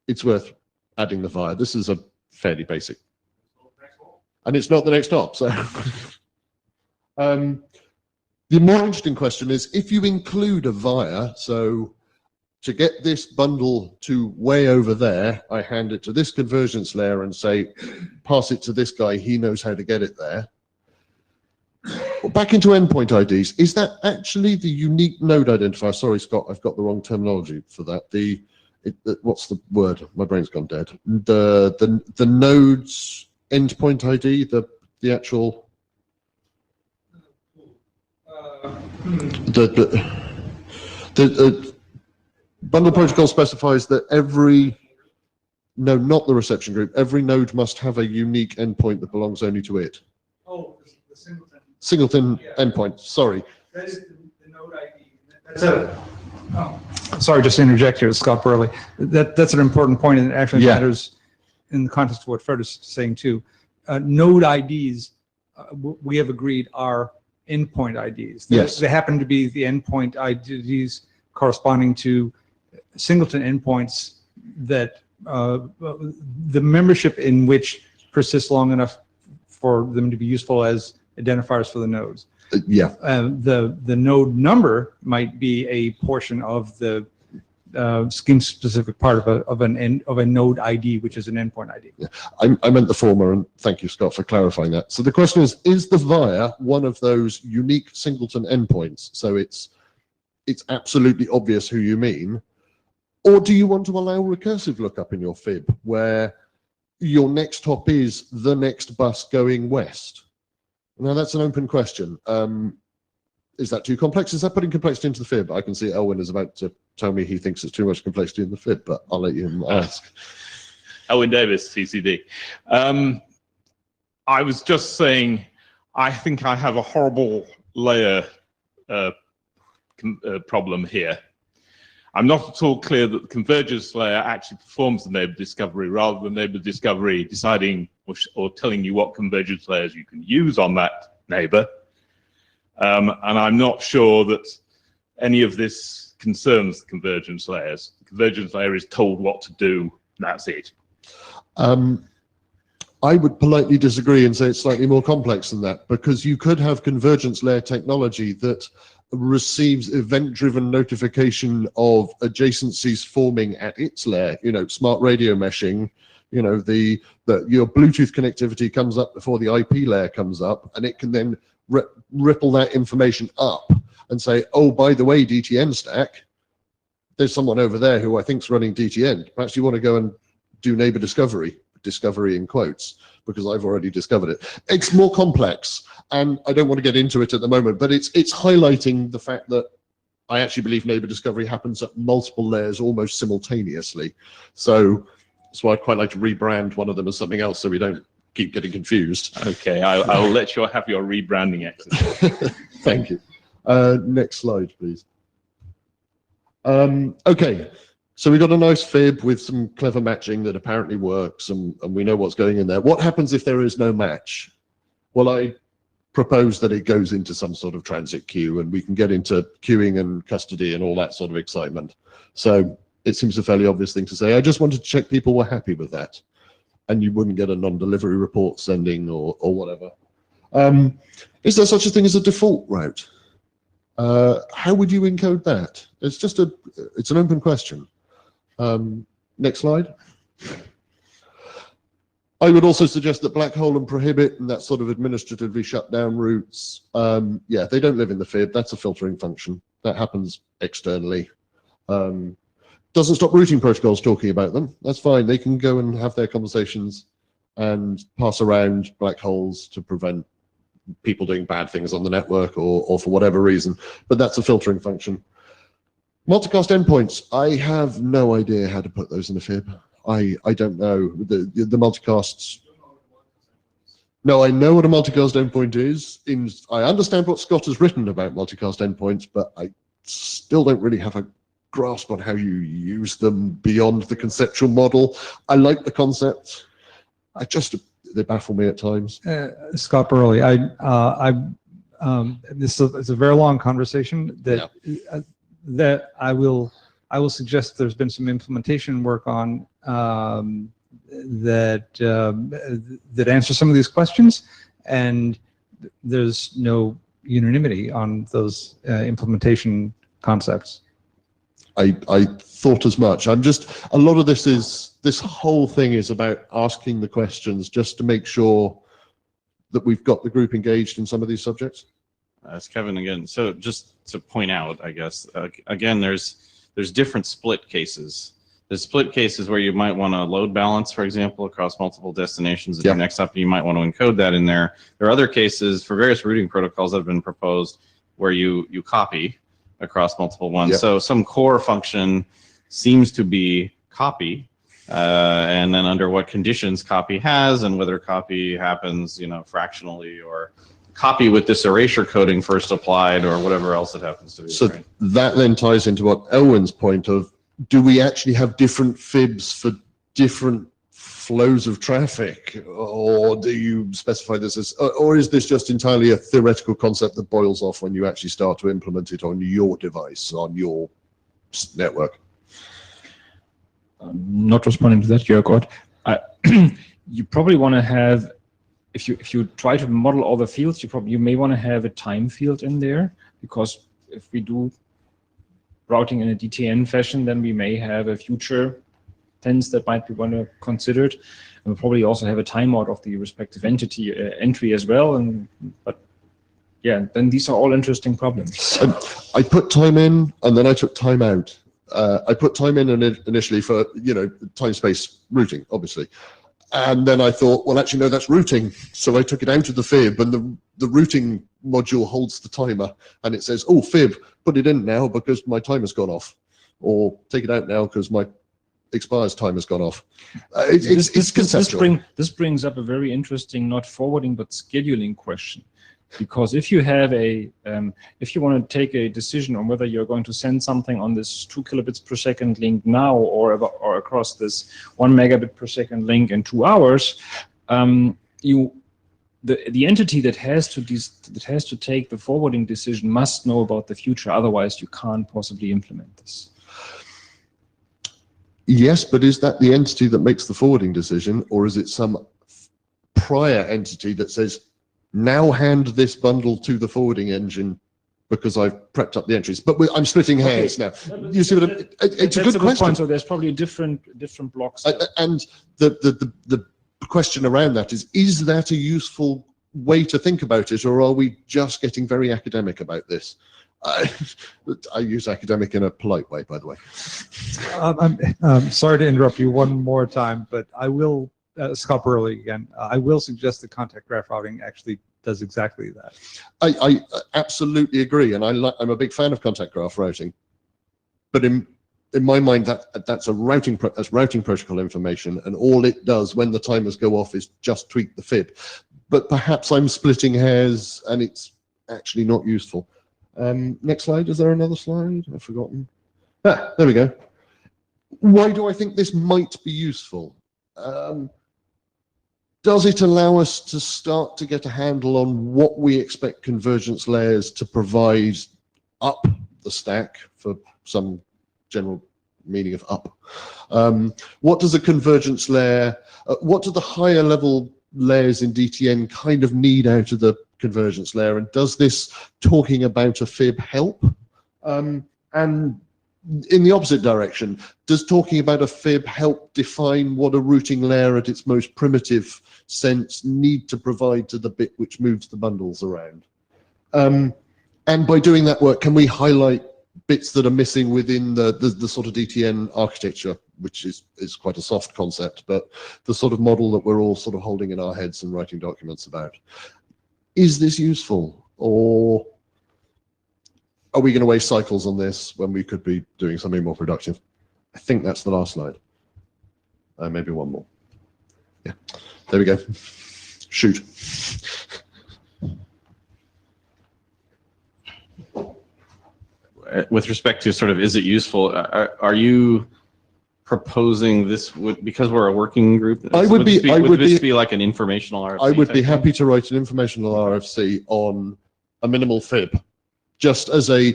it's worth adding the via. This is a fairly basic. And it's not the next hop, so. The more interesting question is, if you include a via, so to get this bundle to way over there, I hand it to this convergence layer and say, pass it to this guy, he knows how to get it there. Back into endpoint IDs, is that actually the unique node identifier? Sorry, Scott, I've got the wrong terminology for that. What's the word? My brain's gone dead. The node's endpoint ID, the actual. The bundle protocol specifies that not the reception group, every node must have a unique endpoint that belongs only to it. Oh, the singleton. Singleton endpoint, sorry. That is the node ID. Sorry, just to interject here, Scott Burley. That's an important point, and it actually matters in the context of what Fred is saying too. Node IDs, we have agreed, are endpoint IDs. They happen to be the endpoint IDs corresponding to singleton endpoints that the membership in which persists long enough for them to be useful as identifiers for the nodes. The node number might be a portion of the scheme-specific part of a node ID, which is an endpoint ID. Yeah. I meant the former, and thank you, Scott, for clarifying that. So the question is the via one of those unique singleton endpoints? So it's absolutely obvious who you mean, or do you want to allow recursive lookup in your FIB, where your next hop is the next bus going west? Now, that's an open question. Is that too complex? Is that putting complexity into the FIB? I can see Elwin is about to tell me he thinks it's too much complexity in the FIB, but I'll let you ask. Owen Davis, CCD. I was just saying, I think I have a horrible layer problem here. I'm not at all clear that the convergence layer actually performs the neighbor discovery rather than neighbor discovery deciding or telling you what convergence layers you can use on that neighbor. And I'm not sure that any of this concerns the convergence layers. The convergence layer is told what to do, that's it. I would politely disagree and say it's slightly more complex than that, because you could have convergence layer technology that receives event-driven notification of adjacencies forming at its layer, smart radio meshing, your Bluetooth connectivity comes up before the IP layer comes up, and it can then ripple that information up and say, oh, by the way, DTN stack, there's someone over there who I think's running DTN. Perhaps you want to go and do neighbor discovery in quotes, because I've already discovered it. It's more complex, and I don't want to get into it at the moment, but it's highlighting the fact that I actually believe neighbor discovery happens at multiple layers almost simultaneously. So that's why I'd quite like to rebrand one of them as something else so we don't keep getting confused. Okay, I'll let you have your rebranding exercise. Thank you. Next slide, please. Okay. So we got a nice fib with some clever matching that apparently works, and we know what's going in there. What happens if there is no match? Well, I propose that it goes into some sort of transit queue, and we can get into queuing and custody and all that sort of excitement. So it seems a fairly obvious thing to say. I just wanted to check people were happy with that, and you wouldn't get a non-delivery report sending or whatever. Is there such a thing as a default route? How would you encode that? It's an open question. Next slide. I would also suggest that black hole and prohibit and that sort of administratively shut down routes, they don't live in the fib. That's a filtering function. That happens externally. Doesn't stop routing protocols talking about them. That's fine. They can go and have their conversations and pass around black holes to prevent people doing bad things on the network or for whatever reason. But that's a filtering function. Multicast endpoints, I have no idea how to put those in a fib. I don't know. The multicasts. No, I know what a multicast endpoint is. I understand what Scott has written about multicast endpoints, but I still don't really have a grasp on how you use them beyond the conceptual model. I like the concept. They baffle me at times. Scott Burley, this is a very long conversation that I will suggest there's been some implementation work on that answers some of these questions, and there's no unanimity on those implementation concepts. I thought as much. A lot of this whole thing is about asking the questions just to make sure that we've got the group engaged in some of these subjects. That's Kevin again. So just to point out, I guess, again, there's different split cases. There's split cases where you might want to load balance, for example, across multiple destinations. Your next up, you might want to encode that in there. There are other cases for various routing protocols that have been proposed where you copy across multiple ones. So some core function seems to be copy, and then under what conditions copy has, and whether copy happens, fractionally, or copy with this erasure coding first applied, or whatever else it happens to be. So that then ties into what Elwin's point of, do we actually have different fibs for different flows of traffic, or do you specify this as, or is this just entirely a theoretical concept that boils off when you actually start to implement it on your device, on your network? Not responding to that, Jörg, you probably want to have, if you try to model all the fields, you may want to have a time field in there, because if we do routing in a DTN fashion, then we may have a future tense that might be one to consider. And we'll probably also have a timeout of the respective entry as well. But then these are all interesting problems. I put time in and then I took time out. I put time in initially for time space routing, obviously. And then I thought, well, actually, no, that's routing. So I took it out of the fib, and the routing module holds the timer, and it says, oh, fib, put it in now because my timer's gone off, or take it out now because my expires time has gone off. It's conceptual. This brings up a very interesting, not forwarding, but scheduling question. Because if you have if you want to take a decision on whether you're going to send something on this 2 kilobits per second link now or across this 1 megabit per second link in 2 hours, the entity that has to take the forwarding decision must know about the future. Otherwise, you can't possibly implement this. Yes, but is that the entity that makes the forwarding decision, or is it some prior entity that says, now hand this bundle to the forwarding engine because I've prepped up the entries? But I'm splitting hairs now. You see what it's a good question. Point. So there's probably different blocks. And the question around that is that a useful way to think about it, or are we just getting very academic about this? I use academic in a polite way, by the way. I'm sorry to interrupt you one more time, but I will, Scott Burley again, I will suggest that contact graph routing actually does exactly that. I absolutely agree, and I'm a big fan of contact graph routing. But in my mind, that's routing protocol information, and all it does when the timers go off is just tweak the fib. But perhaps I'm splitting hairs, and it's actually not useful. Next slide. Is there another slide? I've forgotten. There we go. Why do I think this might be useful? Does it allow us to start to get a handle on what we expect convergence layers to provide up the stack, for some general meaning of up? What does a convergence layer, what do the higher level layers in DTN kind of need out of the convergence layer, and does this talking about a fib help? And in the opposite direction, does talking about a fib help define what a routing layer at its most primitive sense need to provide to the bit which moves the bundles around? And by doing that work, can we highlight bits that are missing within the sort of DTN architecture, which is quite a soft concept, but the sort of model that we're all sort of holding in our heads and writing documents about? Is this useful, or are we going to waste cycles on this when we could be doing something more productive? I think that's the last slide. Maybe one more. Yeah, there we go. Shoot. With respect to sort of, is it useful? Are you proposing this because we're a working group? Would this be like an informational RFC? I would be happy to write an informational RFC on a minimal fib, just as a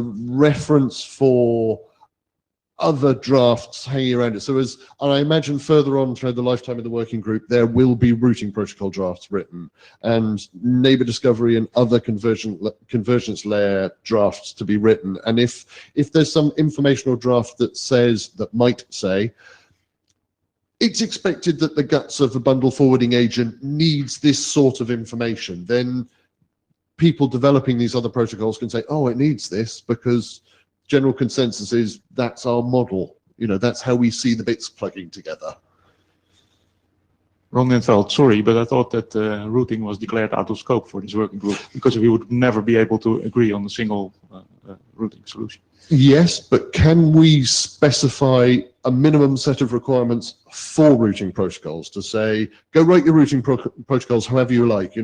reference for other drafts hanging around it. So and I imagine further on throughout the lifetime of the working group, there will be routing protocol drafts written and neighbor discovery and other convergence layer drafts to be written. And if there's some informational draft that might say, it's expected that the guts of a bundle forwarding agent needs this sort of information, then people developing these other protocols can say, oh, it needs this because general consensus is that's our model. That's how we see the bits plugging together. Ron Lintveld, sorry, but I thought that routing was declared out of scope for this working group because we would never be able to agree on a single routing solution. Yes, but can we specify a minimum set of requirements for routing protocols to say, go write your routing protocols however you like,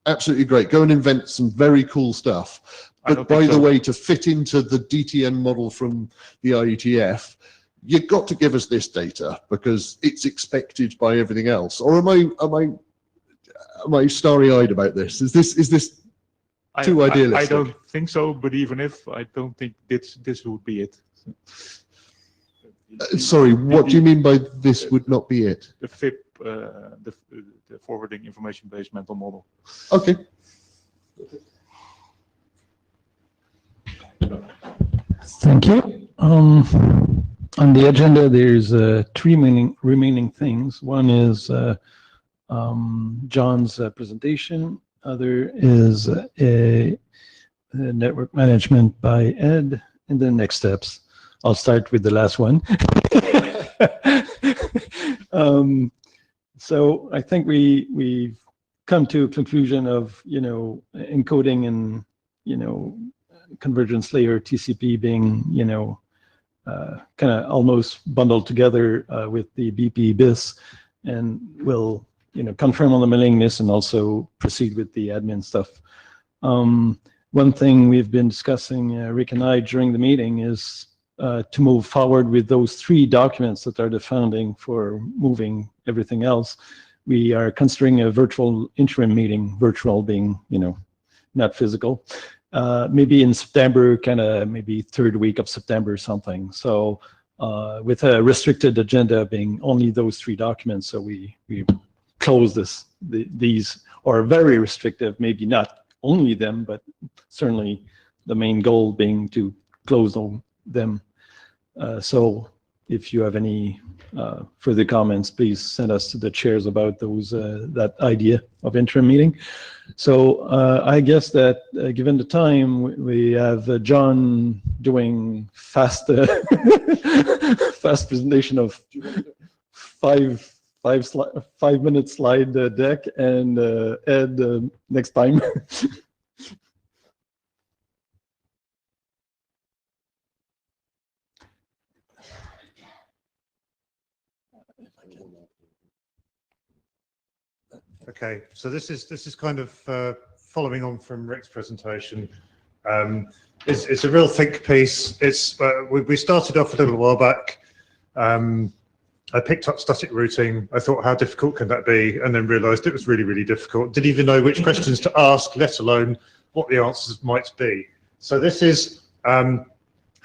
absolutely great. Go and invent some very cool stuff. But by the way, to fit into the DTN model from the IETF, you've got to give us this data because it's expected by everything else. Or am I starry-eyed about this? Is this too idealistic? I don't think so. But even if, I don't think this would be it. Sorry, what do you mean by this would not be it? The FIP, the forwarding information-based mental model. Okay. Thank you. On the agenda, there's three remaining things. One is John's presentation. Other is a network management by Ed, and then next steps. I'll start with the last one. So I think we've come to a conclusion of encoding and convergence layer TCP being kind of almost bundled together with the BP BIS, and we'll confirm on the mailing list and also proceed with the admin stuff. One thing we've been discussing, Rick and I, during the meeting is to move forward with those 3 documents that are the founding for moving everything else. We are considering a virtual interim meeting, virtual being, not physical, maybe in September, kind of maybe 3rd week of September or something. So with a restricted agenda being only those 3 documents, so we close these, or very restrictive, maybe not only them, but certainly the main goal being to close them. So if you have any further comments, please send us to the chairs about those that idea of interim meeting. So I guess that given the time, we have John doing fast fast presentation of 5-minute slide deck, and Ed next time. Okay, so this is kind of following on from Rick's presentation. It's a real think piece. It's we started off a little while back. I picked up static routing. I thought, how difficult can that be? And then realised it was really, really difficult. Didn't even know which questions to ask, let alone what the answers might be. So this is how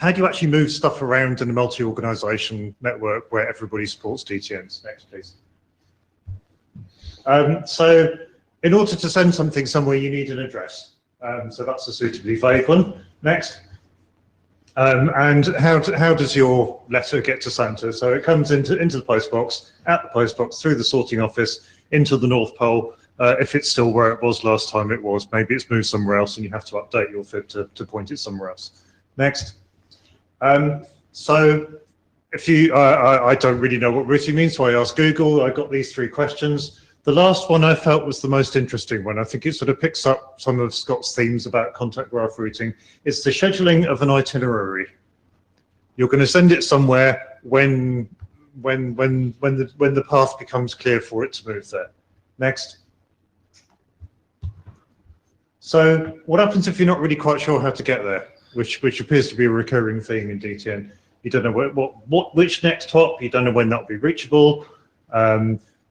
do you actually move stuff around in a multi-organisation network where everybody supports DTNs? Next, please. So in order to send something somewhere, you need an address. So that's a suitably vague one. Next. And how does your letter get to Santa? So it comes into the postbox, out the postbox, through the sorting office, into the North Pole. If it's still where it was last time it was, maybe it's moved somewhere else and you have to update your fib to point it somewhere else. Next. So if you, I don't really know what routing means, so I asked Google. I got these 3 questions. The last one I felt was the most interesting one. I think it sort of picks up some of Scott's themes about contact graph routing. It's the scheduling of an itinerary. You're going to send it somewhere when the path becomes clear for it to move there. Next. So what happens if you're not really quite sure how to get there, which appears to be a recurring theme in DTN? You don't know which next hop. You don't know when that'll be reachable.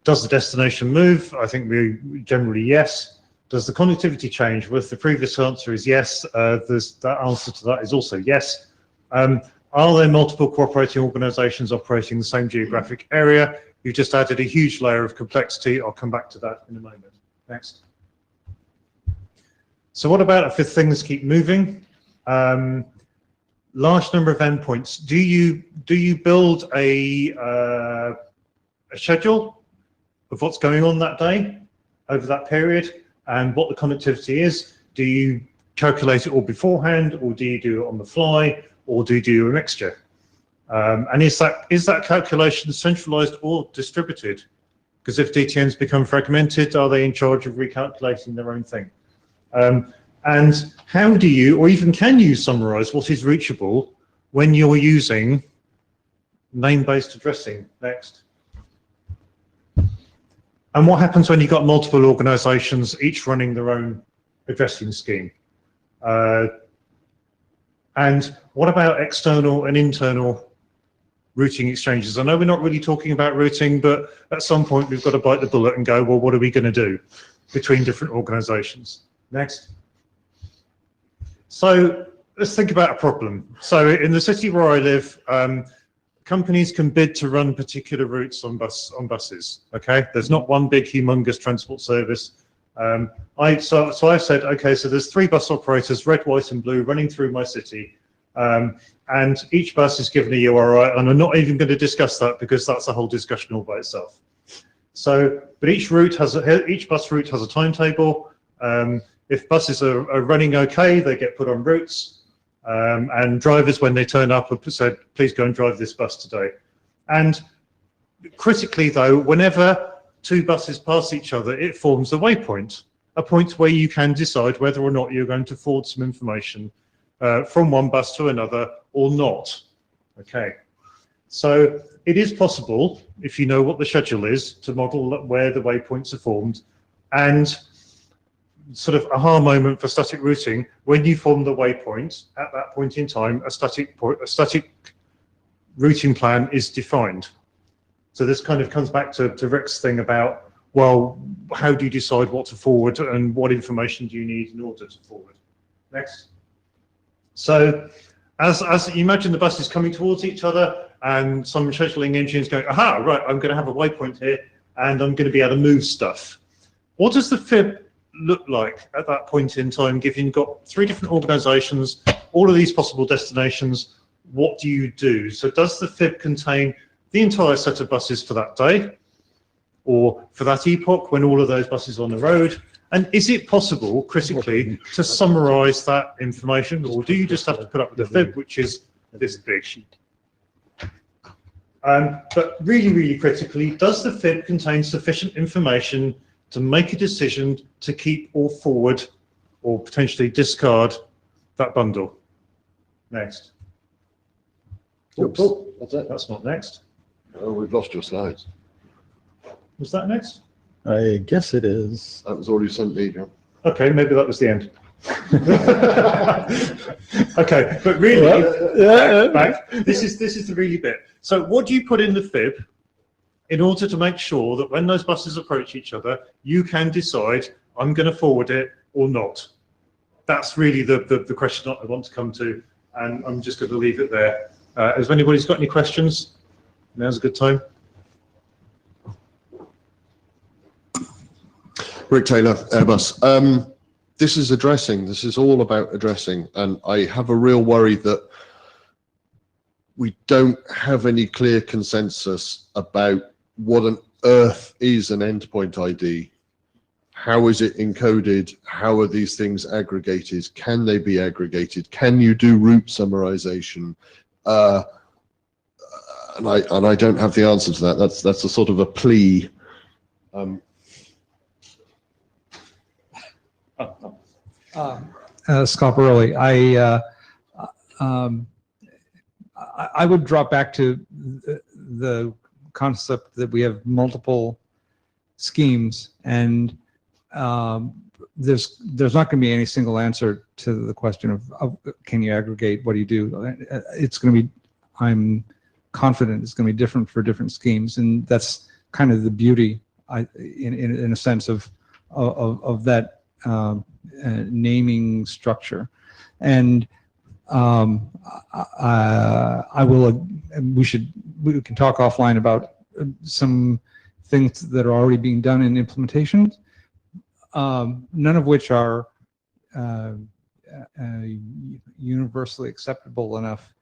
Does the destination move? I think we generally yes. Does the connectivity change? Well, if the previous answer is yes, that answer to that is also yes. Are there multiple cooperating organisations operating the same geographic area? You've just added a huge layer of complexity. I'll come back to that in a moment. Next. So what about if things keep moving? Large number of endpoints. Do you build a schedule of what's going on that day over that period and what the connectivity is? Do you calculate it all beforehand, or do you do it on the fly, or do you do a mixture? And is that calculation centralized or distributed? Because if DTNs become fragmented, are they in charge of recalculating their own thing? And how do you, or even can you, summarize what is reachable when you're using name-based addressing? Next. And what happens when you've got multiple organizations, each running their own addressing scheme? And what about external and internal routing exchanges? I know we're not really talking about routing, but at some point we've got to bite the bullet and go, well, what are we going to do between different organizations? Next. So let's think about a problem. So in the city where I live, companies can bid to run particular routes on buses. Okay, there's not one big humongous transport service. So I've said, okay, so there's 3 bus operators, red, white, and blue, running through my city, and each bus is given a URI, and I'm not even going to discuss that because that's a whole discussion all by itself. So, but each bus route has a timetable. If buses are running okay, they get put on routes. And drivers, when they turn up, have said, please go and drive this bus today. And critically, though, whenever 2 buses pass each other, it forms a waypoint, a point where you can decide whether or not you're going to forward some information from one bus to another or not. Okay. So it is possible, if you know what the schedule is, to model where the waypoints are formed, and sort of aha moment for static routing, when you form the waypoint, at that point in time, a static routing plan is defined. So this kind of comes back to Rick's thing about, well, how do you decide what to forward and what information do you need in order to forward? Next. So as you imagine the buses coming towards each other and some scheduling engineers going, aha, right, I'm going to have a waypoint here and I'm going to be able to move stuff. What does the fib look like at that point in time, given you've got 3 different organizations, all of these possible destinations? What do you do? So does the fib contain the entire set of buses for that day or for that epoch when all of those buses are on the road? And is it possible, critically, to summarize that information, or do you just have to put up with the fib, which is this big sheet? But really, really critically, does the fib contain sufficient information to make a decision to keep or forward or potentially discard that bundle? Next. Oops. Oh, that's it. That's not next. Oh, we've lost your slides. Was that next? I guess it is. That was already sent me, John. Okay, maybe that was the end. Okay, but really, back, this is the really bit. So what do you put in the fib in order to make sure that when those buses approach each other, you can decide, I'm going to forward it or not? That's really the question that I want to come to, and I'm just going to leave it there. Has anybody's got any questions? Now's a good time. Rick Taylor, Airbus. This is all about addressing, and I have a real worry that we don't have any clear consensus about what on earth is an endpoint ID. How is it encoded? How are these things aggregated? Can they be aggregated? Can you do route summarization? And I don't have the answer to that. That's a sort of a plea. Scott Burley, I would drop back to the concept that we have multiple schemes, and there's not going to be any single answer to the question of can you aggregate, what do you do? It's going to be, I'm confident it's going to be different for different schemes, and that's kind of the beauty, in a sense, of that naming structure. And we can talk offline about some things that are already being done in implementations, none of which are universally acceptable enough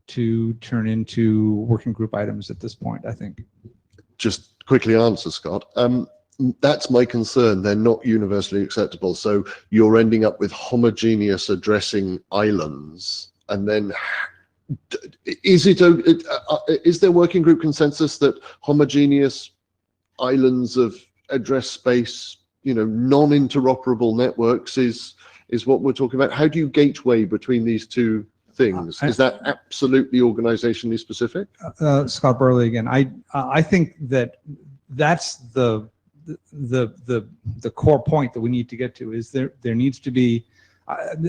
to turn into working group items at this point, I think. Just quickly answer, Scott. That's my concern. They're not universally acceptable. So you're ending up with homogeneous addressing islands. And then is there working group consensus that homogeneous islands of address space, non-interoperable networks is what we're talking about? How do you gateway between these two things? Is that absolutely organizationally specific? Scott Burley again. I think that's the core point that we need to get to, is there needs to be a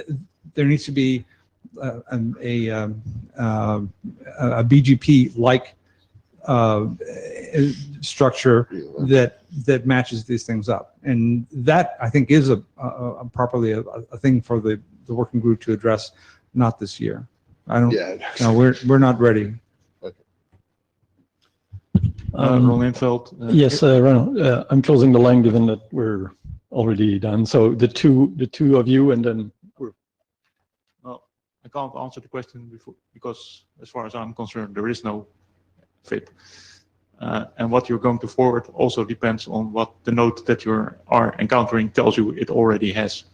BGP like structure that matches these things up, and that I think is properly a thing for the working group to address. Not this year. I don't. Yeah. No, we're not ready. Ron Lintveld. Yes, Ronald, I'm closing the line given that we're already done. So the two of you, and then we're. Well, I can't answer the question because, as far as I'm concerned, there is no fit. And what you're going to forward also depends on what the node that you are encountering tells you it already has.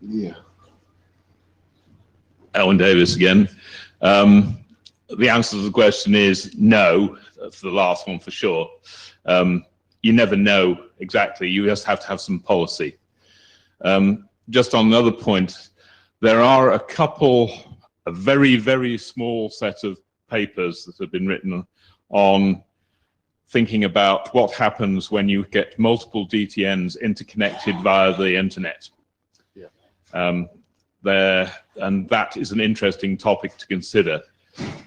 Yeah. Owen Davis again. The answer to the question is no. That's the last one for sure. You never know exactly. You just have to have some policy. Just on another point, there are a couple a very, very small set of papers that have been written on thinking about what happens when you get multiple DTNs interconnected via the internet. Yeah. And that is an interesting topic to consider.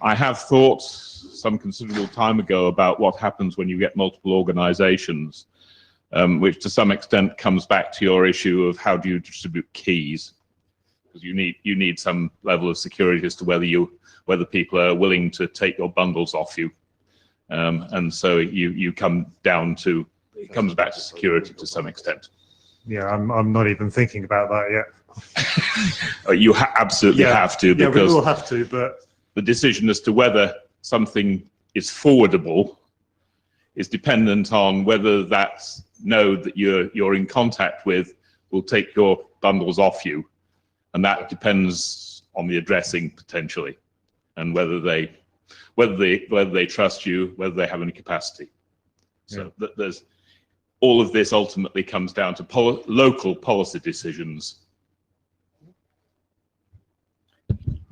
I have thought some considerable time ago about what happens when you get multiple organizations, which to some extent comes back to your issue of how do you distribute keys, because you need some level of security as to whether people are willing to take your bundles off you. And so you come down to, it comes back to security to some extent. Yeah, I'm not even thinking about that yet. You absolutely have to, Yeah, we because will have to, but the decision as to whether something is forwardable is dependent on whether that node that you're in contact with will take your bundles off you, and that depends on the addressing potentially, and whether they trust you, whether they have any capacity. So there's all of this ultimately comes down to local policy decisions.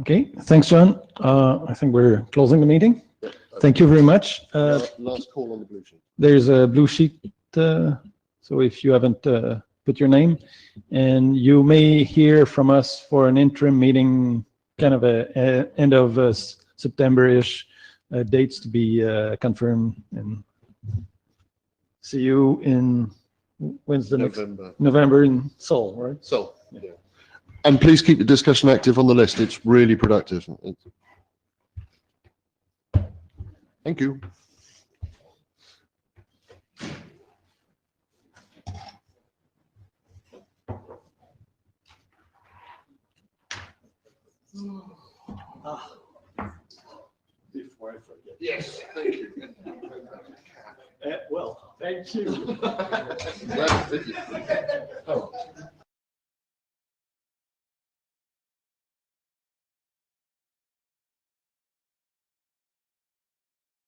Okay, thanks, John. I think we're closing the meeting. Thank you very much. Last call on the blue sheet. There's a blue sheet, so if you haven't put your name, and you may hear from us for an interim meeting, kind of a end of September-ish, dates to be confirmed, and see you in, when's the next? November in Seoul, right? So, yeah. And please keep the discussion active on the list. It's really productive. Thank you. Before I forget. Yes, thank you. Well, thank you. Glad to see you.